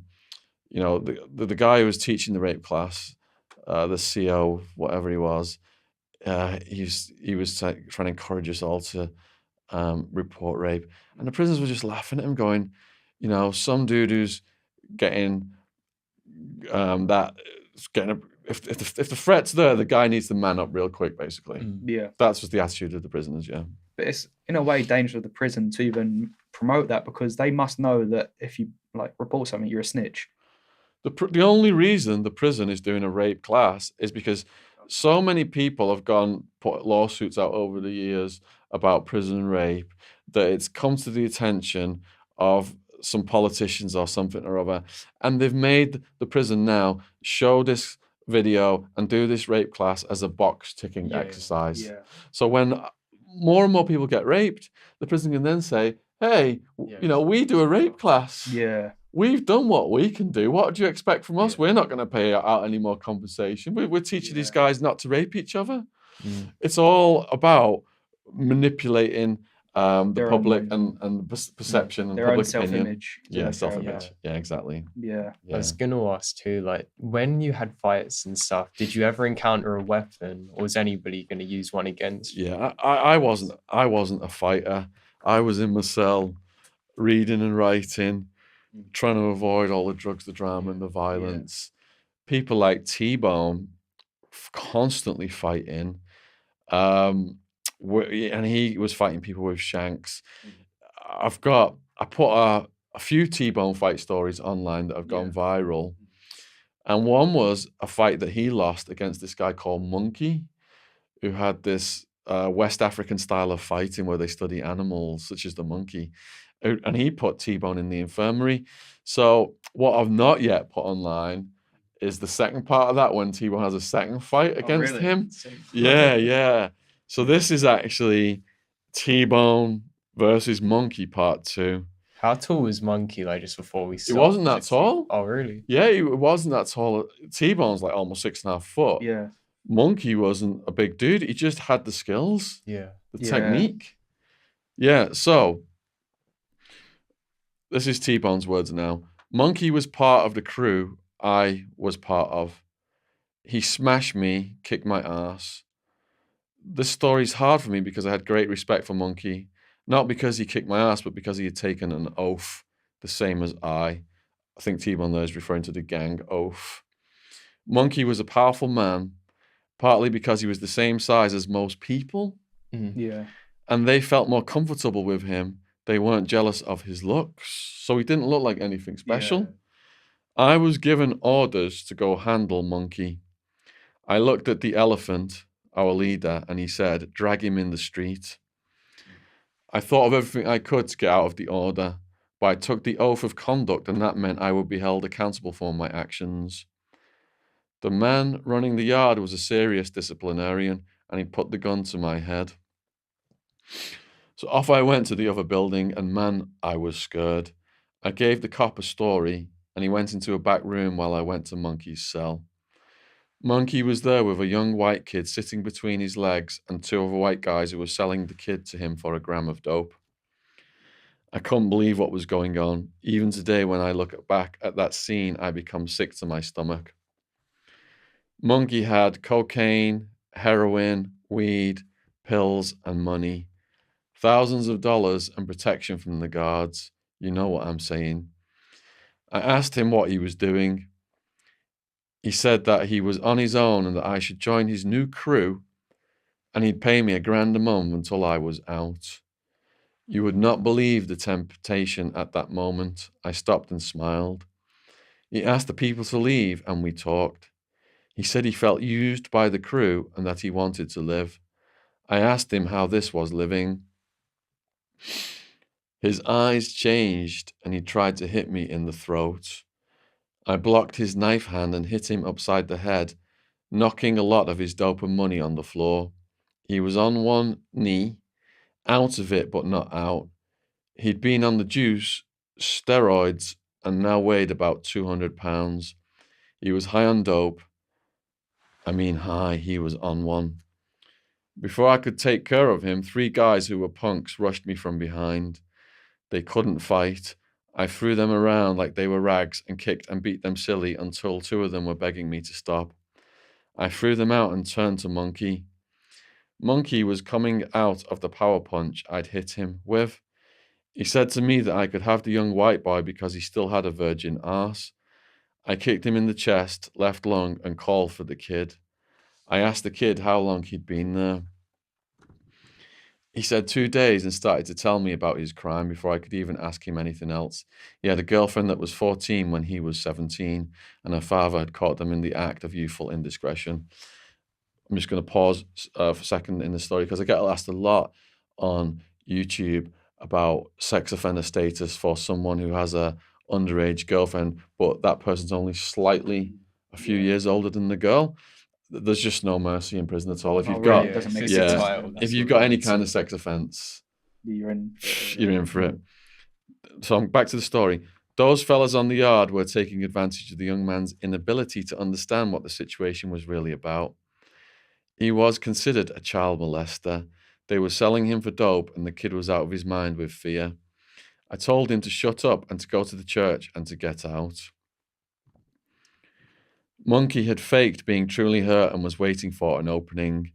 guy who was teaching the rape class, the CO, whatever he was trying to encourage us all to report rape. And the prisoners were just laughing at him, going, some dude who's getting if the threat's there, the guy needs to man up real quick, basically. Yeah. That's just the attitude of the prisoners, yeah. But it's in a way dangerous of the prison to even promote that, because they must know that if you report something, you're a snitch. The only reason the prison is doing a rape class is because so many people have put lawsuits out over the years about prison rape that it's come to the attention of some politicians or something or other, and they've made the prison now show this video and do this rape class as a box ticking exercise. Yeah. So when more and more people get raped, the prison can then say, hey, we do a rape class. Yeah. We've done what we can do. What do you expect from us? We're not going to pay out any more compensation. We're teaching these guys not to rape each other. It's all about manipulating the public and perception and their own public opinion. self-image. Yeah, self-image. Yeah, exactly. Yeah. I was going to ask too, like, when you had fights and stuff, did you ever encounter a weapon, or was anybody going to use one against you? Yeah, I wasn't a fighter. I was in my cell reading and writing, trying to avoid all the drugs, the drama, and the violence. People like T-Bone constantly fighting. And he was fighting people with shanks. I put a few T-Bone fight stories online that have gone viral. And one was a fight that he lost against this guy called Monkey, who had this West African style of fighting where they study animals, such as the monkey. And he put T-Bone in the infirmary. So what I've not yet put online is the second part of that, when T-Bone has a second fight against him. Yeah. So this is actually T-Bone versus Monkey part 2. How tall was Monkey, like, just before we It started? wasn't that tall. Oh, really? Yeah, it wasn't that tall. T-Bone's like almost 6.5 foot. Yeah. Monkey wasn't a big dude. He just had the skills, Yeah. the Yeah. technique. Yeah, so this is T-Bone's words now. Monkey was part of the crew I was part of. He smashed me, kicked my ass. This story's hard for me because I had great respect for Monkey, not because he kicked my ass, but because he had taken an oath, the same as I. I think T-Bone there is referring to the gang oath. Monkey was a powerful man, partly because he was the same size as most people, Yeah. and they felt more comfortable with him. They weren't jealous of his looks, so he didn't look like anything special. I was given orders to go handle Monkey. I looked at the elephant, our leader, and he said, drag him in the street. I thought of everything I could to get out of the order, but I took the oath of conduct, and that meant I would be held accountable for my actions. The man running the yard was a serious disciplinarian, and he put the gun to my head. So off I went to the other building, and man, I was scared. I gave the cop a story, and he went into a back room while I went to Monkey's cell. Monkey was there with a young white kid sitting between his legs and two other white guys who were selling the kid to him for a gram of dope. I couldn't believe what was going on. Even today, when I look back at that scene, I become sick to my stomach. Monkey had cocaine, heroin, weed, pills, and money. Thousands of dollars and protection from the guards. You know what I'm saying. I asked him what he was doing. He said that he was on his own and that I should join his new crew and he'd pay me $1,000 a month until I was out. You would not believe the temptation at that moment. I stopped and smiled. He asked the people to leave and we talked. He said he felt used by the crew and that he wanted to live. I asked him how this was living. His eyes changed and he tried to hit me in the throat. I blocked his knife hand and hit him upside the head, knocking a lot of his dope and money on the floor. He was on one knee, out of it but not out. He'd been on the juice, steroids, and now weighed about 200 pounds. He was high on dope. I mean high, he was on one. Before I could take care of him, 3 guys who were punks rushed me from behind. They couldn't fight. I threw them around like they were rags and kicked and beat them silly until 2 of them were begging me to stop. I threw them out and turned to Monkey. Monkey was coming out of the power punch I'd hit him with. He said to me that I could have the young white boy because he still had a virgin arse. I kicked him in the chest, left lung, and called for the kid. I asked the kid how long he'd been there. He said 2 days and started to tell me about his crime before I could even ask him anything else. He had a girlfriend that was 14 when he was 17, and her father had caught them in the act of youthful indiscretion. I'm just going to pause for a second in the story because I get asked a lot on YouTube about sex offender status for someone who has a underage girlfriend, but that person's only slightly a few years older than the girl. There's just no mercy in prison at all. If Oh, you've really? got It doesn't make It's sense. a yeah, title, if that's you've what got it any is. kind of sex offence, You're in. you're in for it. So back to the story. Those fellas on the yard were taking advantage of the young man's inability to understand what the situation was really about. He was considered a child molester. They were selling him for dope, and the kid was out of his mind with fear. I told him to shut up and to go to the church and to get out. Monkey had faked being truly hurt and was waiting for an opening.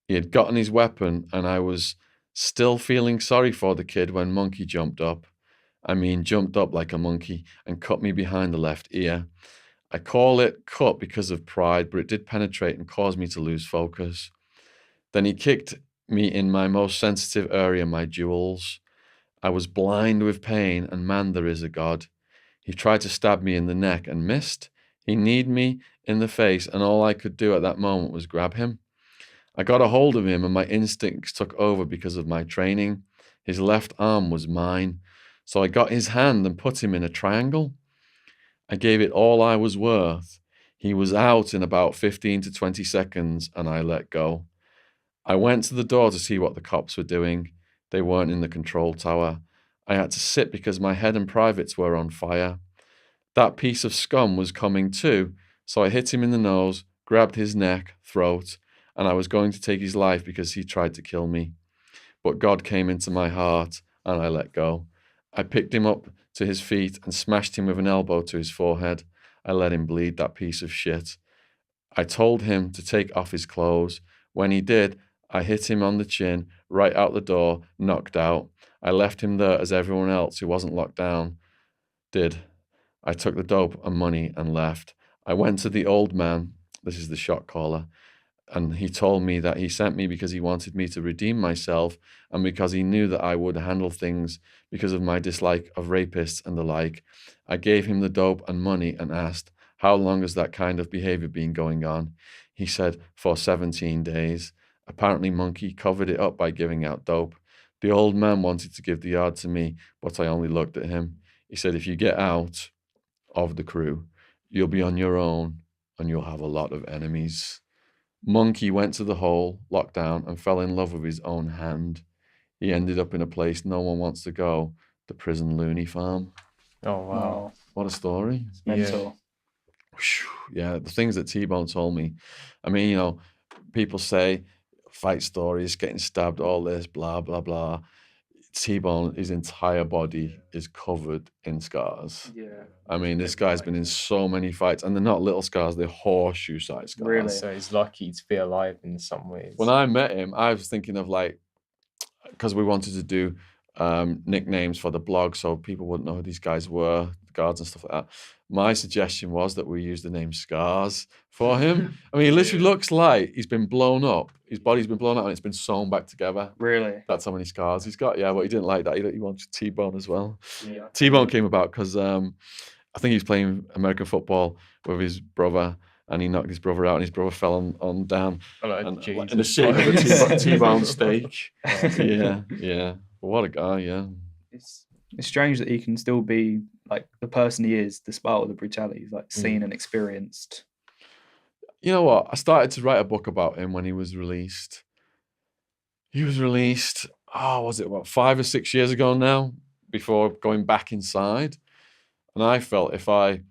He had gotten his weapon, and I was still feeling sorry for the kid when Monkey jumped up. I mean, jumped up like a monkey and cut me behind the left ear. I call it cut because of pride, but it did penetrate and cause me to lose focus. Then he kicked me in my most sensitive area, my jewels. I was blind with pain, and man, there is a God. He tried to stab me in the neck and missed. He kneed me in the face, and all I could do at that moment was grab him. I got a hold of him, and my instincts took over because of my training. His left arm was mine, so I got his hand and put him in a triangle. I gave it all I was worth. He was out in about 15 to 20 seconds, and I let go. I went to the door to see what the cops were doing. They weren't in the control tower. I had to sit because my head and privates were on fire. That piece of scum was coming too, so I hit him in the nose, grabbed his neck, throat, and I was going to take his life because he tried to kill me. But God came into my heart and I let go. I picked him up to his feet and smashed him with an elbow to his forehead. I let him bleed, that piece of shit. I told him to take off his clothes. When he did, I hit him on the chin, right out the door, knocked out. I left him there as everyone else who wasn't locked down did. I took the dope and money and left. I went to the old man, this is the shot caller, and he told me that he sent me because he wanted me to redeem myself and because he knew that I would handle things because of my dislike of rapists and the like. I gave him the dope and money and asked, how long has that kind of behavior been going on? He said, for 17 days. Apparently Monkey covered it up by giving out dope. The old man wanted to give the yard to me, but I only looked at him. He said, if you get out of the crew, you'll be on your own and you'll have a lot of enemies. Monkey went to the hole, locked down, and fell in love with his own hand. He ended up in a place no one wants to go, the prison loony farm. Oh, wow. What a story. It's mental. Yeah, the things that T-Bone told me. I mean, you know, people say fight stories, getting stabbed, all this, blah, blah, blah. T-Bone, his entire body is covered in scars. Yeah. I mean, this guy's been in so many fights, and they're not little scars, they're horseshoe-sized scars. Really? So he's lucky to be alive in some ways. When I met him, I was thinking of like, because we wanted to do nicknames for the blog so people wouldn't know who these guys were, the guards and stuff like that. My suggestion was that we use the name Scars for him. I mean, he literally looks like he's been blown up. His body's been blown up and it's been sewn back together. Really? That's how many scars he's got. Yeah, but he didn't like that. He wanted T-Bone as well. Yeah. T-Bone came about because I think he was playing American football with his brother, and he knocked his brother out, and his brother fell on down in the shape of a T-bone steak. Yeah. But what a guy, yeah. It's strange that he can still be like the person he is, despite all the brutality he's like seen and experienced. You know what? I started to write a book about him when he was released. He was released, was it about 5 or 6 years ago now, before going back inside. And I felt if I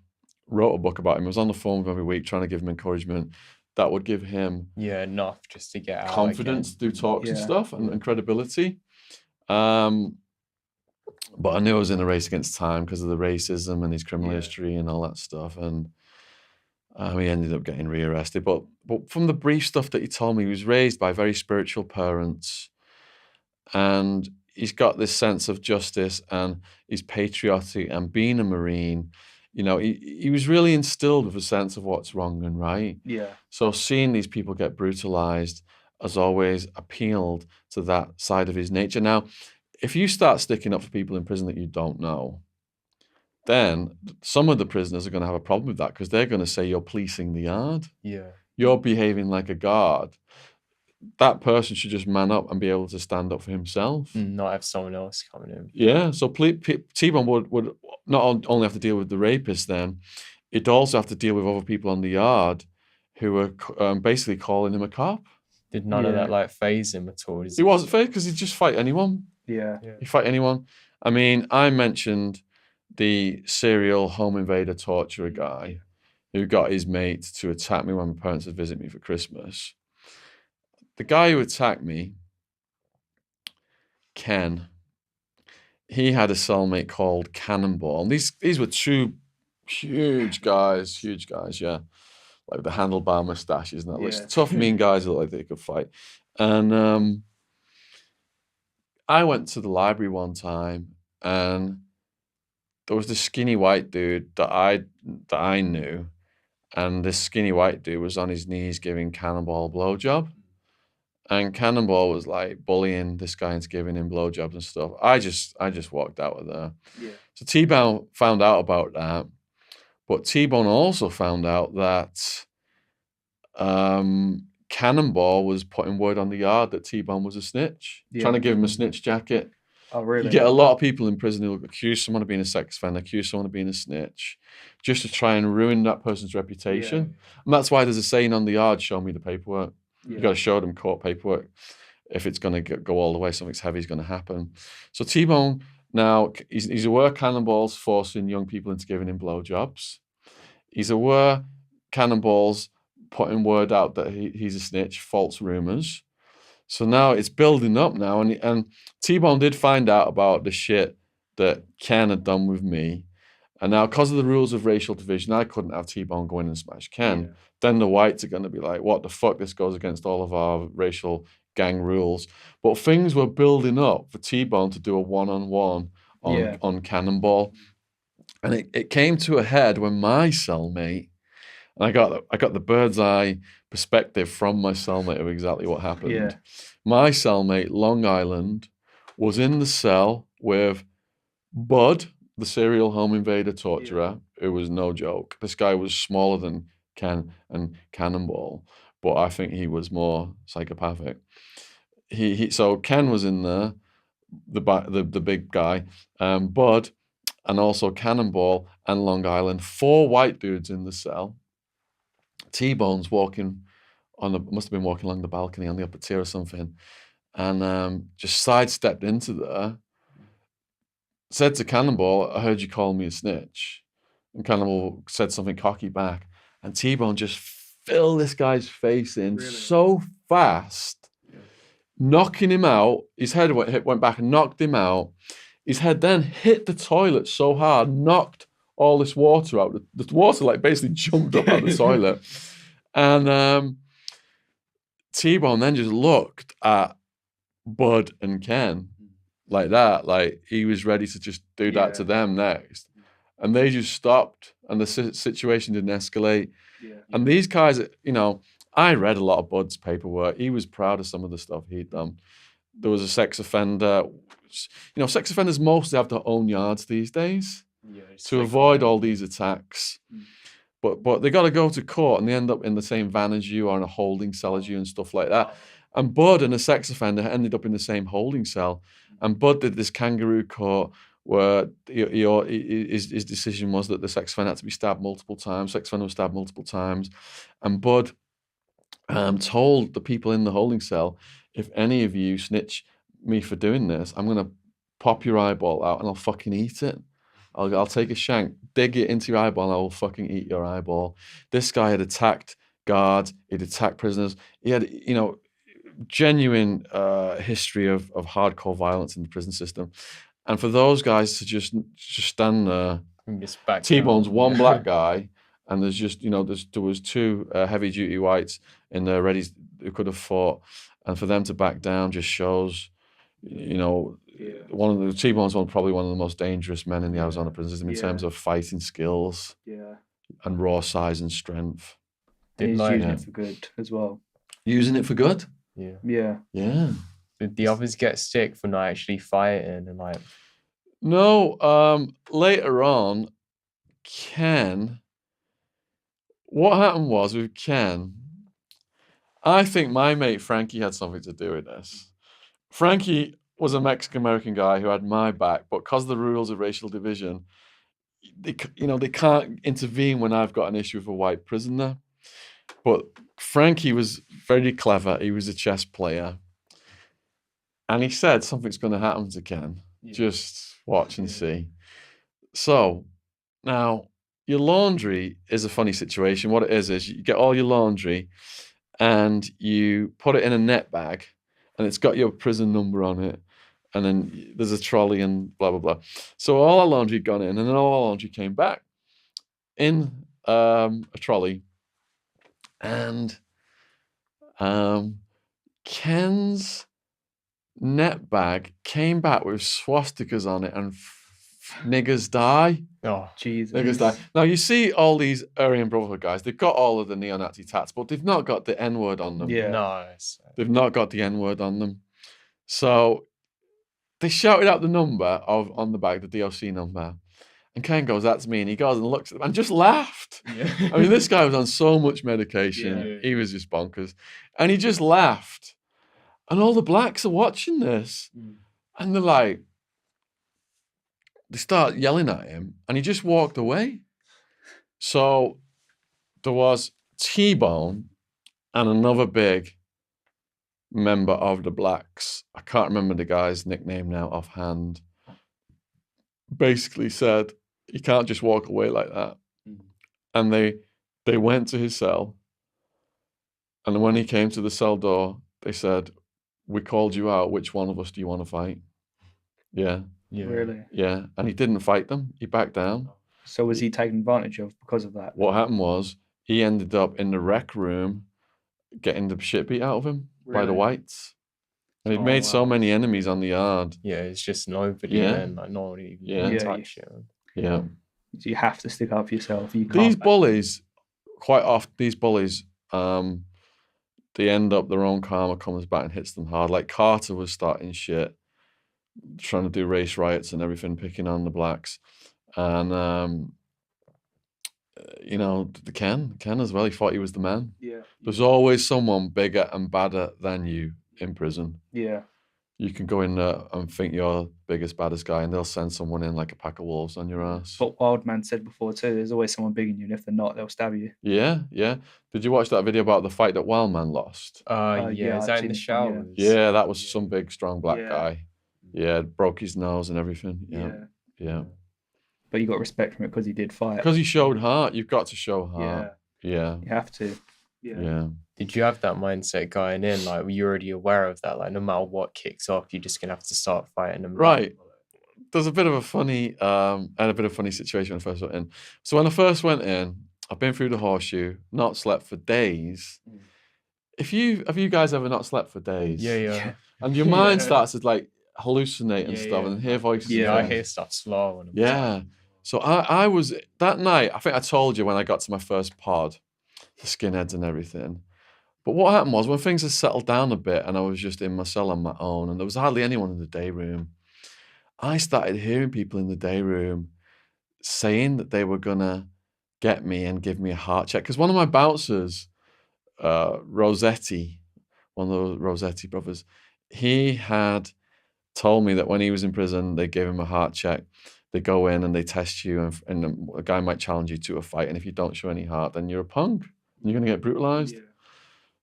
wrote a book about him, I was on the phone with him every week trying to give him encouragement, that would give him enough just to get out confidence again. to do talks and stuff and credibility. But I knew I was in a race against time because of the racism and his criminal history and all that stuff. And he ended up getting rearrested. But from the brief stuff that he told me, he was raised by very spiritual parents. And he's got this sense of justice and he's patriotic, and being a Marine, you know, he was really instilled with a sense of what's wrong and right. Yeah. So seeing these people get brutalized has always appealed to that side of his nature. Now, if you start sticking up for people in prison that you don't know, then some of the prisoners are going to have a problem with that because they're going to say you're policing the yard. Yeah. You're behaving like a guard. That person should just man up and be able to stand up for himself. Not have someone else coming in. Yeah. So T-Bone would not only have to deal with the rapist then, it'd also have to deal with other people on the yard who were basically calling him a cop. Did none of that like faze him at all? He wasn't phased because he'd just fight anyone. Yeah. He'd fight anyone. I mean, I mentioned the serial home invader torturer guy who got his mate to attack me when my parents would visit me for Christmas. The guy who attacked me, Ken, he had a cellmate called Cannonball. And these were two huge guys, yeah. Like the handlebar mustaches and that. Like tough, mean guys that looked like they could fight. And I went to the library one time and there was this skinny white dude that I knew. And this skinny white dude was on his knees giving Cannonball a blowjob. And Cannonball was like bullying this guy into giving him blowjobs and stuff. I just walked out of there. Yeah. So T-Bone found out about that. But T-Bone also found out that Cannonball was putting word on the yard that T-Bone was a snitch, trying to give him a snitch jacket. Oh, really? You get a lot of people in prison who accuse someone of being a sex offender, accuse someone of being a snitch, just to try and ruin that person's reputation. Yeah. And that's why there's a saying on the yard, show me the paperwork. Yeah. You got to show them court paperwork. If it's going to go all the way, something's heavy is going to happen. So T-Bone, now, he's aware Cannonball's forcing young people into giving him blowjobs. He's aware Cannonball's putting word out that he's a snitch, false rumors. So now it's building up now, and T-Bone did find out about the shit that Ken had done with me. And now, because of the rules of racial division, I couldn't have T-Bone go in and smash Ken. Yeah. Then the whites are going to be like, what the fuck? This goes against all of our racial gang rules. But things were building up for T-Bone to do a one-on-one on Cannonball. And it came to a head when my cellmate, and I got the bird's eye perspective from my cellmate of exactly what happened. Yeah. My cellmate, Long Island, was in the cell with Bud, the serial home invader torturer. It was no joke. This guy was smaller than Ken and Cannonball, but I think he was more psychopathic. So Ken was in there, the big guy, Bud, and also Cannonball and Long Island. 4 white dudes in the cell. T-Bone's walking must have been walking along the balcony on the upper tier or something, and just sidestepped into there. Said to Cannonball, I heard you call me a snitch. And Cannonball said something cocky back. And T-Bone just filled this guy's face in so fast, knocking him out. His head went back and knocked him out. His head then hit the toilet so hard, knocked all this water out. The water like basically jumped up out of the toilet. And T-Bone then just looked at Bud and Ken like that, like he was ready to just do that to them next, and they just stopped, and the situation didn't escalate. And these guys, I read a lot of Bud's paperwork. He was proud of some of the stuff he'd done. There was a sex offender. Sex offenders mostly have their own yards these days to avoid all these attacks. But they got to go to court, and they end up in the same van as you or in a holding cell as you and stuff like that. And Bud and a sex offender ended up in the same holding cell. And Bud did this kangaroo court where his decision was that the sex offender had to be stabbed multiple times. Sex offender was stabbed multiple times. And Bud told the people in the holding cell, if any of you snitch me for doing this, I'm going to pop your eyeball out and I'll fucking eat it. I'll take a shank, dig it into your eyeball, and I will fucking eat your eyeball. This guy had attacked guards. He'd attacked prisoners. He had, genuine history of hardcore violence in the prison system, and for those guys to just stand there, T-Bone's one black guy, and there's just there was 2 heavy duty whites in there ready who could have fought, and for them to back down just shows, one of the T-Bone's probably one of the most dangerous men in the Arizona prison system in terms of fighting skills, and raw size and strength. He's using it for good as well. Using it for good. Yeah. Did the others get sick for not actually fighting and like? No. Later on, Ken. What happened was with Ken, I think my mate Frankie had something to do with this. Frankie was a Mexican-American guy who had my back, but because of the rules of racial division, they can't intervene when I've got an issue with a white prisoner. But Frankie was very clever. He was a chess player. And he said something's going to happen to Ken. Just watch and see. So now your laundry is a funny situation. What it is you get all your laundry and you put it in a net bag, and it's got your prison number on it. And then there's a trolley and blah, blah, blah. So all our laundry had gone in, and then all our laundry came back in a trolley. And Ken's net bag came back with swastikas on it and niggers die. Oh, Jesus. Niggers die. Now, you see all these Aryan Brotherhood guys, they've got all of the neo-Nazi tats, but they've not got the N-word on them. Yeah. Nice. They've not got the N-word on them. So they shouted out the number on the bag, the DOC number. And Ken goes, that's me. And he goes and looks at them and just laughed. I mean, this guy was on so much medication. He was just bonkers. And he just laughed. And all the blacks are watching this. And they're like, they start yelling at him. And he just walked away. So there was T-Bone and another big member of the blacks. I can't remember the guy's nickname now offhand. Basically said, you can't just walk away like that. And they went to his cell And when he came to the cell door, they said, "We called you out. Which one of us do you want to fight?" Yeah, Yeah. Really? yeah. And he didn't fight them. He backed down. So was he taken advantage of because of that? What happened was he ended up in the rec room getting the shit beat out of him by the Really? whites. And he'd Oh, made so wow. many enemies on the yard. Yeah, it's just nobody Yeah. then, like no one even Yeah. Yeah, touched it. Yeah. So you have to stick up for yourself. You can't. These back- bullies, quite often, they end up, their own karma comes back and hits them hard. Like Carter was starting shit, trying to do race riots and everything, picking on the blacks. And, you know, Ken as well, he thought he was the man. Yeah. There's always someone bigger and badder than you in prison. Yeah. You can go in there and think you're the biggest, baddest guy, and they'll send someone in like a pack of wolves on your ass. But Wildman said before too, there's always someone bigger than you, and if they're not, they'll stab you. Yeah, yeah. Did you watch that video about the fight that Wildman lost? Yeah, yeah, is I've that in seen the this one, showers? Yeah, that was some big, strong black Yeah. guy. Yeah, broke his nose and everything. Yeah, yeah. But you got respect from it because he did fight. Because he showed heart. You've got to show heart. Yeah, You have to. yeah. Did you have that mindset going in? Like, were you already aware of that? Like, no matter what kicks off, you're just gonna have to start fighting them. Right. There's a bit of a funny, situation when I first went in. So when I first went in, I've been through the horseshoe, not slept for days. Have you guys ever not slept for days? Yeah. And your mind starts to like hallucinate and Yeah, stuff yeah. and hear voices. and Yeah, I things. hear stuff slow. And I'm Yeah. So I was, that night, I think I told you when I got to my first pod, the skinheads and everything. But what happened was when things had settled down a bit and I was just in my cell on my own and there was hardly anyone in the day room, I started hearing people in the day room saying that they were going to get me and give me a heart check. Because one of my bouncers, Rossetti, one of the Rossetti brothers, he had told me that when he was in prison, they gave him a heart check. They go in and they test you, and a guy might challenge you to a fight. And if you don't show any heart, then you're a punk. You're going to get brutalized.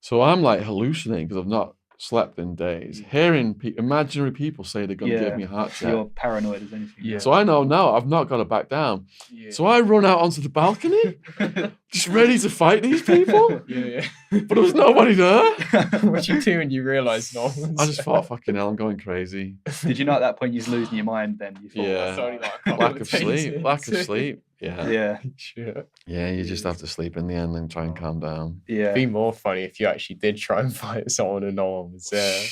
So I'm like hallucinating because I've not slept in days, hearing imaginary people say they're going to give me a heart check. You're paranoid as anything. Yeah. So I know now I've not got to back down. Yeah. So I run out onto the balcony, just ready to fight these people. Yeah. But there was nobody there. What you do when you realise no one's I just thought, fucking hell, I'm going crazy. Did you know at that point you was losing your mind then? You thought, Yeah. That's only like a couple Lack of days sleep. in. Lack of sleep. Yeah. Yeah. Shit. Yeah, you just have to sleep in the end and try and calm down. Yeah. It'd be more funny if you actually did try and fight someone and no one was there.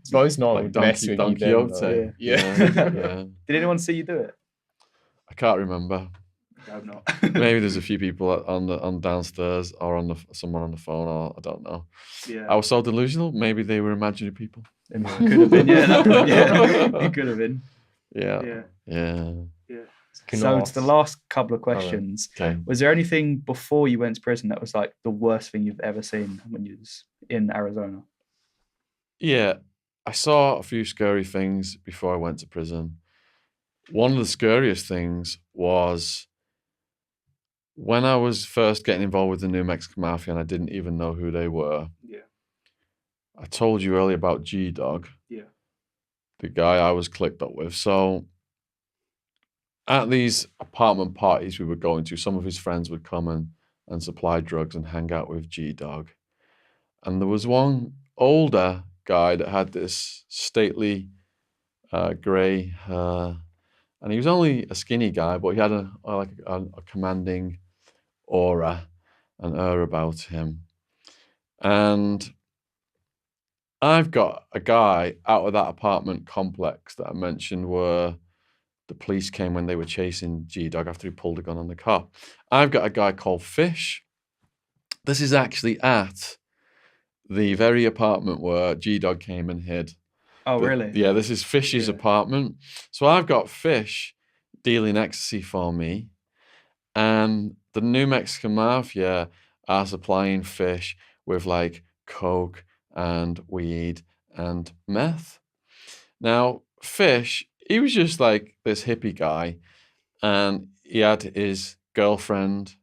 Suppose no one Like would mess with Don you then, Quixote. though. Yeah. Yeah. Did anyone see you do it? I can't remember. I hope not. Maybe there's a few people on downstairs or on someone on the phone, or I don't know. Yeah. I was so delusional. Maybe they were imaginary people. It could have been. Yeah. It could have been. Yeah. Yeah. So to the last couple of questions, Okay. was there anything before you went to prison that was like the worst thing you've ever seen when you was in Arizona? Yeah. I saw a few scary things before I went to prison. One of the scariest things was when I was first getting involved with the New Mexican Mafia and I didn't even know who they were. Yeah. I told you earlier about G-Dog. Yeah. The guy I was clicked up with. So at these apartment parties we were going to, some of his friends would come and supply drugs and hang out with G-Dog. And there was one older guy that had this stately grey hair. And he was only a skinny guy, but he had a commanding aura and air about him. And I've got a guy out of that apartment complex that I mentioned where the police came when they were chasing G-Dog after he pulled a gun on the car. I've got a guy called Fish. This is actually at the very apartment where G-Dog came and hid. Oh, really? Yeah, this is Fish's apartment. So I've got Fish dealing ecstasy for me, and the New Mexican Mafia are supplying Fish with like coke and weed and meth. Now, Fish, he was just like this hippie guy, and he had his girlfriend.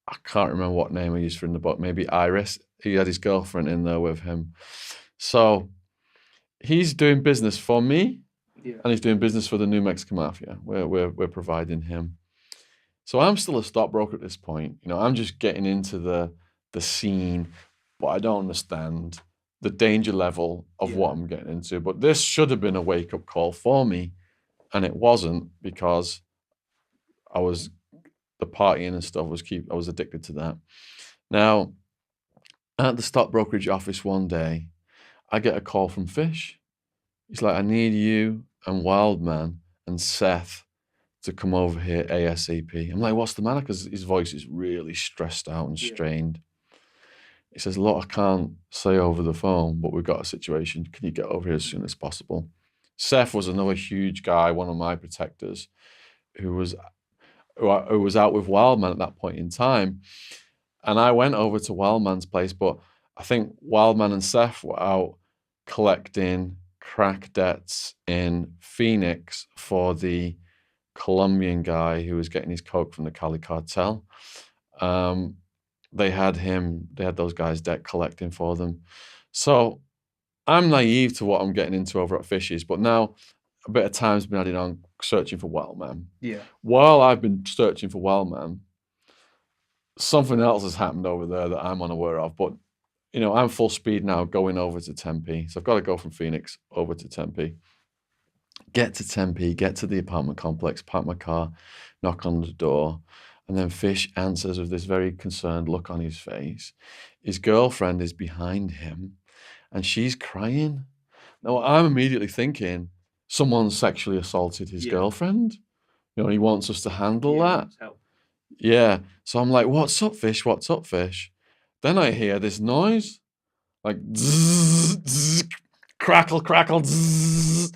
I can't remember what name he used for in the book, maybe Iris. He had his girlfriend in there with him. So he's doing business for me, and he's doing business for the New Mexican Mafia. We're providing him. So I'm still a stockbroker at this point. You know, I'm just getting into the the scene, but I don't understand the danger level of what I'm getting into. But this should have been a wake-up call for me, and it wasn't, because the partying and stuff I was addicted to that. Now, at the stock brokerage office one day, I get a call from Fish. He's like, I need you and Wildman and Seth to come over here ASAP. I'm like, what's the matter? Because his voice is really stressed out and strained. He says, look, I can't say over the phone, but we've got a situation. Can you get over here as soon as possible? Seth was another huge guy, one of my protectors, who was out with Wildman at that point in time. And I went over to Wildman's place, but I think Wildman and Seth were out collecting crack debts in Phoenix for the Colombian guy who was getting his coke from the Cali cartel. They had those guys debt collecting for them. So I'm naive to what I'm getting into over at Fish's, but now a bit of time's been added on searching for Wildman. Yeah. While I've been searching for Wildman, something else has happened over there that I'm unaware of. But, I'm full speed now going over to Tempe. So I've got to go from Phoenix over to Tempe. Get to Tempe, get to the apartment complex, park my car, knock on the door. And then Fish answers with this very concerned look on his face. His girlfriend is behind him and she's crying. Now, I'm immediately thinking someone sexually assaulted his girlfriend. He wants us to handle that. Yeah. So I'm like, what's up, Fish? What's up, Fish? Then I hear this noise, like zzz, zzz, crackle, crackle, zzz.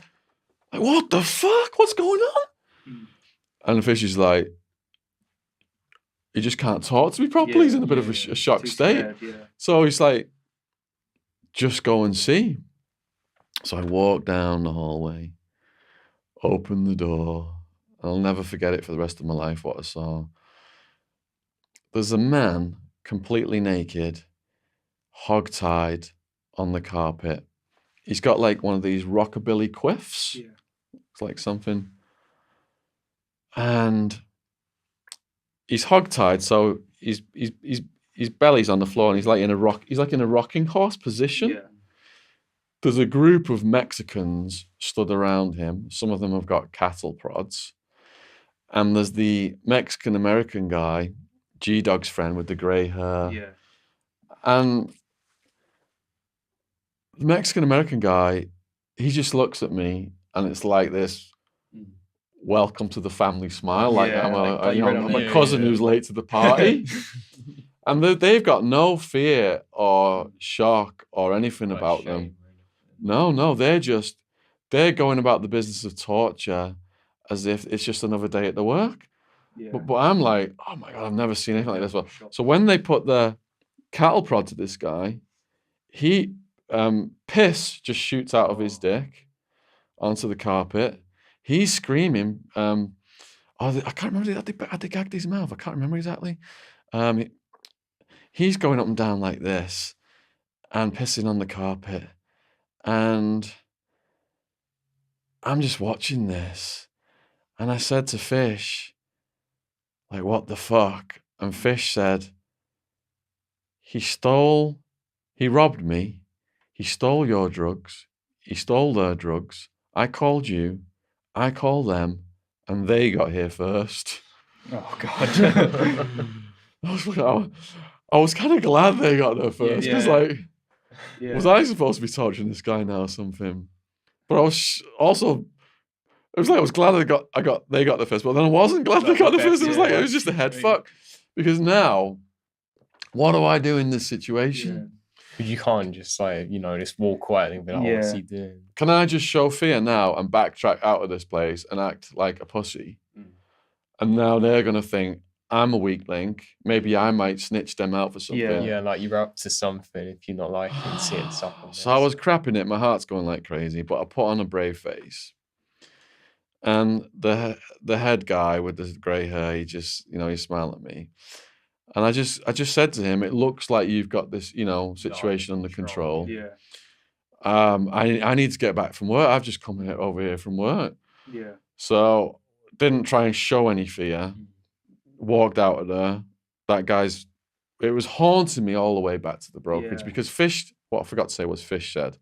Like, what the fuck? What's going on? And the Fish is like, he just can't talk to me properly. He's in a bit of a shocked state. So he's like, just go and see. So I walk down the hallway, open the door. I'll never forget it for the rest of my life, what I saw. There's a man completely naked, hog-tied on the carpet. He's got like one of these rockabilly quiffs. Yeah. It's like something. And he's hog-tied, so his belly's on the floor, and he's like in a rocking horse position. Yeah. There's a group of Mexicans stood around him. Some of them have got cattle prods. And there's the Mexican-American guy, G-Dog's friend with the grey hair. Yeah. And the Mexican-American guy, he just looks at me, and it's like this welcome to the family smile. Like I'm a cousin who's late to the party. And they've got no fear or shock or anything about them. No, they're going about the business of torture as if it's just another day at the work. Yeah. But I'm like, oh my God, I've never seen anything like this. So when they put the cattle prod to this guy, he piss just shoots out of his dick onto the carpet. He's screaming. I can't remember. Had they gagged his mouth? I can't remember exactly. He's going up and down like this and pissing on the carpet. And I'm just watching this. And I said to Fish, like, what the fuck? And Fish said, he robbed me. He stole your drugs. He stole their drugs. I called you. I called them. And they got here first. Oh, God. I was kind of glad they got there first. Because, was I supposed to be torturing this guy now or something? But I was also... It was like I was glad they got the first, but then I wasn't glad they got the first. It was like it was just a head fuck. Because now, what do I do in this situation? But you can't just just walk quietly and be like, oh, what's he doing? Can I just show fear now and backtrack out of this place and act like a pussy? And now they're gonna think I'm a weak link. Maybe I might snitch them out for something. Yeah, like you're up to something if you're not liking seeing stuff. So I was crapping it. My heart's going like crazy, but I put on a brave face. And the head guy with the grey hair, he just, he smiled at me. And I just said to him, it looks like you've got this, situation under control. Yeah. I need to get back from work. I've just come over here from work. Yeah. So didn't try and show any fear. Walked out of there. That guy's it was haunting me all the way back to the brokerage Yeah. because Fish, what I forgot to say was Fish said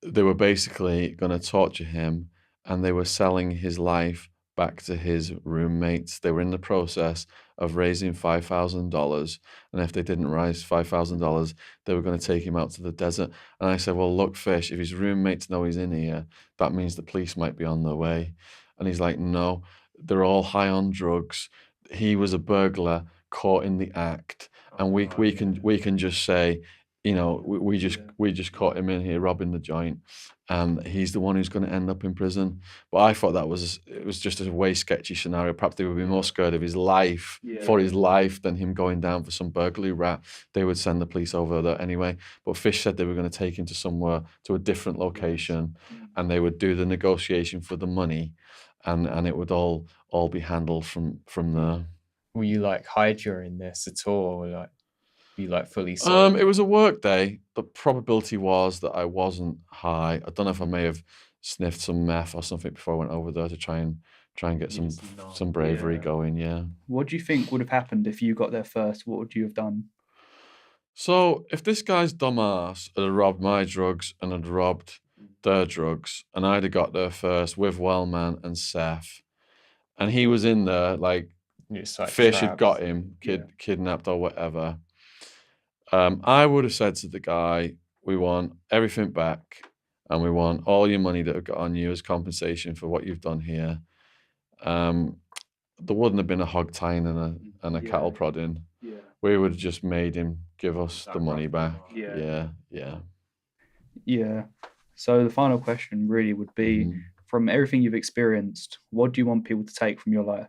they were basically going to torture him and they were selling his life back to his roommates. They were in the process of raising $5,000. And if they didn't raise $5,000, they were going to take him out to the desert. And I said, well, look, Fish, if his roommates know he's in here, that means the police might be on their way. And he's like, no, they're all high on drugs. He was a burglar caught in the act. And we can just say, you know, we just caught him in here robbing the joint, and he's the one who's going to end up in prison. But I thought it was just a way sketchy scenario. Perhaps they would be more scared of his life for his life than him going down for some burglary rap. They would send the police over there anyway. But Fish said they were going to take him to a different location, and they would do the negotiation for the money, and it would all be handled from there. Were you like high during this at all, or like were you like fully sober? It was a work day. The probability was that I wasn't high. I don't know if I may have sniffed some meth or something before I went over there to try and get some bravery going. Yeah. What do you think would have happened if you got there first? What would you have done? So if this guy's dumbass had robbed my drugs and had robbed their drugs, and I'd have got there first with Wellman and Seth, and he was in there like Fish had got him kidnapped or whatever, I would have said to the guy, we want everything back, and we want all your money that I've got on you as compensation for what you've done here. There wouldn't have been a hog tying and a cattle prodding. Yeah. We would have just made him give us the money back. Yeah. So the final question really would be, from everything you've experienced, what do you want people to take from your life?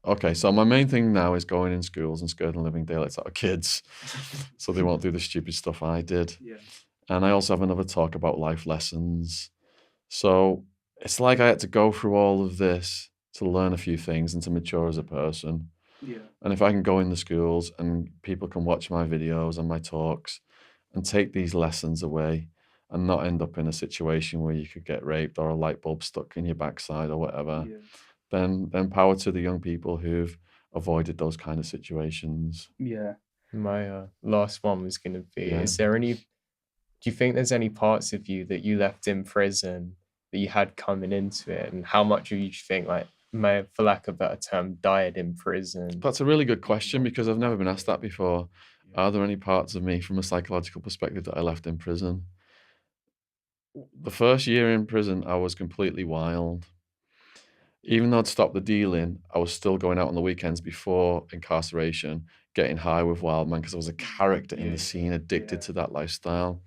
Okay, so my main thing now is going in schools and scaring the living daylights out of kids so they won't do the stupid stuff I did. Yeah. And I also have another talk about life lessons. So it's like I had to go through all of this to learn a few things and to mature as a person. Yeah. And if I can go in the schools and people can watch my videos and my talks and take these lessons away and not end up in a situation where you could get raped or a light bulb stuck in your backside or whatever, then power to the young people who've avoided those kind of situations. Yeah. My last one was going to be, do you think there's any parts of you that you left in prison that you had coming into it, and how much of you think like may have, for lack of a better term, died in prison? That's a really good question because I've never been asked that before. Are there any parts of me from a psychological perspective that I left in prison? The first year in prison, I was completely wild. Even though I'd stopped the dealing, I was still going out on the weekends before incarceration, getting high with Wildman because I was a character in the scene, addicted to that lifestyle.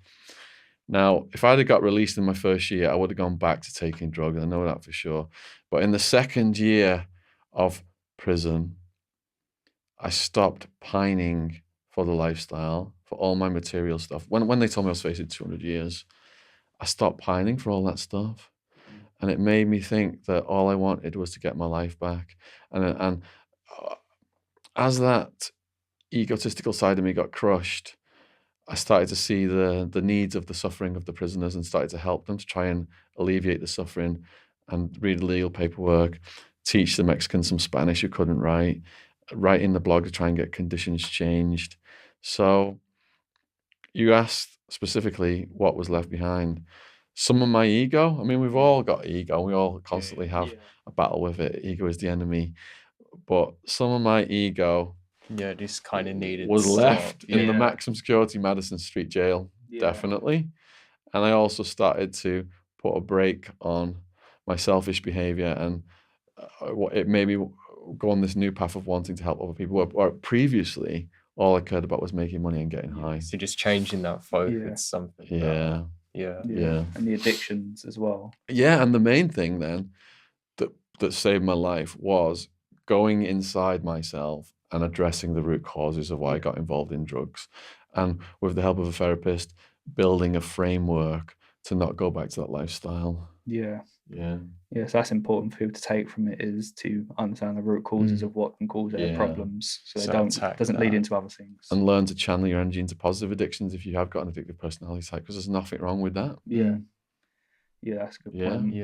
Now, if I'd have got released in my first year, I would have gone back to taking drugs. I know that for sure. But in the second year of prison, I stopped pining for the lifestyle, for all my material stuff. When they told me I was facing 200 years, I stopped pining for all that stuff. And it made me think that all I wanted was to get my life back. And as that egotistical side of me got crushed, I started to see the needs of the suffering of the prisoners and started to help them to try and alleviate the suffering and read legal paperwork, teach the Mexicans some Spanish who couldn't write in the blog to try and get conditions changed. So you asked specifically what was left behind. Some of my ego, I mean, we've all got ego. We all constantly have a battle with it. Ego is the enemy. But some of my ego just kind of needed was left in the maximum security Madison Street jail, definitely. And I also started to put a brake on my selfish behavior, and it made me go on this new path of wanting to help other people. Where previously, all I cared about was making money and getting high. So just changing that focus, something. Yeah. And the addictions as well. Yeah, and the main thing then that saved my life was going inside myself and addressing the root causes of why I got involved in drugs. And with the help of a therapist, building a framework to not go back to that lifestyle. Yeah. So that's important for people to take from it, is to understand the root causes of what can cause their problems, so they doesn't lead into other things. And learn to channel your energy into positive addictions if you have got an addictive personality type, because there's nothing wrong with that. Yeah, that's a good point.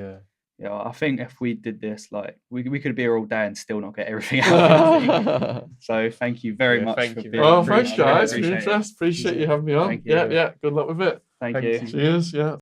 Yeah, I think if we did this, like we could be here all day and still not get everything out of it. So thank you very much thank for you being. Well, Appreciate thanks, guys. Appreciate it. Appreciate you having me on. Thank you. Yeah. Good luck with it. Thank Thank you. you. Cheers. Yeah.